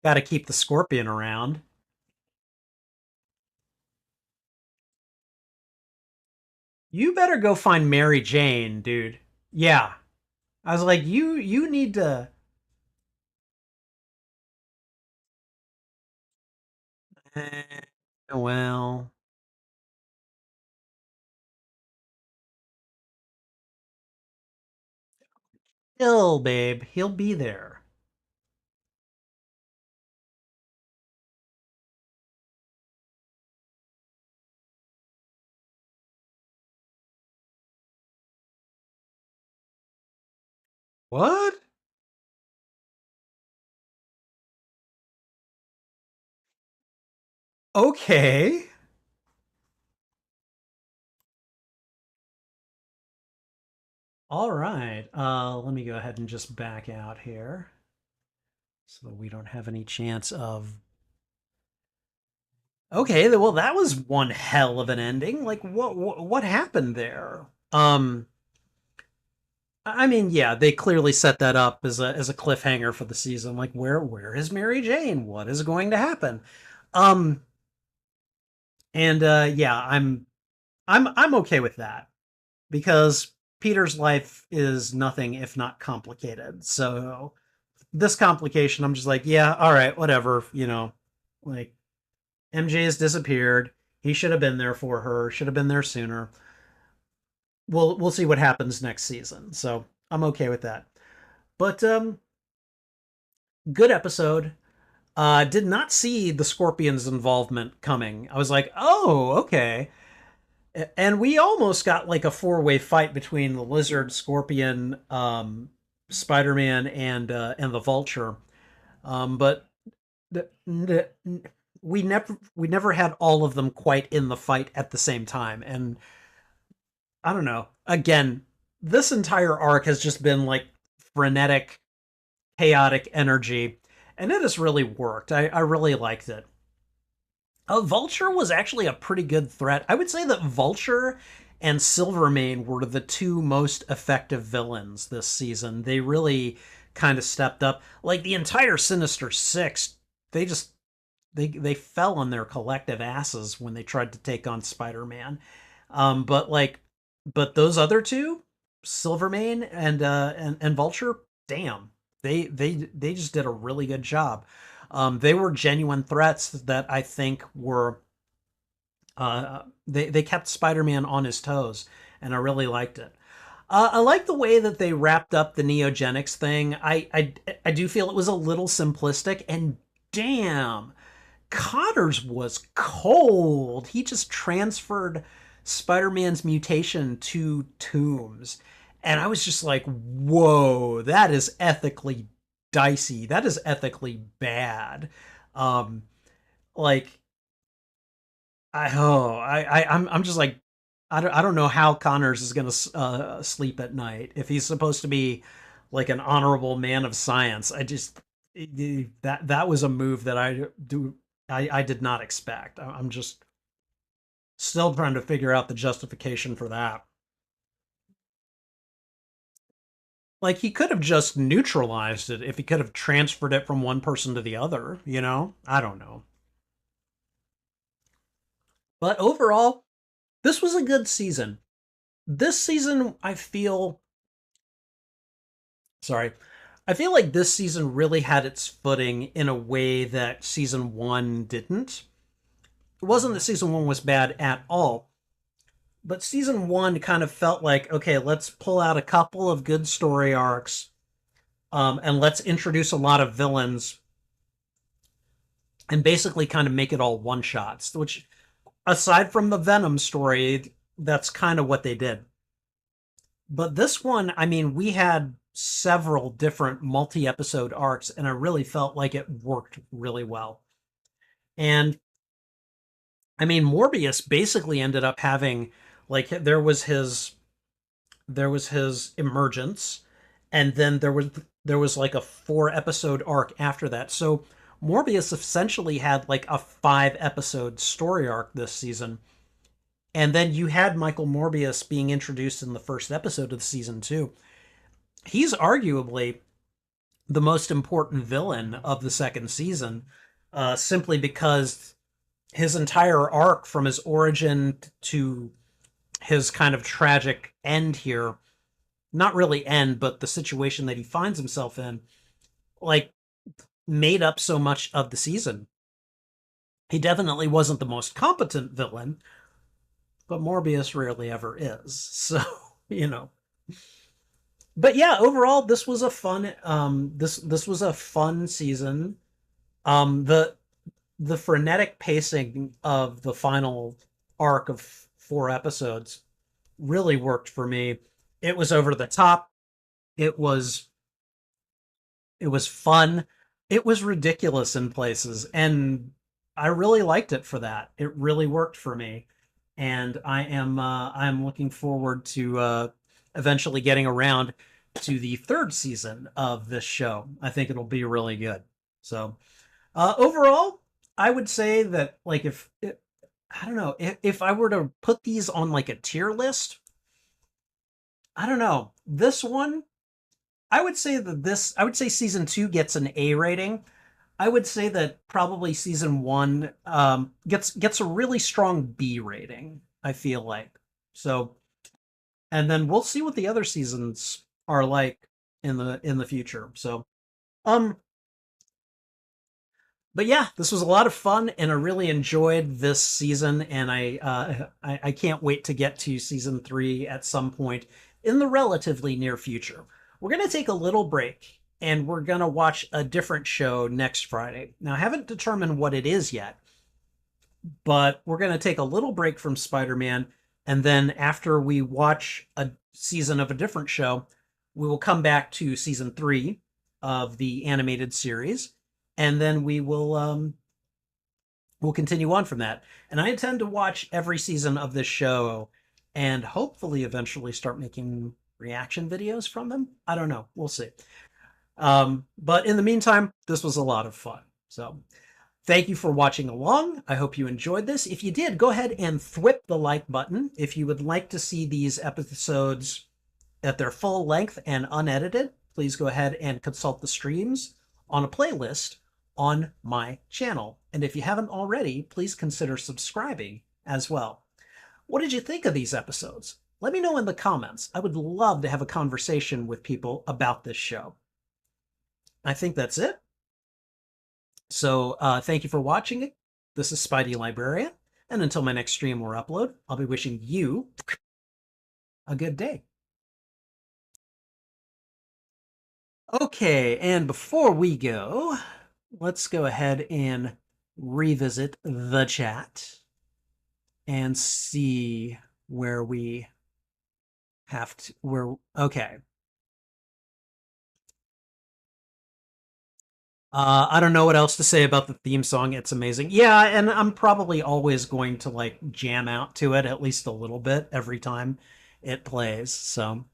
Got to keep the scorpion around. You better go find Mary Jane, dude. Yeah, I was like, you need to. Eh, well, still, babe, he'll be there. What? Okay. All right. Let me go ahead and just back out here so that we don't have any chance of. Okay, well, that was one hell of an ending. Like, what happened there? I mean, yeah, they clearly set that up as a cliffhanger for the season. Like, where is Mary Jane? What is going to happen? Um, and yeah, I'm okay with that because Peter's life is nothing if not complicated. So this complication, I'm just like, yeah, all right, whatever. Like MJ has disappeared. He should have been there for her. Should have been there sooner. We'll see what happens next season. So I'm okay with that. But good episode. Did not see the Scorpion's involvement coming. I was like, oh, okay. And we almost got like a four-way fight between the Lizard, Scorpion, Spider-Man, and the Vulture. But we never had all of them quite in the fight at the same time. And I don't know. Again, this entire arc has just been like frenetic, chaotic energy, and it has really worked. I really liked it. Vulture was actually a pretty good threat. I would say that Vulture and Silvermane were the two most effective villains this season. They really kind of stepped up. Like the entire Sinister Six, they just they fell on their collective asses when they tried to take on Spider-Man. But but those other two, Silvermane and Vulture, damn, they just did a really good job. They were genuine threats that I think were they kept Spider-Man on his toes, and I really liked it. I like the way that they wrapped up the Neogenics thing. I do feel it was a little simplistic, and damn, Connors was cold. He just transferred Spider-Man's mutation to Toombs. And I was just like, whoa, that is ethically dicey. That is ethically bad. Um, like I'm just like I don't know how Connors is gonna sleep at night if he's supposed to be like an honorable man of science. That was a move that I did not expect. I'm just still trying to figure out the justification for that. Like he could have just neutralized it if he could have transferred it from one person to the other, you know? I don't know. But overall, this was a good season. This season, sorry, I feel like this season really had its footing in a way that season one didn't. It wasn't that season one was bad at all, but season one kind of felt like, okay, let's pull out a couple of good story arcs, and let's introduce a lot of villains and basically kind of make it all one shots, which aside from the Venom story, that's kind of what they did. But this one, I mean, we had several different multi-episode arcs, and I really felt like it worked really well. And I mean, Morbius basically ended up having like there was his emergence, and then there was like a 4 episode arc after that. So Morbius essentially had like a 5 episode story arc this season. And then you had Michael Morbius being introduced in the first episode of the season too. He's arguably the most important villain of the second season, simply because his entire arc from his origin to his kind of tragic end here, not really end, but the situation that he finds himself in, like made up so much of the season. He definitely wasn't the most competent villain, but Morbius rarely ever is. So, you know. But yeah, overall this was a fun this was a fun season. The frenetic pacing of the final arc of 4 episodes really worked for me. It was over the top. It was it was fun. It was ridiculous in places, and I really liked it for that. It really worked for me, and I'm looking forward to eventually getting around to the third season of this show. I think it'll be really good. So overall, I would say that like if I don't know if I were to put these on like a tier list, I don't know. This one, I would say season two gets an A rating. I would say that probably season one gets a really strong B rating. I feel like so, and then we'll see what the other seasons are like in the future. So, um, but yeah, this was a lot of fun, and I really enjoyed this season, and I can't wait to get to season three at some point in the relatively near future. We're gonna take a little break, and we're gonna watch a different show next Friday. Now, I haven't determined what it is yet, but we're gonna take a little break from Spider-Man, and then after we watch a season of a different show, we will come back to season three of the animated series, and then we'll continue on from that. And I intend to watch every season of this show and hopefully eventually start making reaction videos from them. I don't know. We'll see. But in the meantime, this was a lot of fun. So thank you for watching along. I hope you enjoyed this. If you did, go ahead and thwip the like button. If you would like to see these episodes at their full length and unedited, please go ahead and consult the streams on a playlist on my channel. And if you haven't already, please consider subscribing as well. What did you think of these episodes? Let me know in the comments. I would love to have a conversation with people about this show. I think that's it. So thank you for watching it. This is Spidey Librarian. And until my next stream or upload, I'll be wishing you a good day. Okay, and before we go, let's go ahead and revisit the chat and see where we have to, okay. I don't know what else to say about the theme song. It's amazing. Yeah, and I'm probably always going to like jam out to it at least a little bit every time it plays. So,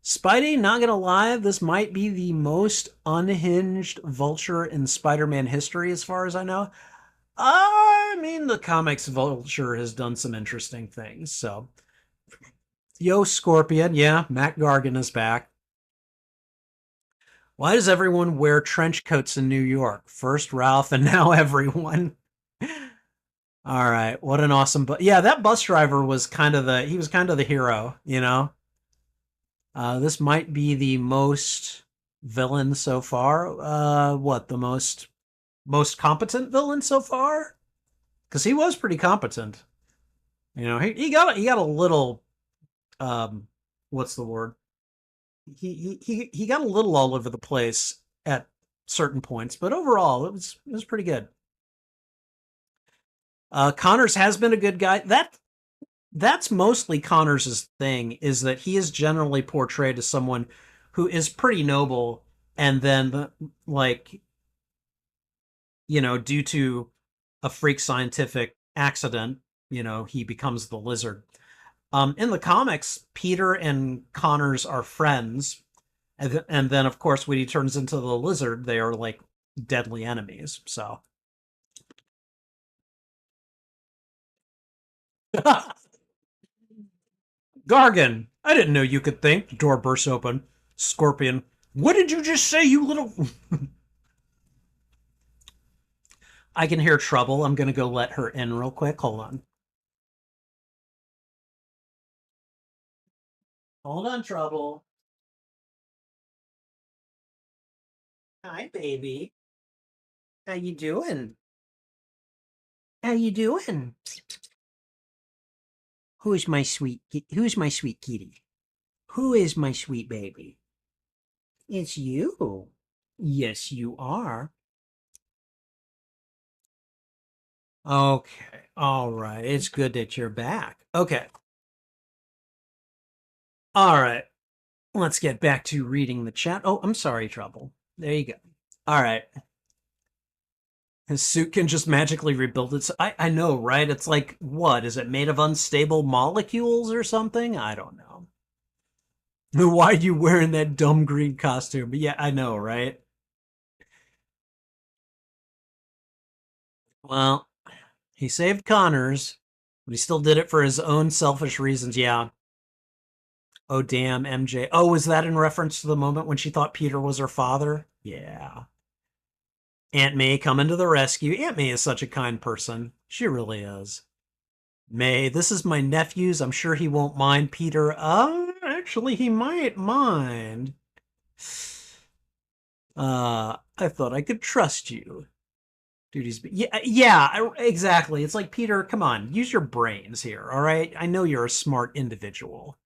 Spidey, not gonna lie, this might be the most unhinged Vulture in Spider-Man history, as far as I know. I mean, the comics Vulture has done some interesting things. So, yo, Scorpion, yeah, Matt Gargan is back. Why does everyone wear trench coats in New York? First Ralph and now everyone. All right, what an awesome yeah, that bus driver was kind of he was kind of the hero, you know? This might be the most villain so far. What, the most competent villain so far? Because he was pretty competent. You know, he got a little what's the word? He got a little all over the place at certain points, but overall it was pretty good. Connors has been a good guy. That's mostly Connors' thing, is that he is generally portrayed as someone who is pretty noble, and then like, you know, due to a freak scientific accident, you know, he becomes the Lizard. In the comics, Peter and Connors are friends, and then, of course, when he turns into the Lizard, they are, like, deadly enemies, so. Gargan, I didn't know you could think. The door bursts open. Scorpion, what did you just say, you little... I can hear trouble. I'm going to go let her in real quick. Hold on. Hold on, Trouble. Hi, baby. How you doing? How you doing? Who's my sweet kitty? Who is my sweet baby? It's you. Yes, you are. Okay. All right. It's good that you're back. Okay. All right. Let's get back to reading the chat. Oh, I'm sorry, Trouble. There you go. All right. His suit can just magically rebuild itself. I know, right? It's like, what? Is it made of unstable molecules or something? I don't know. Why are you wearing that dumb green costume? But yeah, I know, right? Well, he saved Connors, but he still did it for his own selfish reasons. Yeah. Oh, damn, MJ. Oh, was that in reference to the moment when she thought Peter was her father? Yeah. Aunt May coming to the rescue. Aunt May is such a kind person. She really is. May, this is my nephew's. I'm sure he won't mind, Peter. Actually, he might mind. I thought I could trust you. Duties. Yeah, exactly. It's like, Peter, come on, use your brains here, all right? I know you're a smart individual.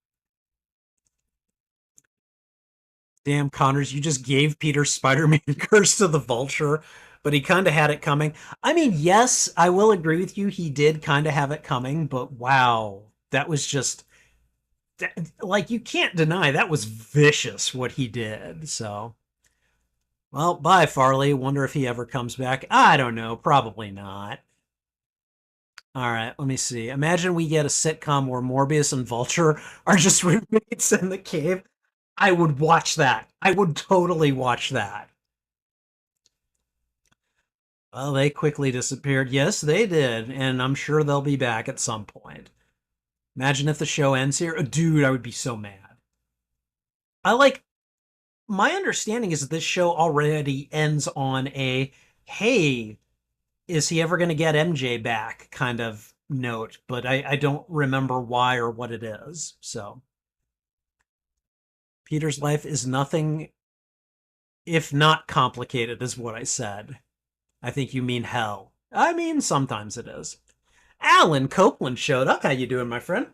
Damn, Connors, you just gave Peter Spider-Man Curse to the Vulture, but he kind of had it coming. I mean, yes, I will agree with you. He did kind of have it coming, but wow, that was just... like, you can't deny that was vicious what he did, so... Well, bye, Farley. Wonder if he ever comes back. I don't know. Probably not. All right, let me see. Imagine we get a sitcom where Morbius and Vulture are just roommates in the cave. I would watch that. I would totally watch that. Well, they quickly disappeared. Yes, they did, and I'm sure they'll be back at some point. Imagine if the show ends here. Dude, I would be so mad. My understanding is that this show already ends on a hey, is he ever going to get MJ back kind of note, but I don't remember why or what it is. So Peter's life is nothing if not complicated, is what I said. I think you mean hell. I mean, sometimes it is. Alan Copeland showed up. How you doing, my friend?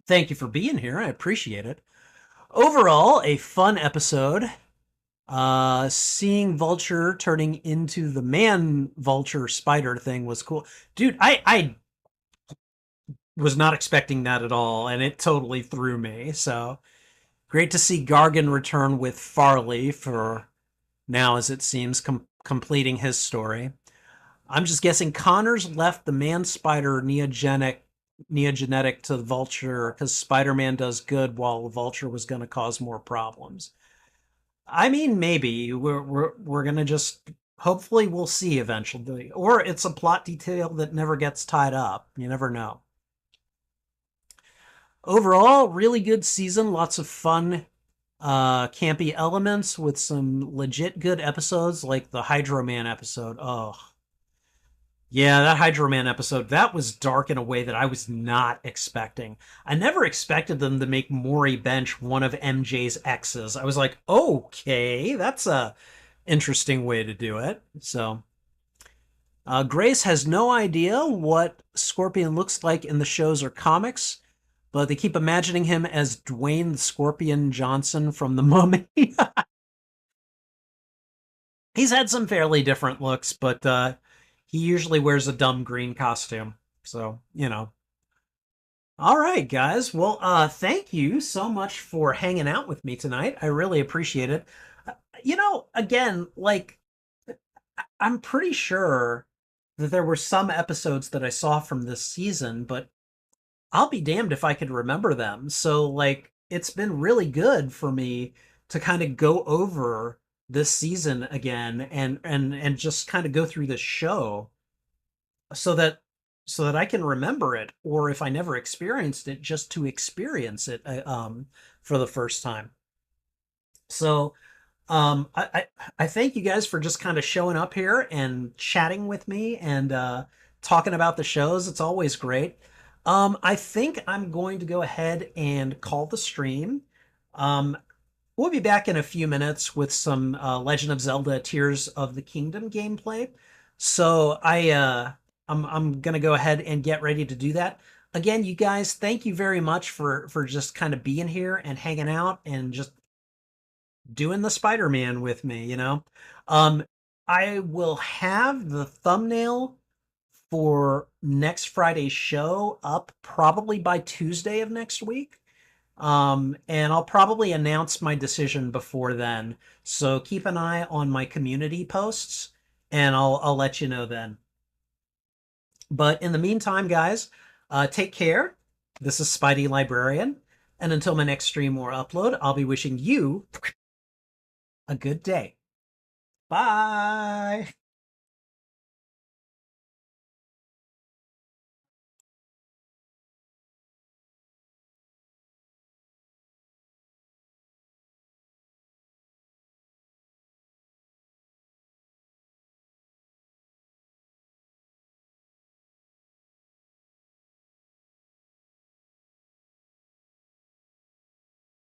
Thank you for being here. I appreciate it. Overall, a fun episode. Seeing Vulture turning into the man Vulture spider thing was cool. Dude, I was not expecting that at all, and it totally threw me. So great to see Gargan return with Farley for now, as it seems, completing his story. I'm just guessing Connors left the man spider neogenetic to Vulture because Spider-Man does good while Vulture was going to cause more problems. I mean, maybe we're gonna just hopefully we'll see eventually, or it's a plot detail that never gets tied up. You never know. Overall, really good season. Lots of fun, campy elements with some legit good episodes, like the Hydro Man episode. Oh, yeah, that Hydro Man episode, that was dark in a way that I was not expecting. I never expected them to make Maury Bench one of MJ's exes. I was like, okay, that's a interesting way to do it. So, Grace has no idea what Scorpion looks like in the shows or comics, but they keep imagining him as Dwayne the Scorpion Johnson from The Mummy. He's had some fairly different looks, but he usually wears a dumb green costume. So, you know. All right, guys. Well, thank you so much for hanging out with me tonight. I really appreciate it. Again, like, I'm pretty sure that there were some episodes that I saw from this season, but I'll be damned if I could remember them. So, like, it's been really good for me to kind of go over this season again and just kind of go through this show so that I can remember it, or if I never experienced it, just to experience it for the first time. So I thank you guys for just kind of showing up here and chatting with me and talking about the shows. It's always great. I think I'm going to go ahead and call the stream. Um, we'll be back in a few minutes with some Legend of Zelda Tears of the Kingdom gameplay. So I'm gonna go ahead and get ready to do that. Again, you guys, thank you very much for just kind of being here and hanging out and just doing the Spider-Man with me, you know. Um, I will have the thumbnail for next Friday's show up probably by Tuesday of next week. And I'll probably announce my decision before then. So keep an eye on my community posts and I'll let you know then. But in the meantime, guys, take care. This is Spidey Librarian. And until my next stream or upload, I'll be wishing you a good day. Bye.